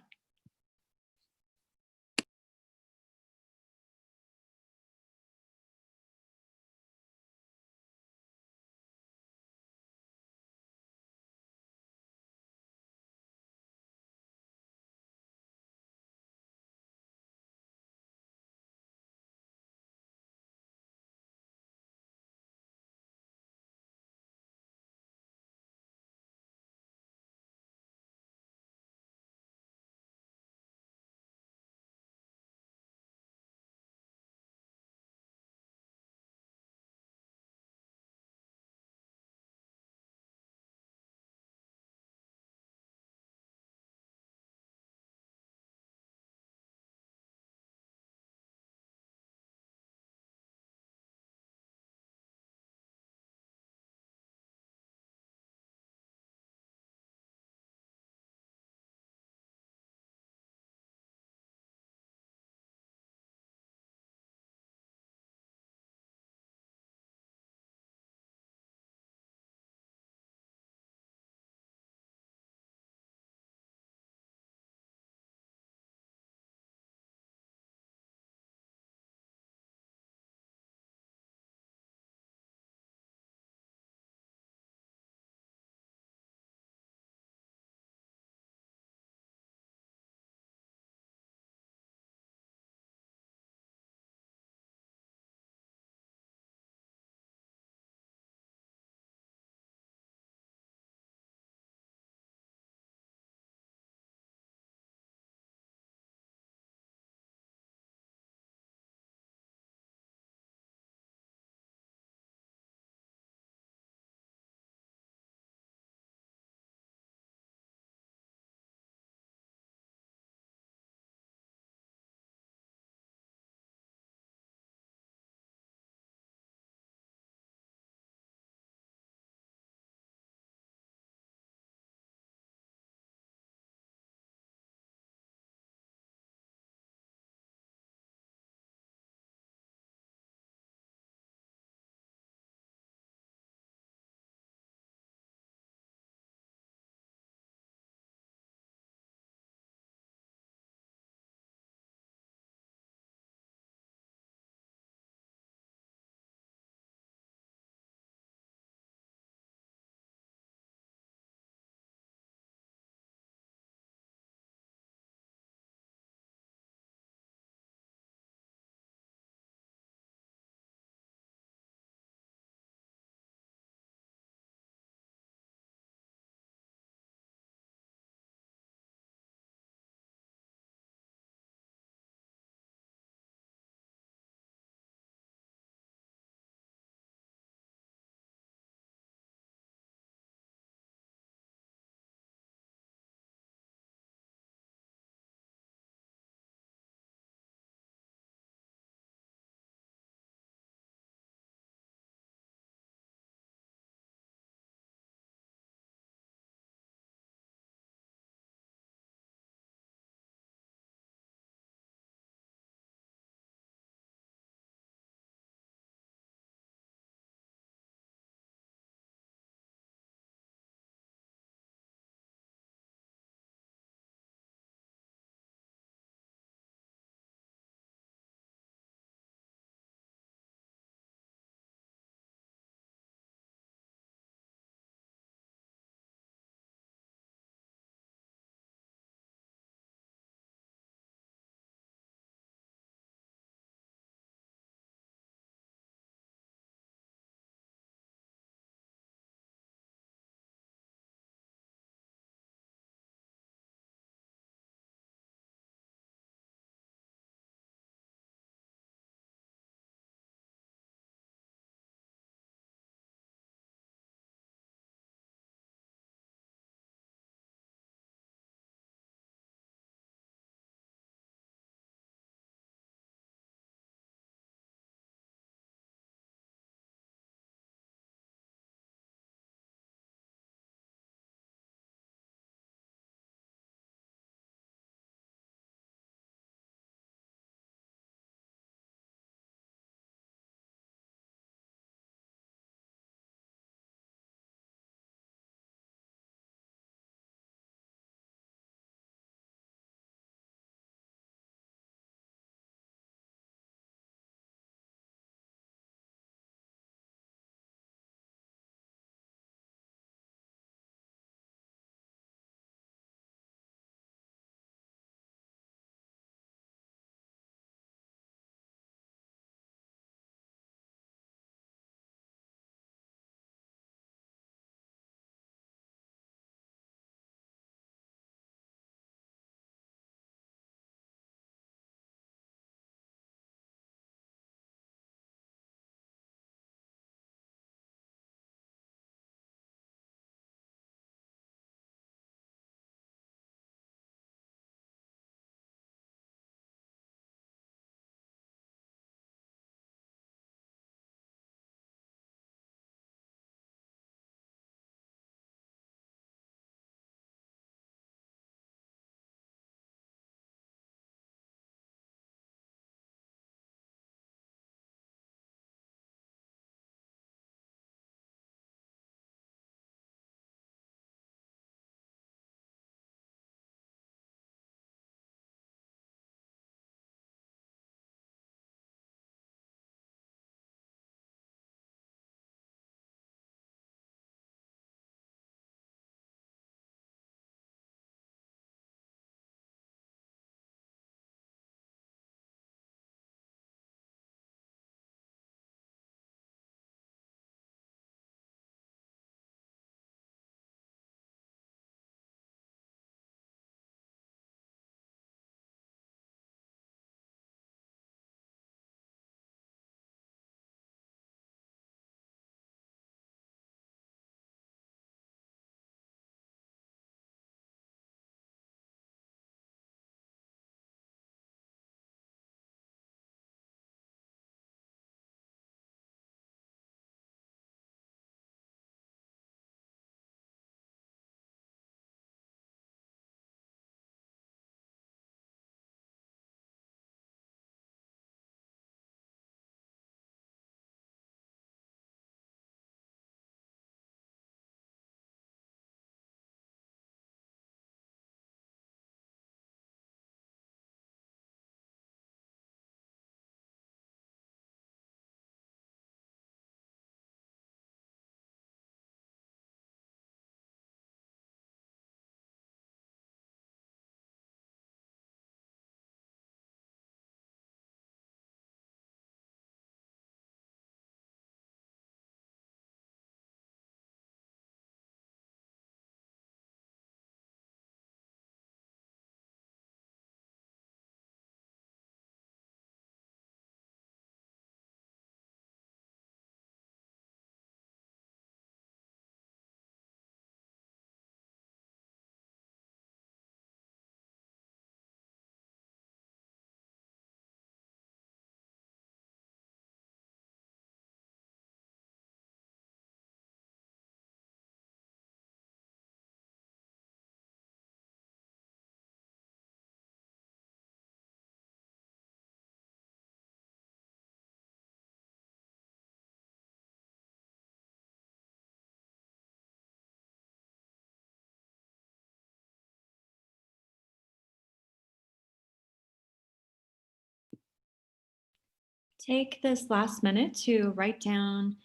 take this last minute to write down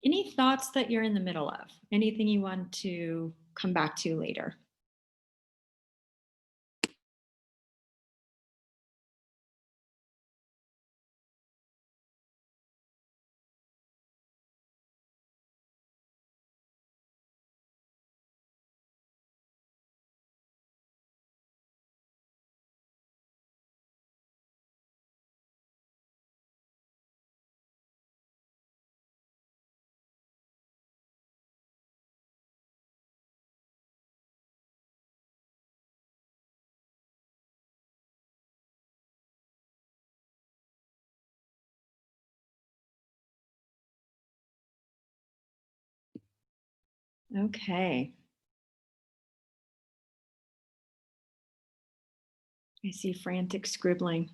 any thoughts that you're in the middle of, anything you want to come back to later. Okay. I see frantic scribbling.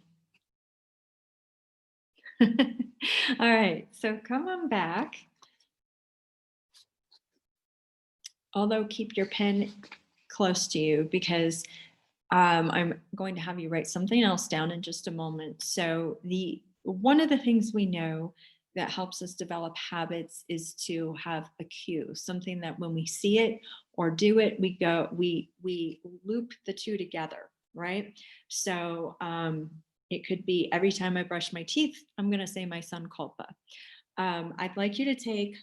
All right, so come on back. Although keep your pen close to you because I'm going to have you write something else down in just a moment. So one of the things we know that helps us develop habits is to have a cue, something that when we see it or do it, we loop the two together, right? So it could be every time I brush my teeth, I'm going to say my Sankalpa. I'd like you to take,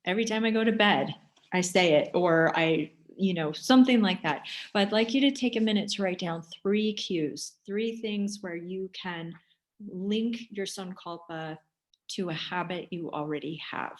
every time I go to bed, I say it, or something like that. But I'd like you to take a minute to write down 3 cues, 3 things where you can link your Sankalpa to a habit you already have.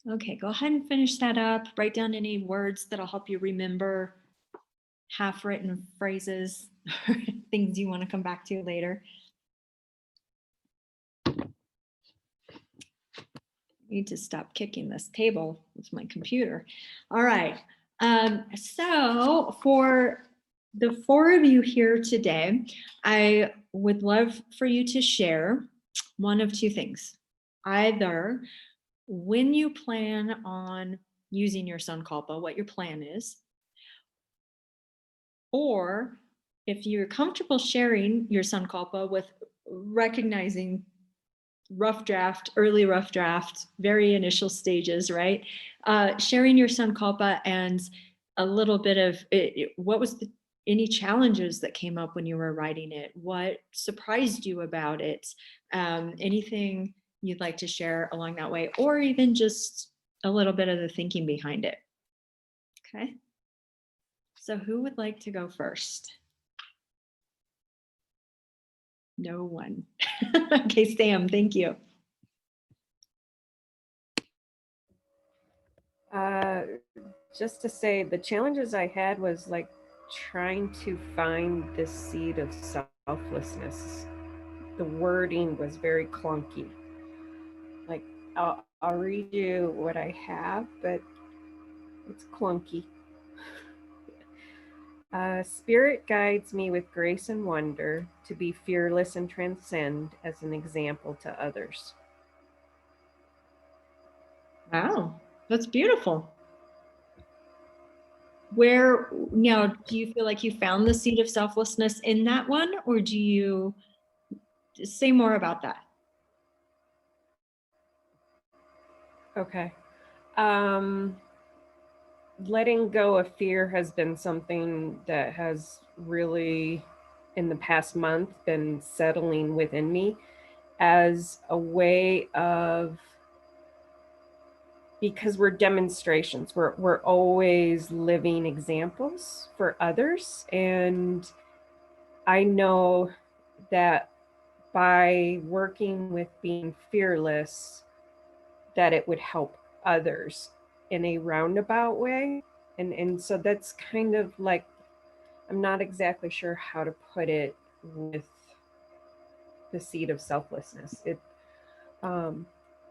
Okay, go ahead and finish that up. Write down any words that'll help you remember half-written phrases, things you want to come back to later. Need to stop kicking this table with my computer. All right. So for the 4 of you here today, I would love for you to share one of 2 things. Either when you plan on using your Sankalpa, what your plan is, or if you're comfortable sharing your Sankalpa with recognizing early rough draft, very initial stages, right? Sharing your Sankalpa and a little bit of what was any challenges that came up when you were writing it? What surprised you about it? Anything you'd like to share along that way, or even just a little bit of the thinking behind it. Okay. So who would like to go first? No one. Okay, Sam, thank you. Just to say, the challenges I had was like trying to find the seed of selflessness. The wording was very clunky. Like, I'll read you what I have, but it's clunky. Spirit guides me with grace and wonder to be fearless and transcend as an example to others. Wow, that's beautiful. Where now, do you feel like you found the seed of selflessness in that one, or do you say more about that? Okay. Letting go of fear has been something that has really, in the past month, been settling within me as a way of because we're demonstrations. We're always living examples for others. And I know that by working with being fearless, that it would help others in a roundabout way. And so that's kind of like, I'm not exactly sure how to put it with the seed of selflessness.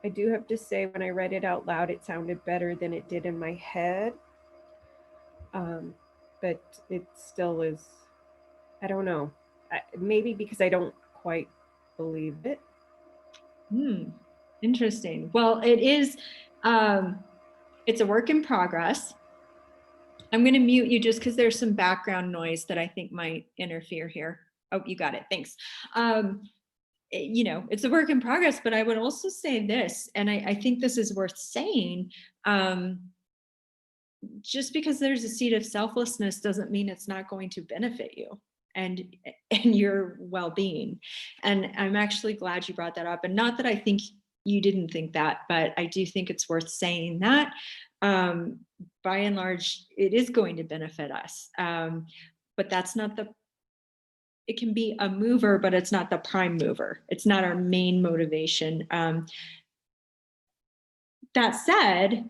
I do have to say, when I read it out loud, it sounded better than it did in my head. But it still is, I don't know. Maybe because I don't quite believe it. Interesting. Well, it is, it's a work in progress. I'm going to mute you just because there's some background noise that I think might interfere here. Oh, you got it. Thanks. You know, it's a work in progress, but I would also say this, and I think this is worth saying, just because there's a seed of selflessness doesn't mean it's not going to benefit you and your well-being. And I'm actually glad you brought that up. And not that I think you didn't think that, but I do think it's worth saying that by and large, it is going to benefit us. But that's not it can be a mover, but it's not the prime mover. It's not our main motivation. That said,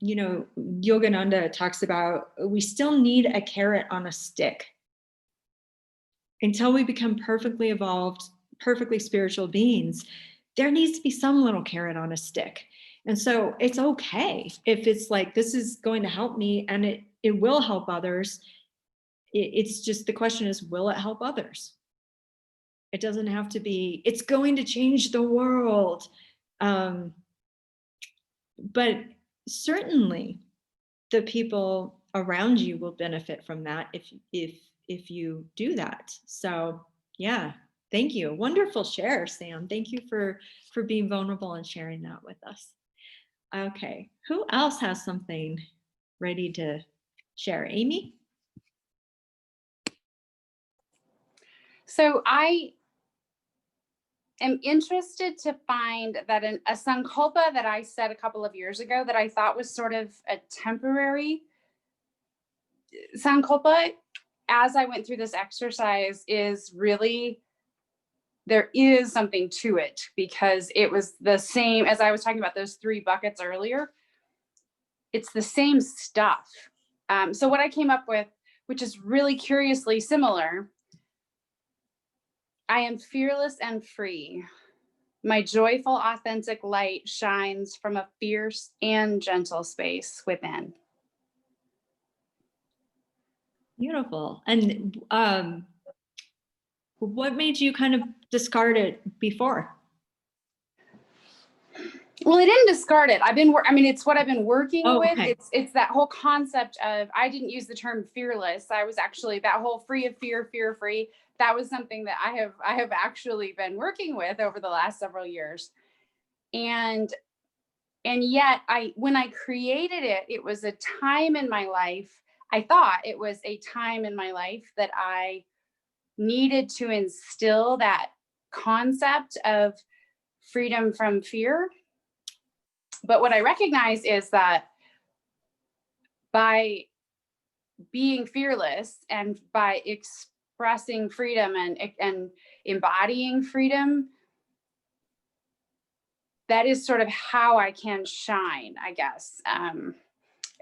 you know, Yogananda talks about we still need a carrot on a stick. Until we become perfectly evolved, perfectly spiritual beings, there needs to be some little carrot on a stick. And so it's okay if it's like, this is going to help me and it will help others. It's just, the question is, will it help others? It doesn't have to be, it's going to change the world. But certainly the people around you will benefit from that if you do that. So yeah, thank you. Wonderful share, Sam. Thank you for being vulnerable and sharing that with us. Okay, who else has something ready to share? Amy? So I am interested to find that a Sankalpa that I said a couple of years ago that I thought was sort of a temporary Sankalpa, as I went through this exercise, is really, there is something to it, because it was the same as I was talking about those 3 buckets earlier. It's the same stuff. So what I came up with, which is really curiously similar: I am fearless and free. My joyful, authentic light shines from a fierce and gentle space within. Beautiful. And what made you kind of discard it before? Well, I didn't discard it. I mean, it's what I've been working with. Okay. It's that whole concept of, I didn't use the term fearless. I was actually, that whole free of fear, fear free. That was something that I have actually been working with over the last several years. And yet when I created it, it was a time in my life. I thought it was a time in my life that I needed to instill that concept of freedom from fear. But what I recognize is that by being fearless and by expressing freedom and embodying freedom, that is sort of how I can shine, I guess.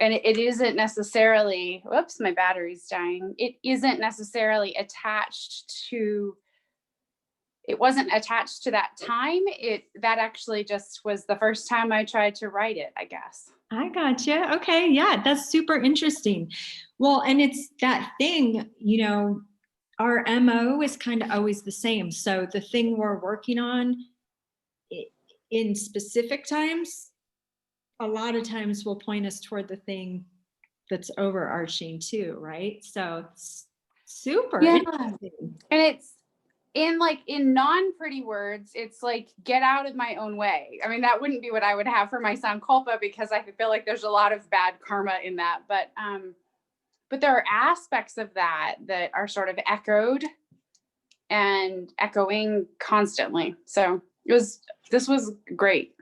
And it isn't necessarily, whoops, my battery's dying. It isn't necessarily attached to, it wasn't attached to that time. That actually just was the first time I tried to write it, I guess. I gotcha. Okay. Yeah, that's super interesting. Well, and it's that thing, you know, our MO is kind of always the same. So the thing we're working on in specific times, a lot of times will point us toward the thing that's overarching too, right? So it's super interesting. And it's in non-pretty words, it's like, get out of my own way. I mean, that wouldn't be what I would have for my Sankalpa, because I feel like there's a lot of bad karma in that. But there are aspects of that are sort of echoed and echoing constantly. So this was great.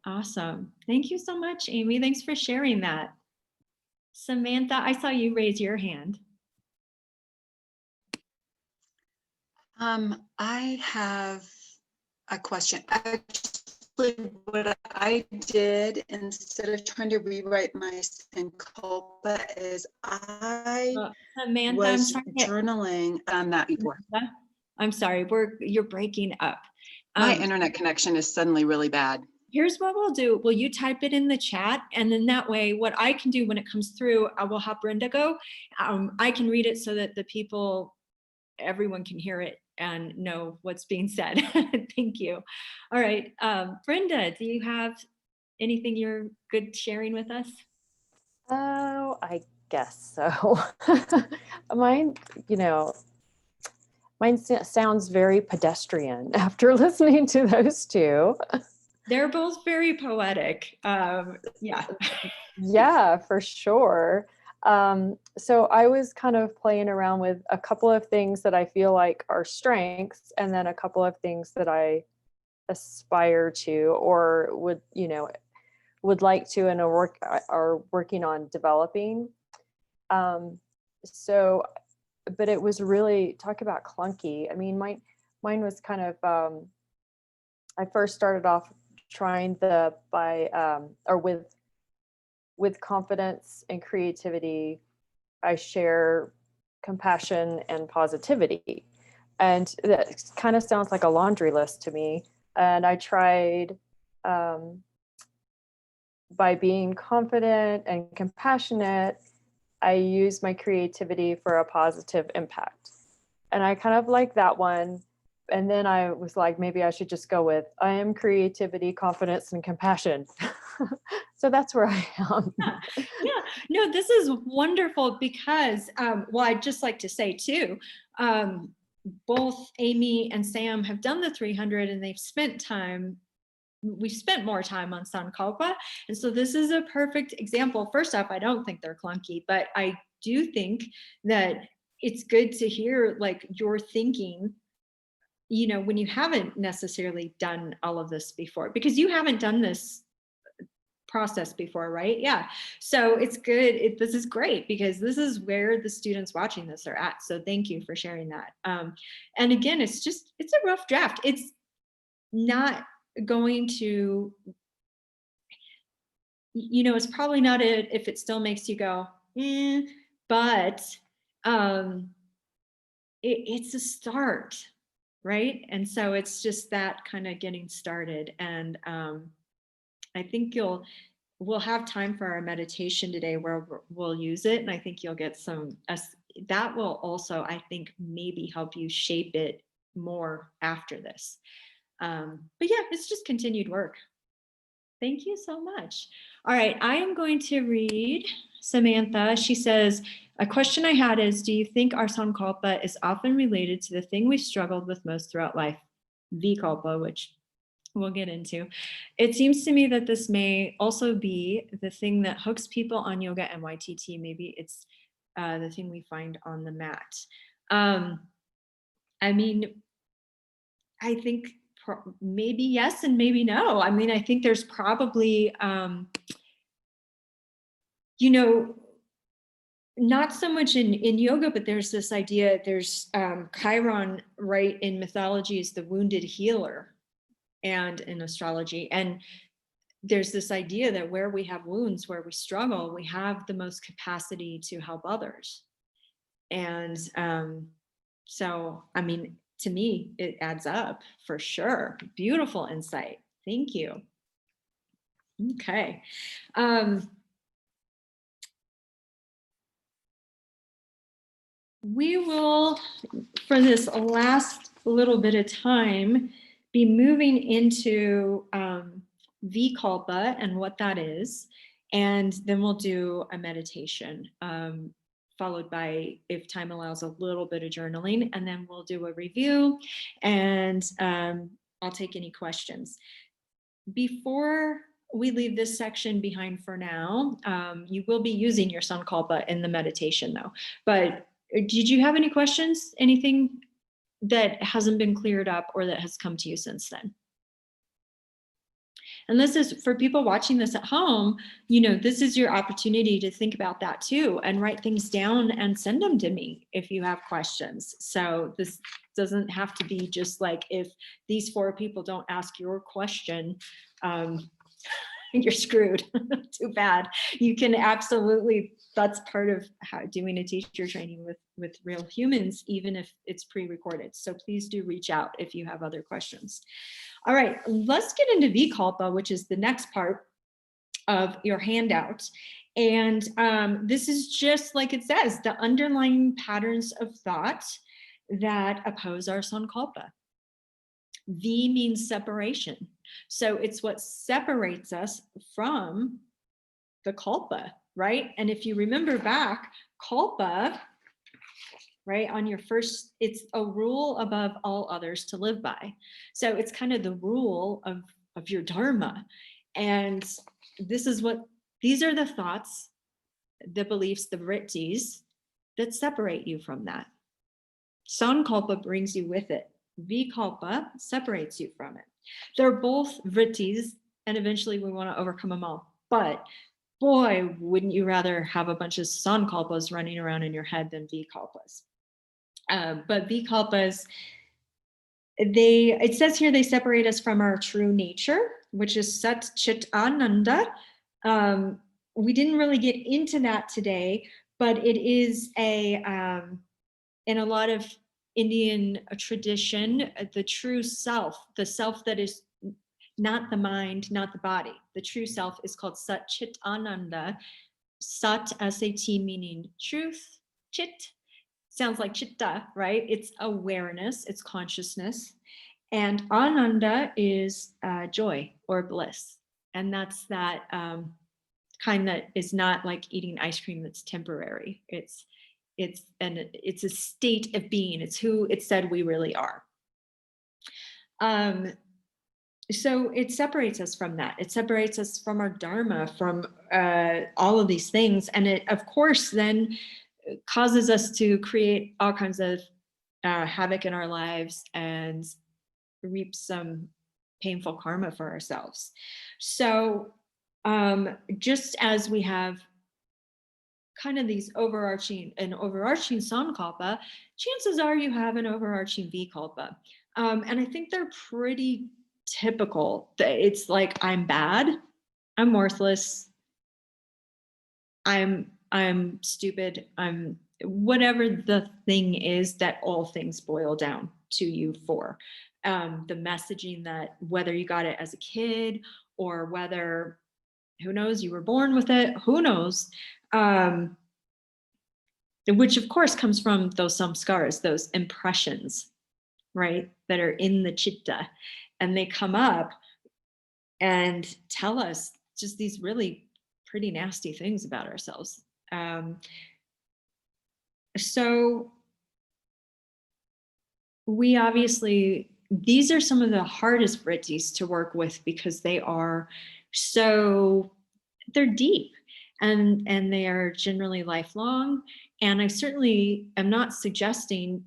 Awesome. Thank you so much, Amy. Thanks for sharing that. Samantha, I saw you raise your hand. I have a question. Actually, what I did instead of trying to rewrite my Sankalpa is I Samantha, I'm was sorry. journaling on that before. I'm sorry, you're breaking up. My internet connection is suddenly really bad. Here's what we'll do. Will you type it in the chat? And then that way, what I can do when it comes through, I will have Brenda go. I can read it so that everyone can hear it and know what's being said. Thank you. All right. Brenda, do you have anything you're good sharing with us? Oh, I guess so. Mine, sounds very pedestrian after listening to those two. They're both very poetic. Yeah. Yeah, for sure. So I was kind of playing around with a couple of things that I feel like are strengths, and then a couple of things that I aspire to or would like to and are working on developing. So, but it was really, talk about clunky. I mean, mine was kind of, I first started off trying with confidence and creativity, I share compassion and positivity. And that kind of sounds like a laundry list to me. And I tried, by being confident and compassionate, I use my creativity for a positive impact. And I kind of like that one. And then I was like, maybe I should just go with I am creativity, confidence, and compassion. So that's where I am. Yeah, no, this is wonderful because, well, I'd just like to say too, both Amy and Sam have done the 300 and we've spent more time on Sankalpa. And so this is a perfect example. First off, I don't think they're clunky, but I do think that it's good to hear like your thinking, when you haven't necessarily done all of this before, because you haven't done this process before, right? Yeah. So it's good. This is great because this is where the students watching this are at. So thank you for sharing that. And again, it's a rough draft. It's not going to, it's probably not it if it still makes you go, but it's a start, right? And so it's just that kind of getting started. And I think we'll have time for our meditation today where we'll use it. And I think you'll get that will also, I think, maybe help you shape it more after this. But yeah, it's just continued work. Thank you so much. All right, I am going to read Samantha. She says, a question I had is, do you think our Sankalpa is often related to the thing we've struggled with most throughout life, Vikalpa, which we'll get into. It seems to me that this may also be the thing that hooks people on yoga and YTT. Maybe it's the thing we find on the mat. I mean, I think maybe yes and maybe no. I mean, I think there's probably, not so much in yoga, but there's this idea, there's Chiron, right, in mythology is the wounded healer, and in astrology. And there's this idea that where we have wounds, where we struggle, we have the most capacity to help others. And so, I mean, to me, it adds up for sure. Beautiful insight. Thank you. Okay. We will, for this last little bit of time, be moving into Vikalpa and what that is. And then we'll do a meditation, followed by, if time allows, a little bit of journaling. And then we'll do a review and I'll take any questions. Before we leave this section behind for now, you will be using your Sankalpa in the meditation though. But did you have any questions? Anything that hasn't been cleared up or that has come to you since then? And this is for people watching this at home, you know, this is your opportunity to think about that too, and write things down and send them to me if you have questions. So this doesn't have to be just like, if these 4 people don't ask your question, you're screwed. Too bad. You can absolutely, that's part of how doing a teacher training with real humans, even if it's pre-recorded. So please do reach out if you have other questions. All right, let's get into Vikalpa, which is the next part of your handout. And this is just like it says, the underlying patterns of thought that oppose our Sankalpa. V means separation. So it's what separates us from the kalpa, right? And if you remember back, kalpa, right, on your first, it's a rule above all others to live by. So it's kind of the rule of your dharma. And this is what, these are the thoughts, the beliefs, the vrittis that separate you from that. Sankalpa brings you with it. Vikalpa separates you from it. They're both vrittis, and eventually we want to overcome them all. But boy, wouldn't you rather have a bunch of Sankalpas running around in your head than Vikalpas? But Vikalpas, it says here they separate us from our true nature, which is Sat Chit Ananda. We didn't really get into that today, but it is in a lot of Indian tradition, the true self, the self that is not the mind, not the body. The true self is called Sat Chit Ananda. Sat, S-A-T, meaning truth. Chit sounds like chitta, right? It's awareness, it's consciousness. And Ananda is joy or bliss. And that's that kind that is not like eating ice cream that's temporary. It's a state of being. It's who it said we really are. So it separates us from that. It separates us from our dharma, from all of these things. And it, of course, then causes us to create all kinds of havoc in our lives and reap some painful karma for ourselves. So just as we have kind of these overarching Sankalpa, chances are you have an overarching Vikalpa. And I think they're pretty typical. It's like, I'm bad, I'm worthless, I'm stupid, I'm whatever the thing is that all things boil down to you for. The messaging that whether you got it as a kid or whether, who knows, you were born with it, who knows, which of course comes from those samskaras, those impressions, right, that are in the chitta, and they come up and tell us just these really pretty nasty things about ourselves. So we obviously, these are some of the hardest vrittis to work with because they are so, they're deep and they are generally lifelong. And I certainly am not suggesting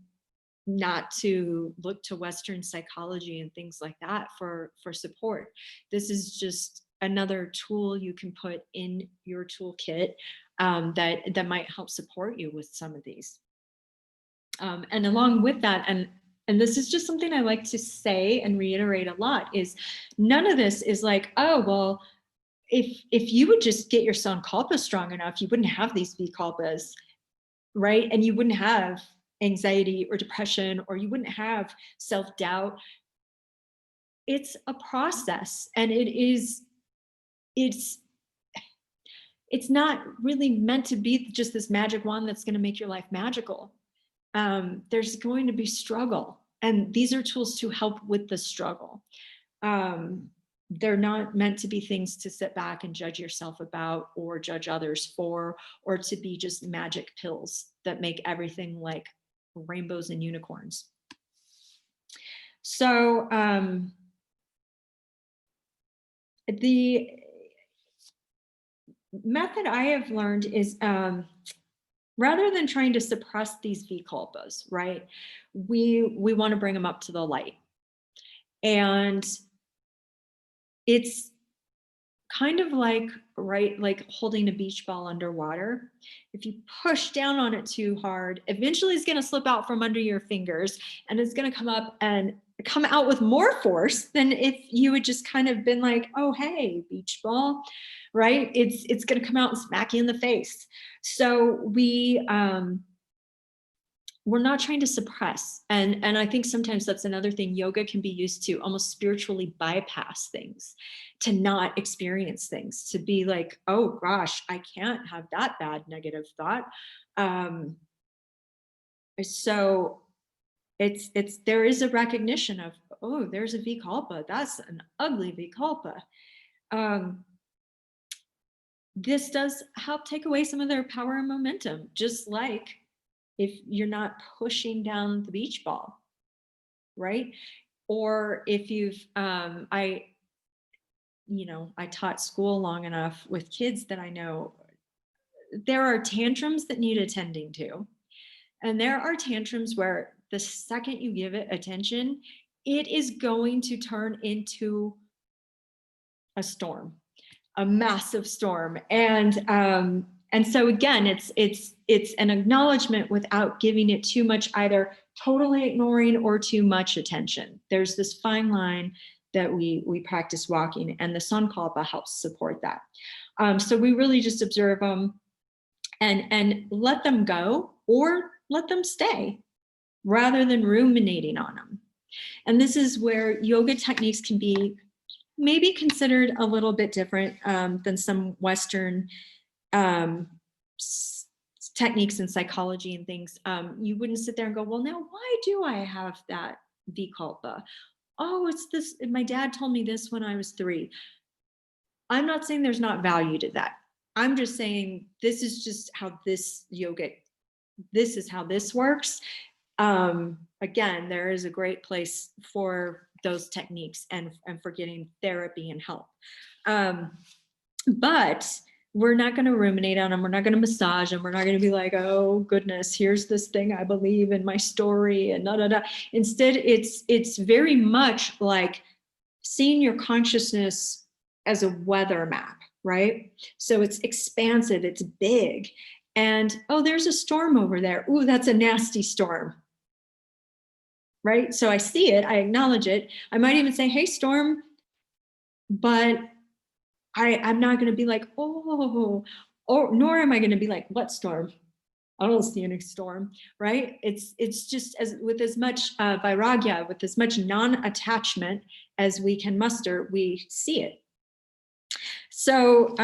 not to look to Western psychology and things like that for support. This is just another tool you can put in your toolkit that might help support you with some of these. And along with that, and this is just something I like to say and reiterate a lot, is none of this is like, oh, well, if you would just get your Sankalpa strong enough, you wouldn't have these Vikalpas, right? And you wouldn't have anxiety or depression, or you wouldn't have self-doubt. It's a process, and it's not really meant to be just this magic wand that's going to make your life magical. There's going to be struggle, and these are tools to help with the struggle. They're not meant to be things to sit back and judge yourself about or judge others for, or to be just magic pills that make everything like rainbows and unicorns. So the method I have learned is rather than trying to suppress these Vikalpas, right? We want to bring them up to the light. And it's kind of like, right, like holding a beach ball underwater. If you push down on it too hard, eventually it's going to slip out from under your fingers, and it's going to come up and come out with more force than if you had just kind of been like, oh, hey, beach ball, right? It's going to come out and smack you in the face. So we're not trying to suppress. And I think sometimes that's another thing. Yoga can be used to almost spiritually bypass things, to not experience things, to be like, oh gosh, I can't have that bad negative thought. So there is a recognition of, oh, there's a vikalpa. That's an ugly vikalpa. This does help take away some of their power and momentum, just like if you're not pushing down the beach ball, right? Or if I taught school long enough with kids that I know there are tantrums that need attending to. And there are tantrums where the second you give it attention, it is going to turn into a storm, a massive storm. And so again, it's an acknowledgement without giving it too much, either totally ignoring or too much attention. There's this fine line that we practice walking, and the Sankalpa helps support that. So we really just observe them and let them go or let them stay, rather than ruminating on them. And this is where yoga techniques can be maybe considered a little bit different than some Western techniques in psychology and things. You wouldn't sit there and go, well, now why do I have that vikalpa? Oh, it's this, my dad told me this when I was 3. I'm not saying there's not value to that. I'm just saying this is just how this this is how this works. Again, there is a great place for those techniques and for getting therapy and help. But we're not going to ruminate on them. We're not going to massage them. We're not going to be like, oh goodness, here's this thing I believe in my story and da da da. Instead, it's very much like seeing your consciousness as a weather map, right? So it's expansive, it's big. And oh, there's a storm over there. Ooh, that's a nasty storm. Right? So I see it, I acknowledge it. I might even say, hey, storm, but I'm not going to be like, oh, or nor am I going to be like, what storm? I don't see any storm, right? It's just as with as much vairagya, with as much non-attachment as we can muster, we see it. So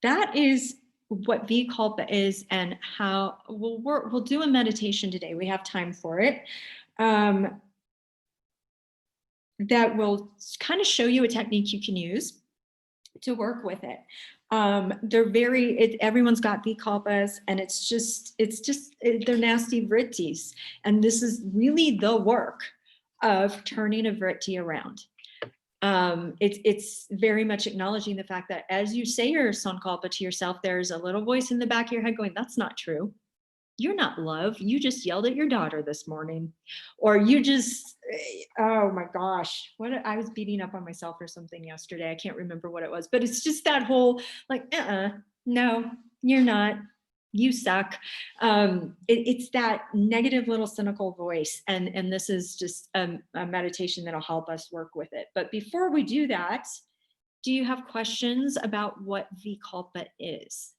that is what vikalpa is, and how we'll do a meditation today. We have time for it. That will kind of show you a technique you can use to work with it. Everyone's got vikalpas, and it's just they're nasty vrittis. And this is really the work of turning a vritti around. It's very much acknowledging the fact that as you say your Sankalpa to yourself, there's a little voice in the back of your head going, that's not true. You're not love. You just yelled at your daughter this morning. Or you just, oh my gosh, I was beating up on myself or something yesterday. I can't remember what it was, but it's just that whole like, no, you're not. You suck. It's that negative little cynical voice. And this is just a meditation that'll help us work with it. But before we do that, do you have questions about what vikalpa is?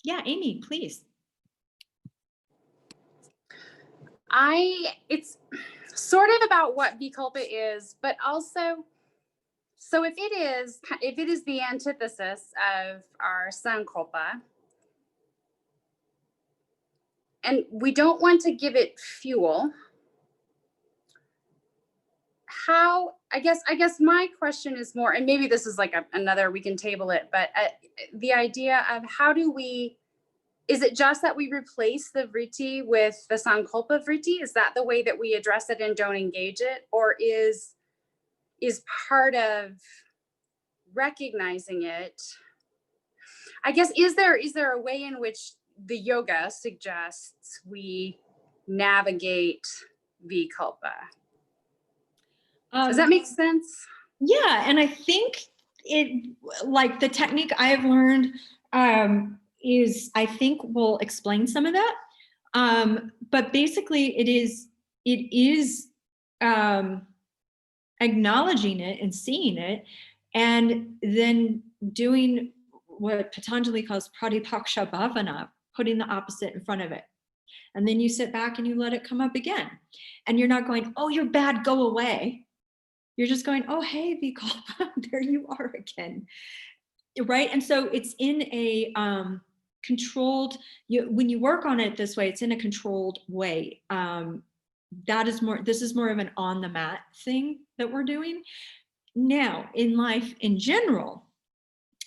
Yeah, Amy, please. It's sort of about what vikalpa is, but also, so if it is the antithesis of our Sankalpa, and we don't want to give it fuel, I guess my question is more, and maybe this is like another, we can table it, but the idea of is it just that we replace the vritti with the Sankalpa vritti? Is that the way that we address it and don't engage it? Or is part of recognizing it, I guess, is there a way in which the yoga suggests we navigate vikalpa? Does that make sense? Yeah, and I think it, like the technique I've learned is, I think will explain some of that. But basically it is acknowledging it and seeing it, and then doing what Patanjali calls pratipaksha bhavana, putting the opposite in front of it. And then you sit back and you let it come up again. And you're not going, oh, you're bad, go away. You're just going, oh, hey, Vikalpa, there you are again. Right. And so it's in a controlled, when you work on it this way, it's in a controlled way. This is more of an on the mat thing that we're doing. Now, in life in general,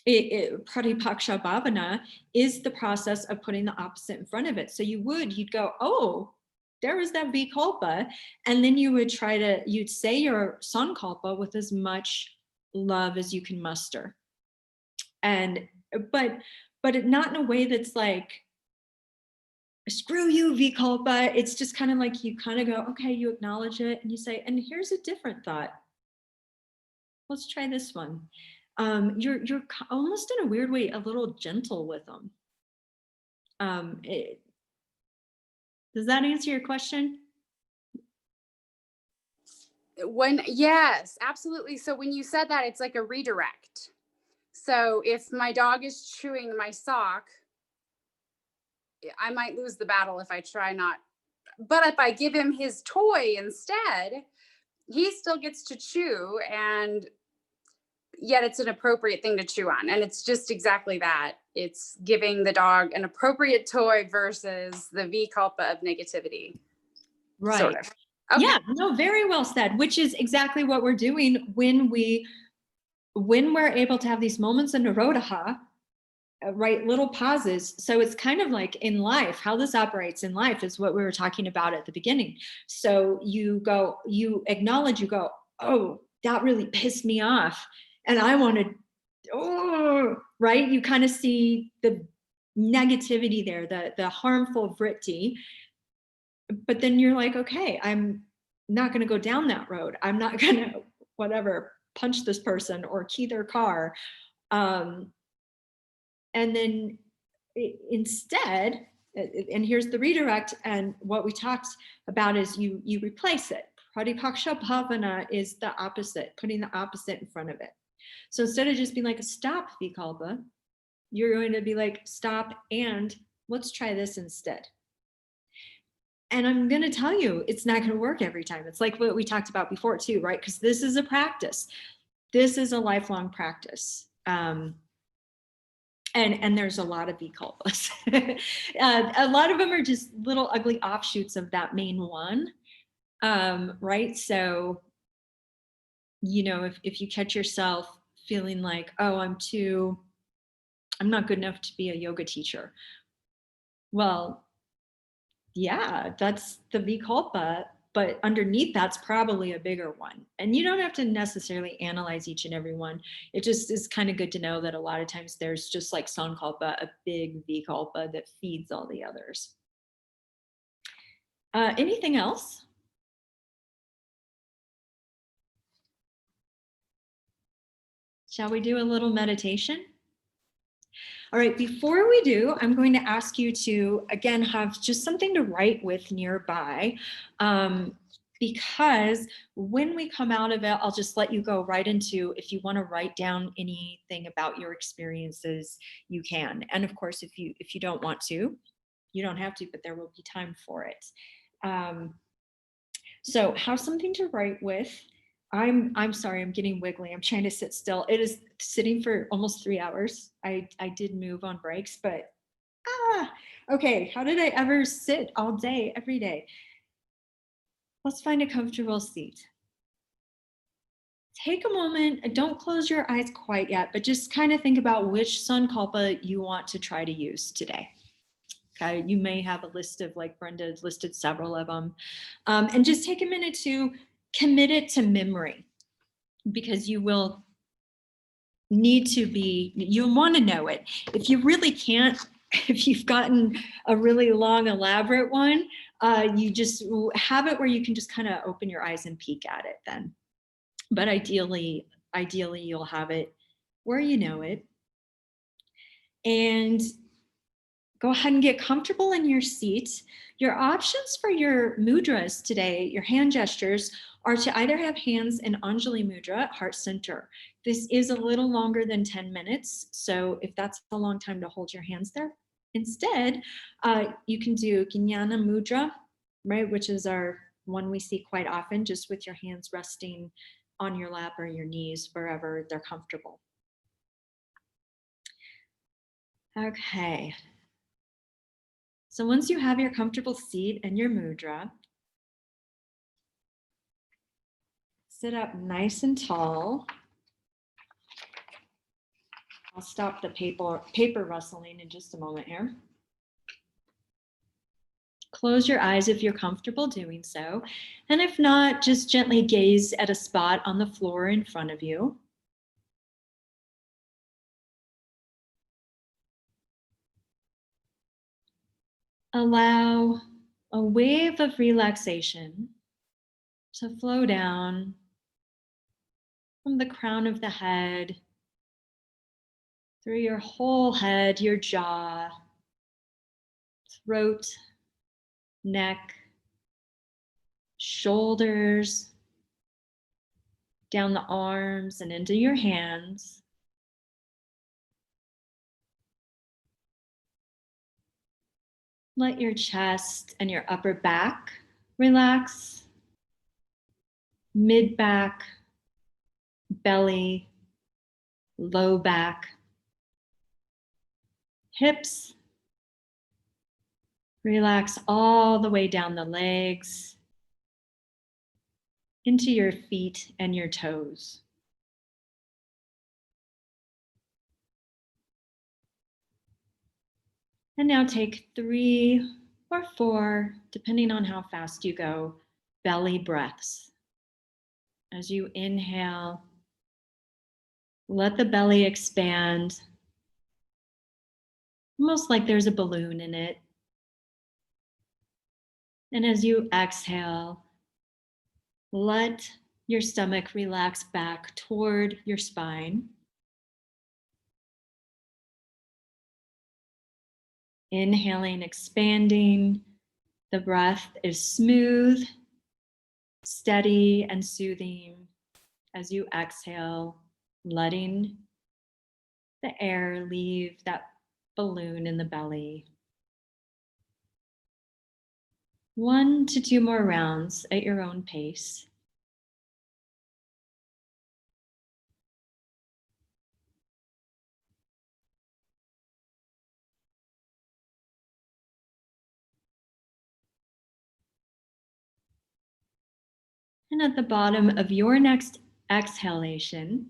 pratipaksha bhavana is the process of putting the opposite in front of it. So you'd go, oh, there is that vikalpa. And then you'd say your sankalpa with as much love as you can muster. But not in a way that's like, screw you, vikalpa. It's just kind of like, you kind of go, okay, you acknowledge it and you say, and here's a different thought. Let's try this one. You're almost in a weird way, a little gentle with them. Does that answer your question? Yes, absolutely. So when you said that, it's like a redirect. So if my dog is chewing my sock, I might lose the battle if I try not. But if I give him his toy instead, he still gets to chew, and yet it's an appropriate thing to chew on. And it's just exactly that. It's giving the dog an appropriate toy versus the vikalpa of negativity. Right. Sort of. Okay. Yeah, no, very well said, which is exactly what we're doing when we're able to have these moments of nirodha, right, little pauses. So it's kind of like in life, how this operates in life is what we were talking about at the beginning. So you acknowledge, you go, oh, that really pissed me off. And I wanted, oh, right? You kind of see the negativity there, the harmful vritti. But then you're like, okay, I'm not going to go down that road. I'm not going to, whatever, punch this person or key their car. And then instead, and here's the redirect, and what we talked about is you replace it. Pratipaksha bhavana is the opposite, putting the opposite in front of it. So instead of just being like, stop, vikalpa, you're going to be like, stop, and let's try this instead. And I'm going to tell you, it's not going to work every time. It's like what we talked about before too, right? Because this is a practice. This is a lifelong practice. And there's a lot of vikalpas. A lot of them are just little ugly offshoots of that main one, right? So, if you catch yourself feeling like, oh, I'm not good enough to be a yoga teacher. Well, yeah, that's the vikalpa, but underneath that's probably a bigger one. And you don't have to necessarily analyze each and every one. It just is kind of good to know that a lot of times there's just like sankalpa, a big vikalpa that feeds all the others. Anything else? Shall we do a little meditation? All right, before we do, I'm going to ask you to, again, have just something to write with nearby, because when we come out of it, I'll just let you go right into, if you want to write down anything about your experiences, you can. And of course, if you don't want to, you don't have to, but there will be time for it. So have something to write with. I'm sorry, I'm getting wiggly. I'm trying to sit still. It is sitting for almost 3 hours. I did move on breaks, but okay. How did I ever sit all day, every day? Let's find a comfortable seat. Take a moment, don't close your eyes quite yet, but just kind of think about which sankalpa you want to try to use today. Okay, you may have a list of, like Brenda listed several of them. And just take a minute to commit it to memory, because you will need to you'll want to know it. If you really can't, if you've gotten a really long, elaborate one, you just have it where you can just kind of open your eyes and peek at it then. but ideally you'll have it where you know it. And go ahead and get comfortable in your seat. Your options for your mudras today, your hand gestures, are to either have hands in Anjali Mudra at heart center. This is a little longer than 10 minutes. So if that's a long time to hold your hands there, instead, you can do Jnana Mudra, right? Which is our one we see quite often, just with your hands resting on your lap or your knees, wherever they're comfortable. Okay. So once you have your comfortable seat and your mudra, sit up nice and tall. I'll stop the paper rustling in just a moment here. Close your eyes if you're comfortable doing so. And if not, just gently gaze at a spot on the floor in front of you. Allow a wave of relaxation to flow down from the crown of the head, through your whole head, your jaw, throat, neck, shoulders, down the arms and into your hands. Let your chest and your upper back relax, mid back, belly, low back, hips. Relax all the way down the legs, into your feet and your toes. And now take 3 or 4, depending on how fast you go, belly breaths. As you inhale, let the belly expand, almost like there's a balloon in it. And as you exhale, let your stomach relax back toward your spine. Inhaling, expanding. The breath is smooth, steady, and soothing. As you exhale, letting the air leave that balloon in the belly. 1 to 2 more rounds at your own pace. And at the bottom of your next exhalation,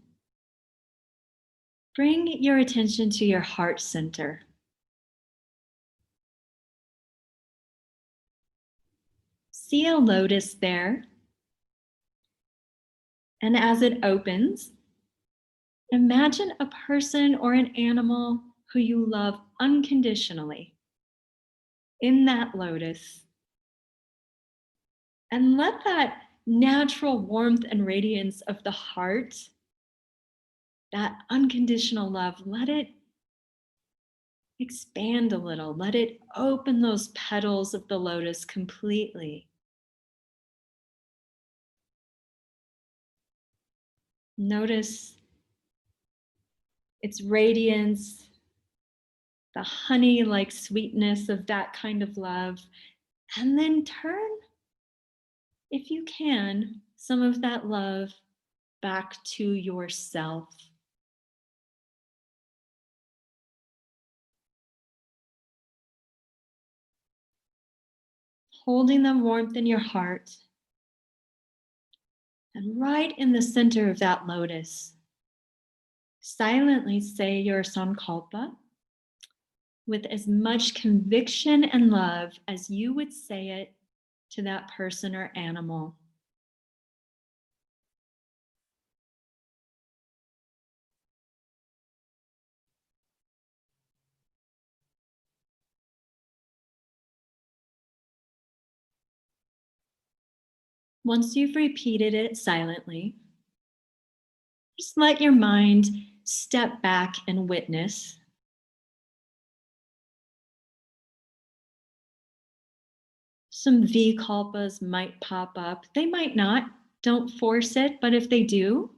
bring your attention to your heart center. See a lotus there. And as it opens, imagine a person or an animal who you love unconditionally in that lotus. And let that natural warmth and radiance of the heart, that unconditional love, let it expand a little. Let it open those petals of the lotus completely. Notice its radiance, the honey-like sweetness of that kind of love, and then turn, if you can, some of that love back to yourself. Holding the warmth in your heart, and right in the center of that lotus, silently say your Sankalpa with as much conviction and love as you would say it to that person or animal. Once you've repeated it silently, Just let your mind step back and witness. Some vikalpas might pop up. They might not. Don't force it, but if they do,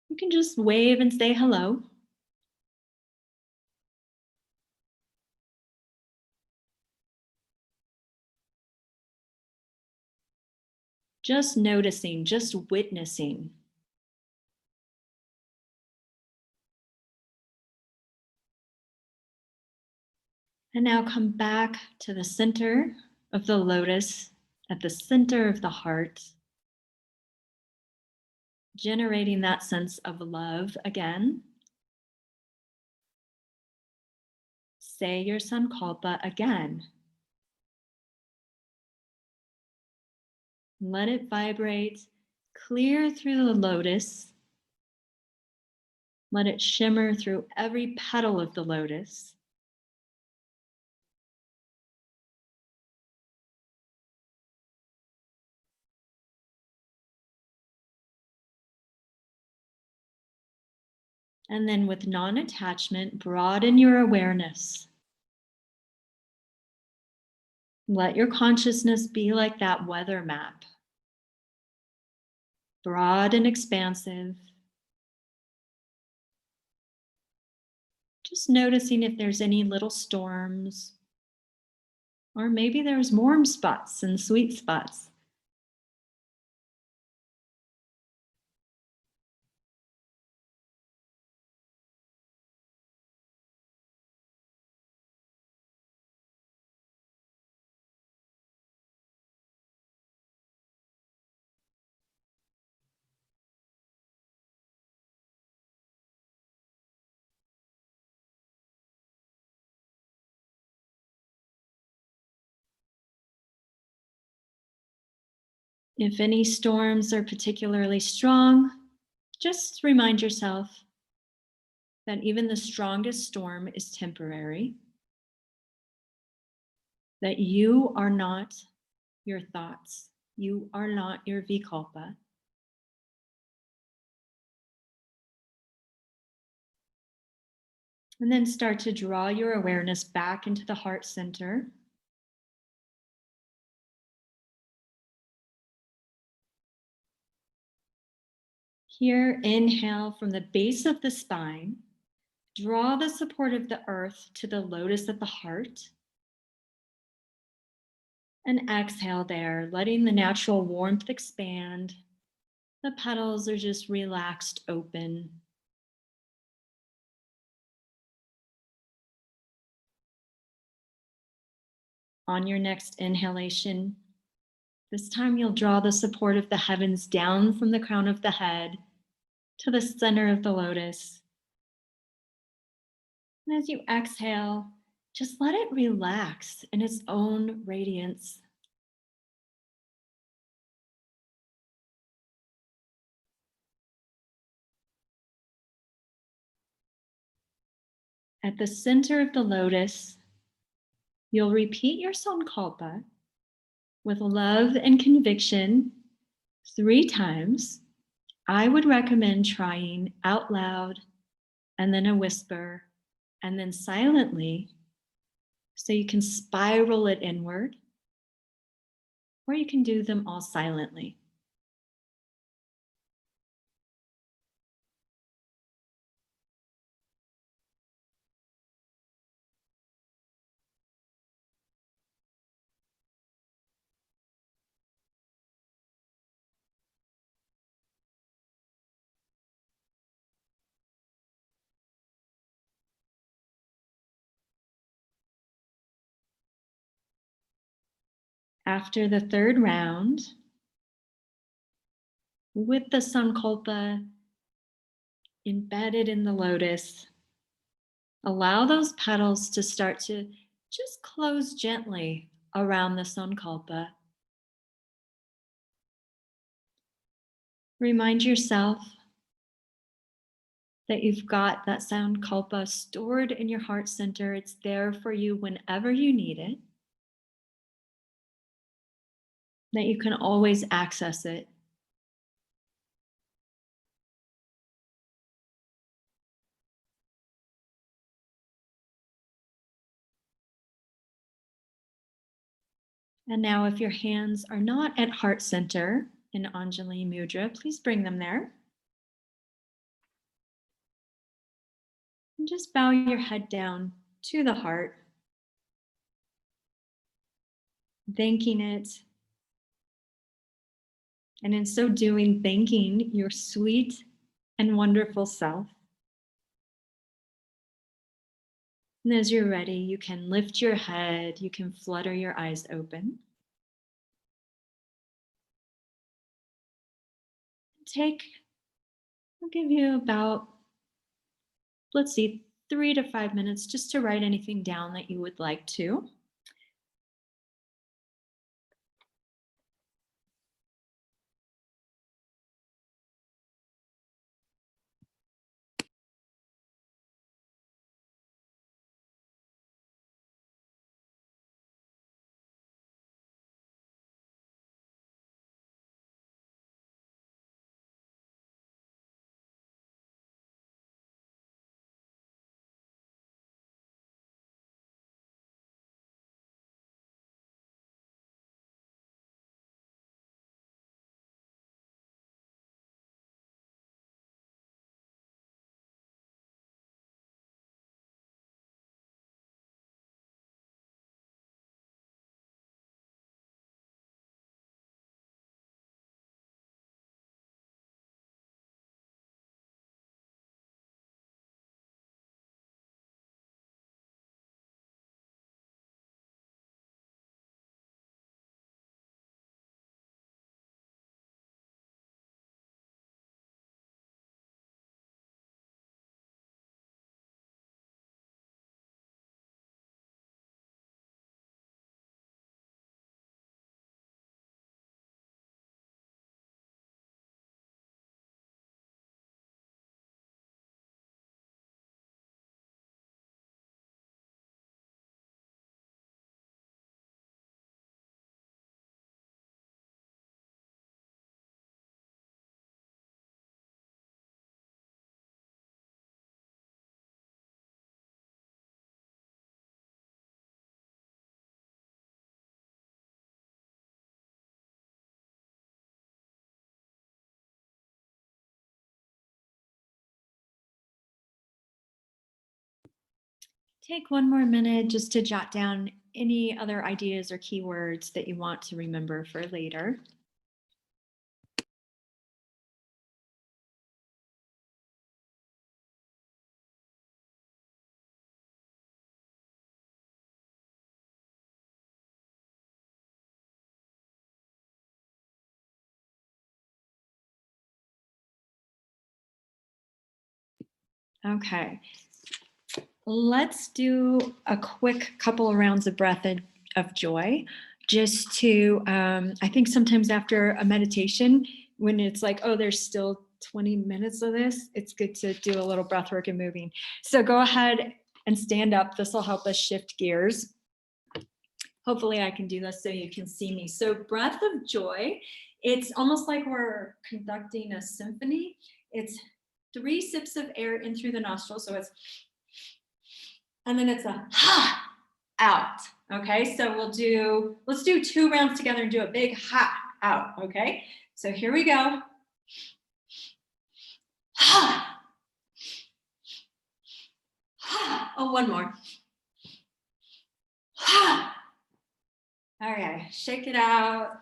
you can just wave and say hello. Just noticing, just witnessing. And now come back to the center of the lotus, at the center of the heart, generating that sense of love again. Say your Sankalpa again. Let it vibrate clear through the lotus. Let it shimmer through every petal of the lotus. And then with non-attachment, broaden your awareness. Let your consciousness be like that weather map. Broad and expansive. Just noticing if there's any little storms, or maybe there's warm spots and sweet spots. If any storms are particularly strong, just remind yourself that even the strongest storm is temporary, that you are not your thoughts, you are not your vikalpa. And then start to draw your awareness back into the heart center. Here, inhale from the base of the spine. Draw the support of the earth to the lotus of the heart. And exhale there, letting the natural warmth expand. The petals are just relaxed, open. On your next inhalation, this time you'll draw the support of the heavens down from the crown of the head to the center of the lotus. And as you exhale, just let it relax in its own radiance. At the center of the lotus, you'll repeat your Sankalpa with love and conviction 3 times. I would recommend trying out loud and then a whisper and then silently, so you can spiral it inward, or you can do them all silently. After the 3rd round, with the Sankalpa embedded in the lotus, allow those petals to start to just close gently around the Sankalpa. Remind yourself that you've got that Sankalpa stored in your heart center. It's there for you whenever you need it. That you can always access it. And now if your hands are not at heart center in Anjali Mudra, please bring them there. And just bow your head down to the heart, thanking it. And in so doing, thanking your sweet and wonderful self. And as you're ready, you can lift your head, you can flutter your eyes open. I'll give you about, let's see, 3 to 5 minutes just to write anything down that you would like to. Take one more minute just to jot down any other ideas or keywords that you want to remember for later. Okay, let's do a quick couple of rounds of breath of joy, just to, I think sometimes after a meditation, when it's like, oh, there's still 20 minutes of this, it's good to do a little breath work and moving. So go ahead and stand up. This will help us shift gears. Hopefully I can do this so you can see me. So breath of joy, it's almost like we're conducting a symphony. It's 3 sips of air in through the nostrils. So it's, and then it's a ha out. Okay, so let's do 2 rounds together and do a big ha out. Okay, so here we go. Ha. Ha. Oh, one more. Ha. Okay, shake it out.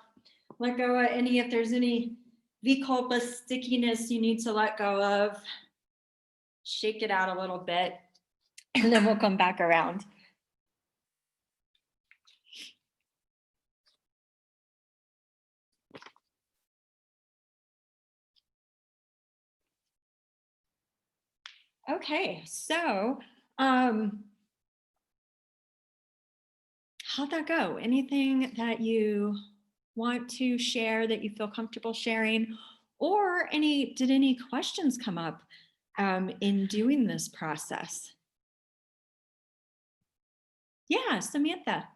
Let go of any, if there's any vikalpa stickiness you need to let go of. Shake it out a little bit, and then we'll come back around. Okay, so how'd that go? Anything that you want to share that you feel comfortable sharing, or did any questions come up in doing this process? Yeah, Samantha.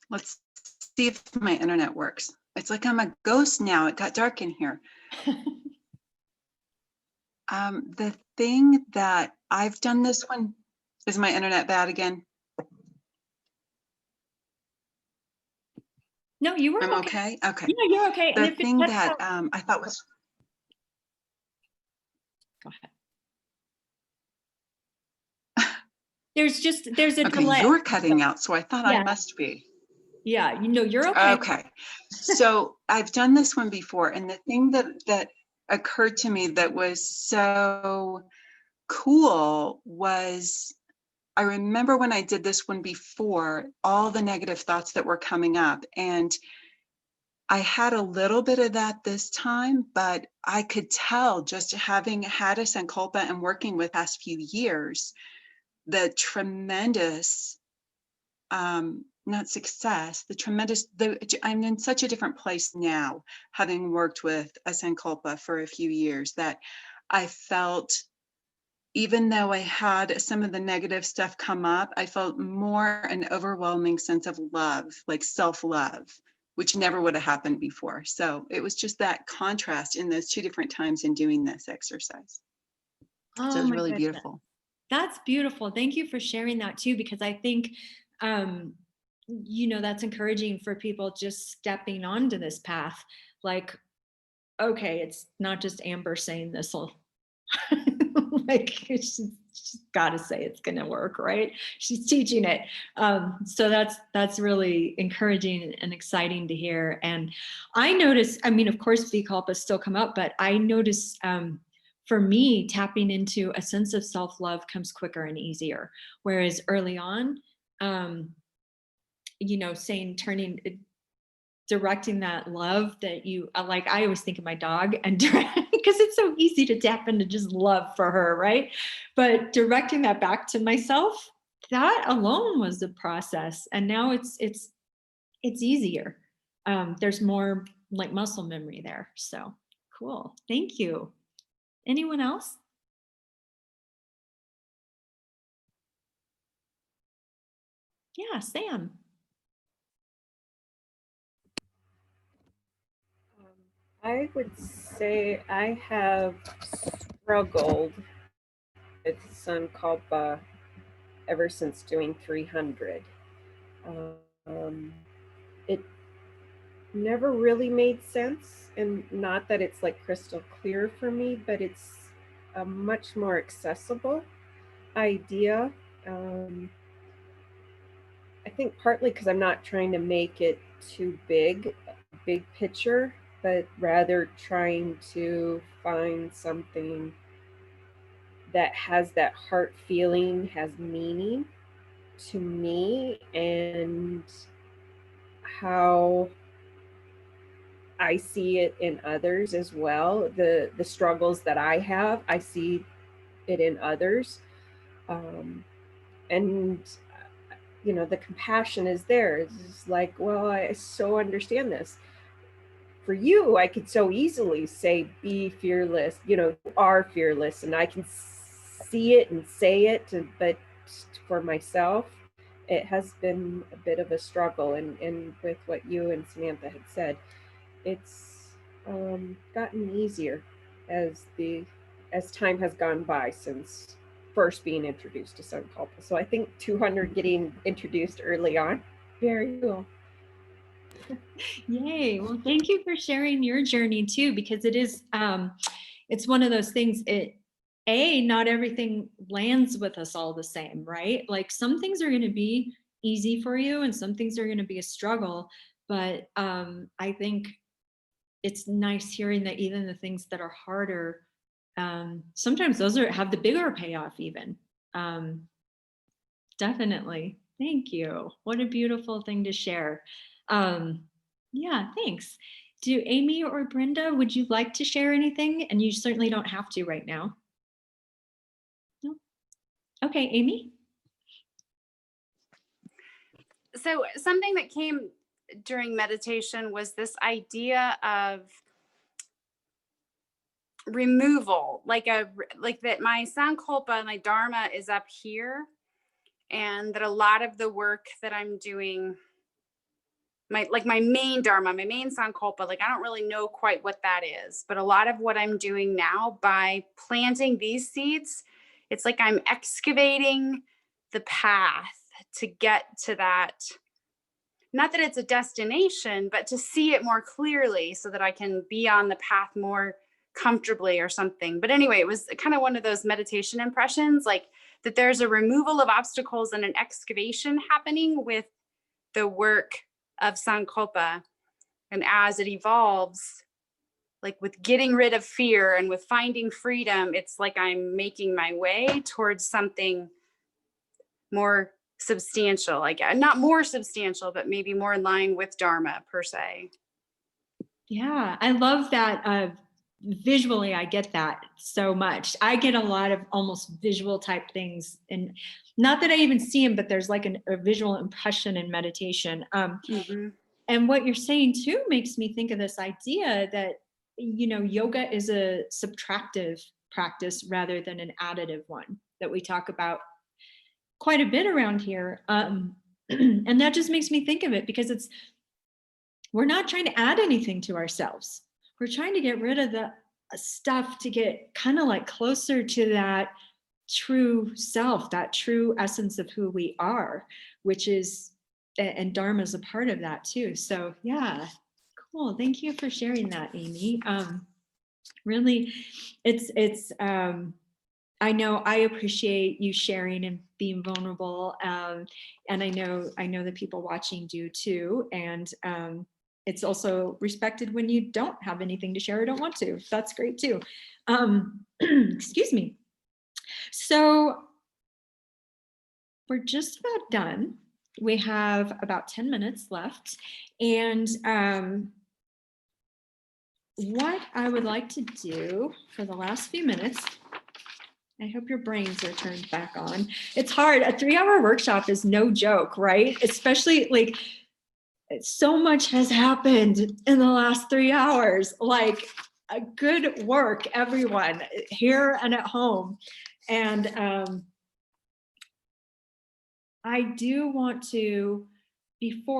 Let's see if my internet works. It's like I'm a ghost now. It got dark in here. The thing that I've done this one Is my internet bad again? No, you were I'm okay. okay? Okay. Yeah, you're okay. And The if it thing cuts that out, I thought was, go ahead. There's a okay, delay. you're cutting out, so I thought I Yeah, must be. yeah, you're okay. Okay. So I've done this one before, and the thing that occurred to me that was so cool was I remember when I did this one before, all the negative thoughts that were coming up. And I had a little bit of that this time, but I could tell, just having had a Sankalpa and working with past few years, the tremendous, not success, I'm in such a different place now, having worked with a Sankalpa for a few years, that I felt, even though I had some of the negative stuff come up, I felt more an overwhelming sense of love, like self-love, which never would have happened before. So it was just that contrast in those two different times in doing this exercise. So it Oh was my really goodness. beautiful. That's beautiful. Thank you for sharing that too, because I think, that's encouraging for people just stepping onto this path. Like, okay, it's not just Amber saying this will, like, she's got to say it's going to work, right? She's teaching it. So that's really encouraging and exciting to hear. And I notice, I mean, of course, Vikalpas still come up, but I notice, for me, tapping into a sense of self-love comes quicker and easier. Whereas early on, directing that love that you like, I always think of my dog, and because it's so easy to tap into just love for her, right? But directing that back to myself, that alone was the process. And now it's easier. There's more like muscle memory there. So cool. Thank you. Anyone else? Yeah, Sam. I would say I have struggled with Sankalpa ever since doing 300. It never really made sense, and not that it's like crystal clear for me, but it's a much more accessible idea. I think partly because I'm not trying to make it too big picture, but rather trying to find something that has that heart feeling, has meaning to me, and how I see it in others as well. The struggles that I have, I see it in others. And the compassion is there. It's like, well, I so understand this. For you, I could so easily say, be fearless, you are fearless, and I can see it and say it, but for myself, it has been a bit of a struggle. And with what you and Samantha had said, it's gotten easier as time has gone by since first being introduced to Sankalpa. So I think 200 getting introduced early on, very cool. Yay. Well, thank you for sharing your journey too, because it is, it's one of those things, not everything lands with us all the same, right? Like some things are going to be easy for you and some things are going to be a struggle. But I think it's nice hearing that even the things that are harder, sometimes those have the bigger payoff even. Definitely. Thank you. What a beautiful thing to share. Yeah, thanks. Do Amy or Brenda, would you like to share anything? And you certainly don't have to right now. No? Okay, Amy? So something that came during meditation was this idea of removal, like that my Sankalpa, my Dharma is up here, and that a lot of the work that I'm doing, my main Dharma, my main Sankalpa, like I don't really know quite what that is, but a lot of what I'm doing now by planting these seeds, it's like I'm excavating the path to get to that, not that it's a destination, but to see it more clearly so that I can be on the path more comfortably or something. But anyway, it was kind of one of those meditation impressions, like that there's a removal of obstacles and an excavation happening with the work of Sankalpa. And as it evolves, like with getting rid of fear and with finding freedom, it's like I'm making my way towards something more substantial, like not more substantial, but maybe more in line with Dharma per se. Yeah, I love that. Visually, I get that so much. I get a lot of almost visual type things, and not that I even see them, but there's like a visual impression in meditation. And what you're saying too makes me think of this idea that, you know, yoga is a subtractive practice rather than an additive one that we talk about quite a bit around here. And that just makes me think of it because we're not trying to add anything to ourselves. We're trying to get rid of the stuff to get kind of like closer to that true self, that true essence of who we are, which is, and Dharma is a part of that too. So yeah, cool. Thank you for sharing that, Amy. Really, it's I know I appreciate you sharing and being vulnerable. And I know the people watching do too. And it's also respected when you don't have anything to share or don't want to. That's great too. Excuse me. So we're just about done. We have about 10 minutes left. And what I would like to do for the last few minutes, I hope your brains are turned back on. It's hard. A 3-hour workshop is no joke, right? Especially like so much has happened in the last 3 hours. Like good work, everyone here and at home. And I do want to,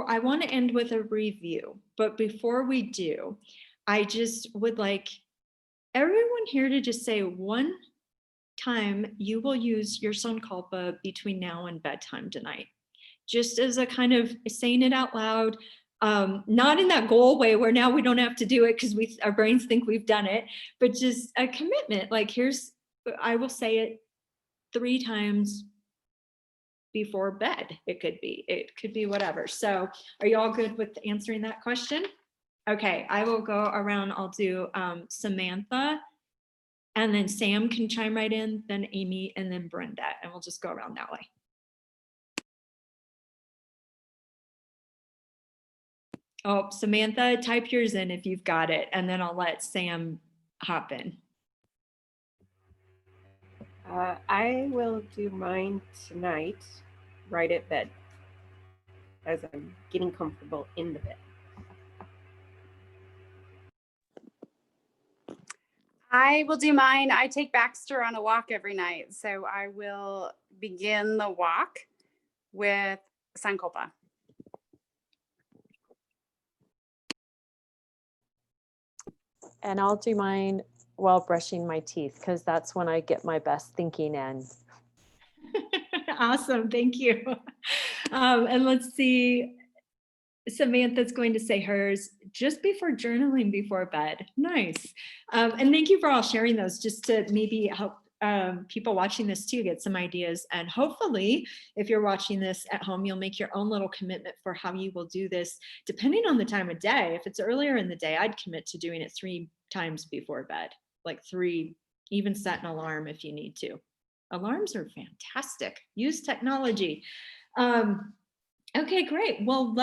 I want to end with a review, but before we do, I just would like everyone here to just say one time you will use your Sankalpa between now and bedtime tonight. Just as a kind of saying it out loud, not in that goal way where now we don't have to do it because our brains think we've done it, but just a commitment. Like I will say it 3 times before bed. It could be whatever. So are you all good with answering that question? Okay, I will go around. I'll do Samantha, and then Sam can chime right in, then Amy, and then Brenda, and we'll just go around that way. Oh, Samantha, type yours in if you've got it, and then I'll let Sam hop in. I will do mine tonight, right at bed, as I'm getting comfortable in the bed. I will do mine. I take Baxter on a walk every night. So I will begin the walk with Sankalpa. And I'll do mine while brushing my teeth because that's when I get my best thinking in. Awesome, thank you. And let's see, Samantha's going to say hers just before journaling before bed. Nice. And thank you for all sharing those, just to maybe help people watching this too get some ideas. And hopefully, if you're watching this at home, you'll make your own little commitment for how you will do this, depending on the time of day. If it's earlier in the day, I'd commit to doing it 3 times before bed, like 3, even set an alarm if you need to. Alarms are fantastic. Use technology. Okay, great. Well,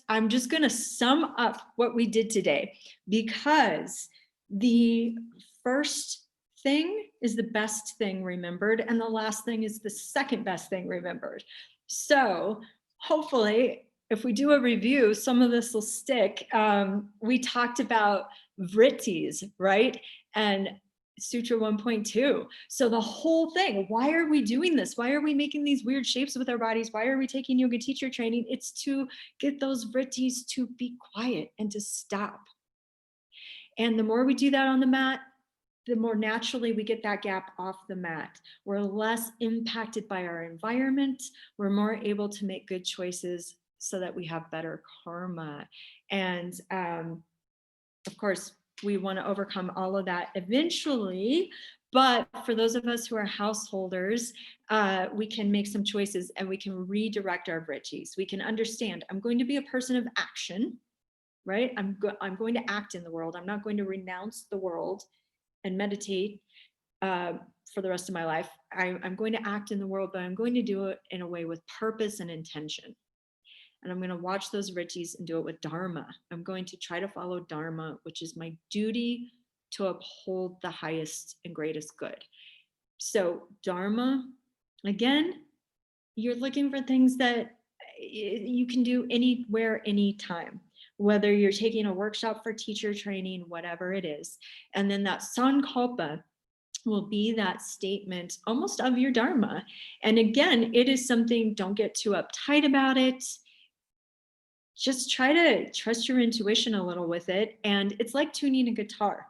I'm just going to sum up what we did today, because the first thing is the best thing remembered, and the last thing is the second best thing remembered. So hopefully, if we do a review, some of this will stick. We talked about vrittis, right? And Sutra 1.2. So the whole thing, why are we doing this? Why are we making these weird shapes with our bodies? Why are we taking yoga teacher training? It's to get those vrittis to be quiet and to stop. And the more we do that on the mat, the more naturally we get that gap off the mat. We're less impacted by our environment. We're more able to make good choices so that we have better karma. And of course, we want to overcome all of that eventually. But for those of us who are householders, we can make some choices and we can redirect our vrittis. We can understand, I'm going to be a person of action, right? I'm going to act in the world. I'm not going to renounce the world and meditate for the rest of my life. I'm going to act in the world, but I'm going to do it in a way with purpose and intention. And I'm going to watch those vrittis and do it with dharma. I'm going to try to follow dharma, which is my duty to uphold the highest and greatest good. So dharma, again, you're looking for things that you can do anywhere, anytime, whether you're taking a workshop for teacher training, whatever it is. And then that sankalpa will be that statement almost of your dharma. And again, it is something, don't get too uptight about it. Just try to trust your intuition a little with it. And it's like tuning a guitar.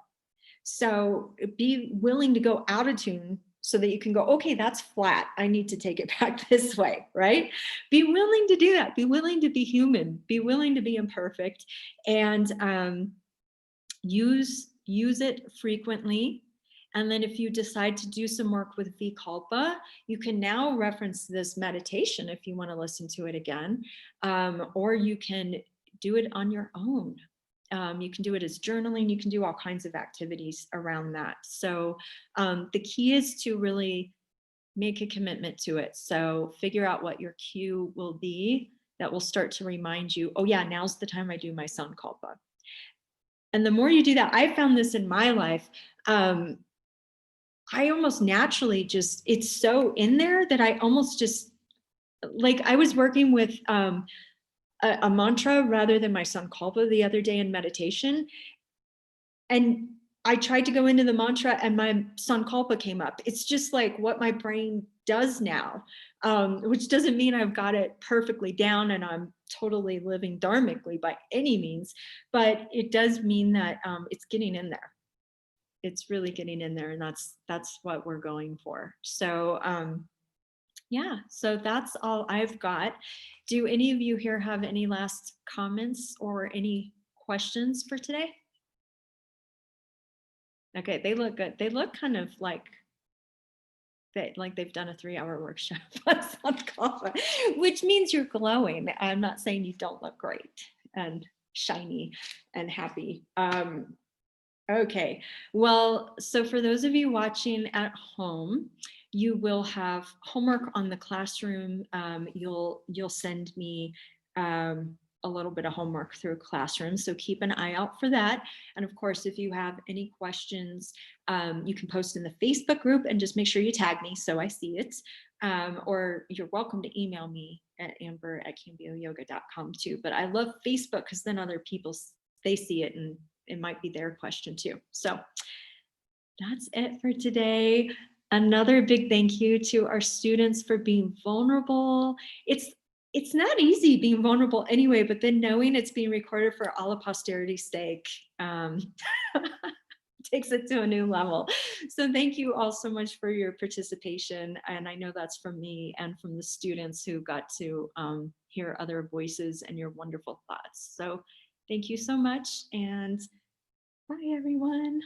So be willing to go out of tune so that you can go, okay, that's flat. I need to take it back this way, right? Be willing to do that. Be willing to be human. Be willing to be imperfect, and use it frequently. And then if you decide to do some work with Vikalpa, you can now reference this meditation if you want to listen to it again, or you can do it on your own. You can do it as journaling. You can do all kinds of activities around that. So the key is to really make a commitment to it. So figure out what your cue will be that will start to remind you, oh yeah, now's the time I do my Sankalpa. And the more you do that, I found this in my life, I almost naturally just, it's so in there that I almost just, like I was working with a mantra rather than my Sankalpa the other day in meditation. And I tried to go into the mantra and my Sankalpa came up. It's just like what my brain does now, which doesn't mean I've got it perfectly down and I'm totally living dharmically by any means, but it does mean that it's getting in there. It's really getting in there, and that's what we're going for. So yeah, so that's all I've got. Do any of you here have any last comments or any questions for today? Okay, they look good. They look kind of like they've done a 3-hour workshop on Sankalpa, which means you're glowing. I'm not saying you don't look great and shiny and happy. Okay, well, so for those of you watching at home, you will have homework on the classroom. You'll send me a little bit of homework through Classroom, so keep an eye out for that. And of course, if you have any questions, you can post in the Facebook group and just make sure you tag me so I see it. Or you're welcome to email me at amber@cambioyoga.com too. But I love Facebook because then other people, they see it and it might be their question too. So that's it for today. Another big thank you to our students for being vulnerable. It's not easy being vulnerable anyway, but then knowing it's being recorded for all of posterity's sake takes it to a new level. So thank you all so much for your participation. And I know that's from me and from the students who got to hear other voices and your wonderful thoughts. So thank you so much, and bye everyone.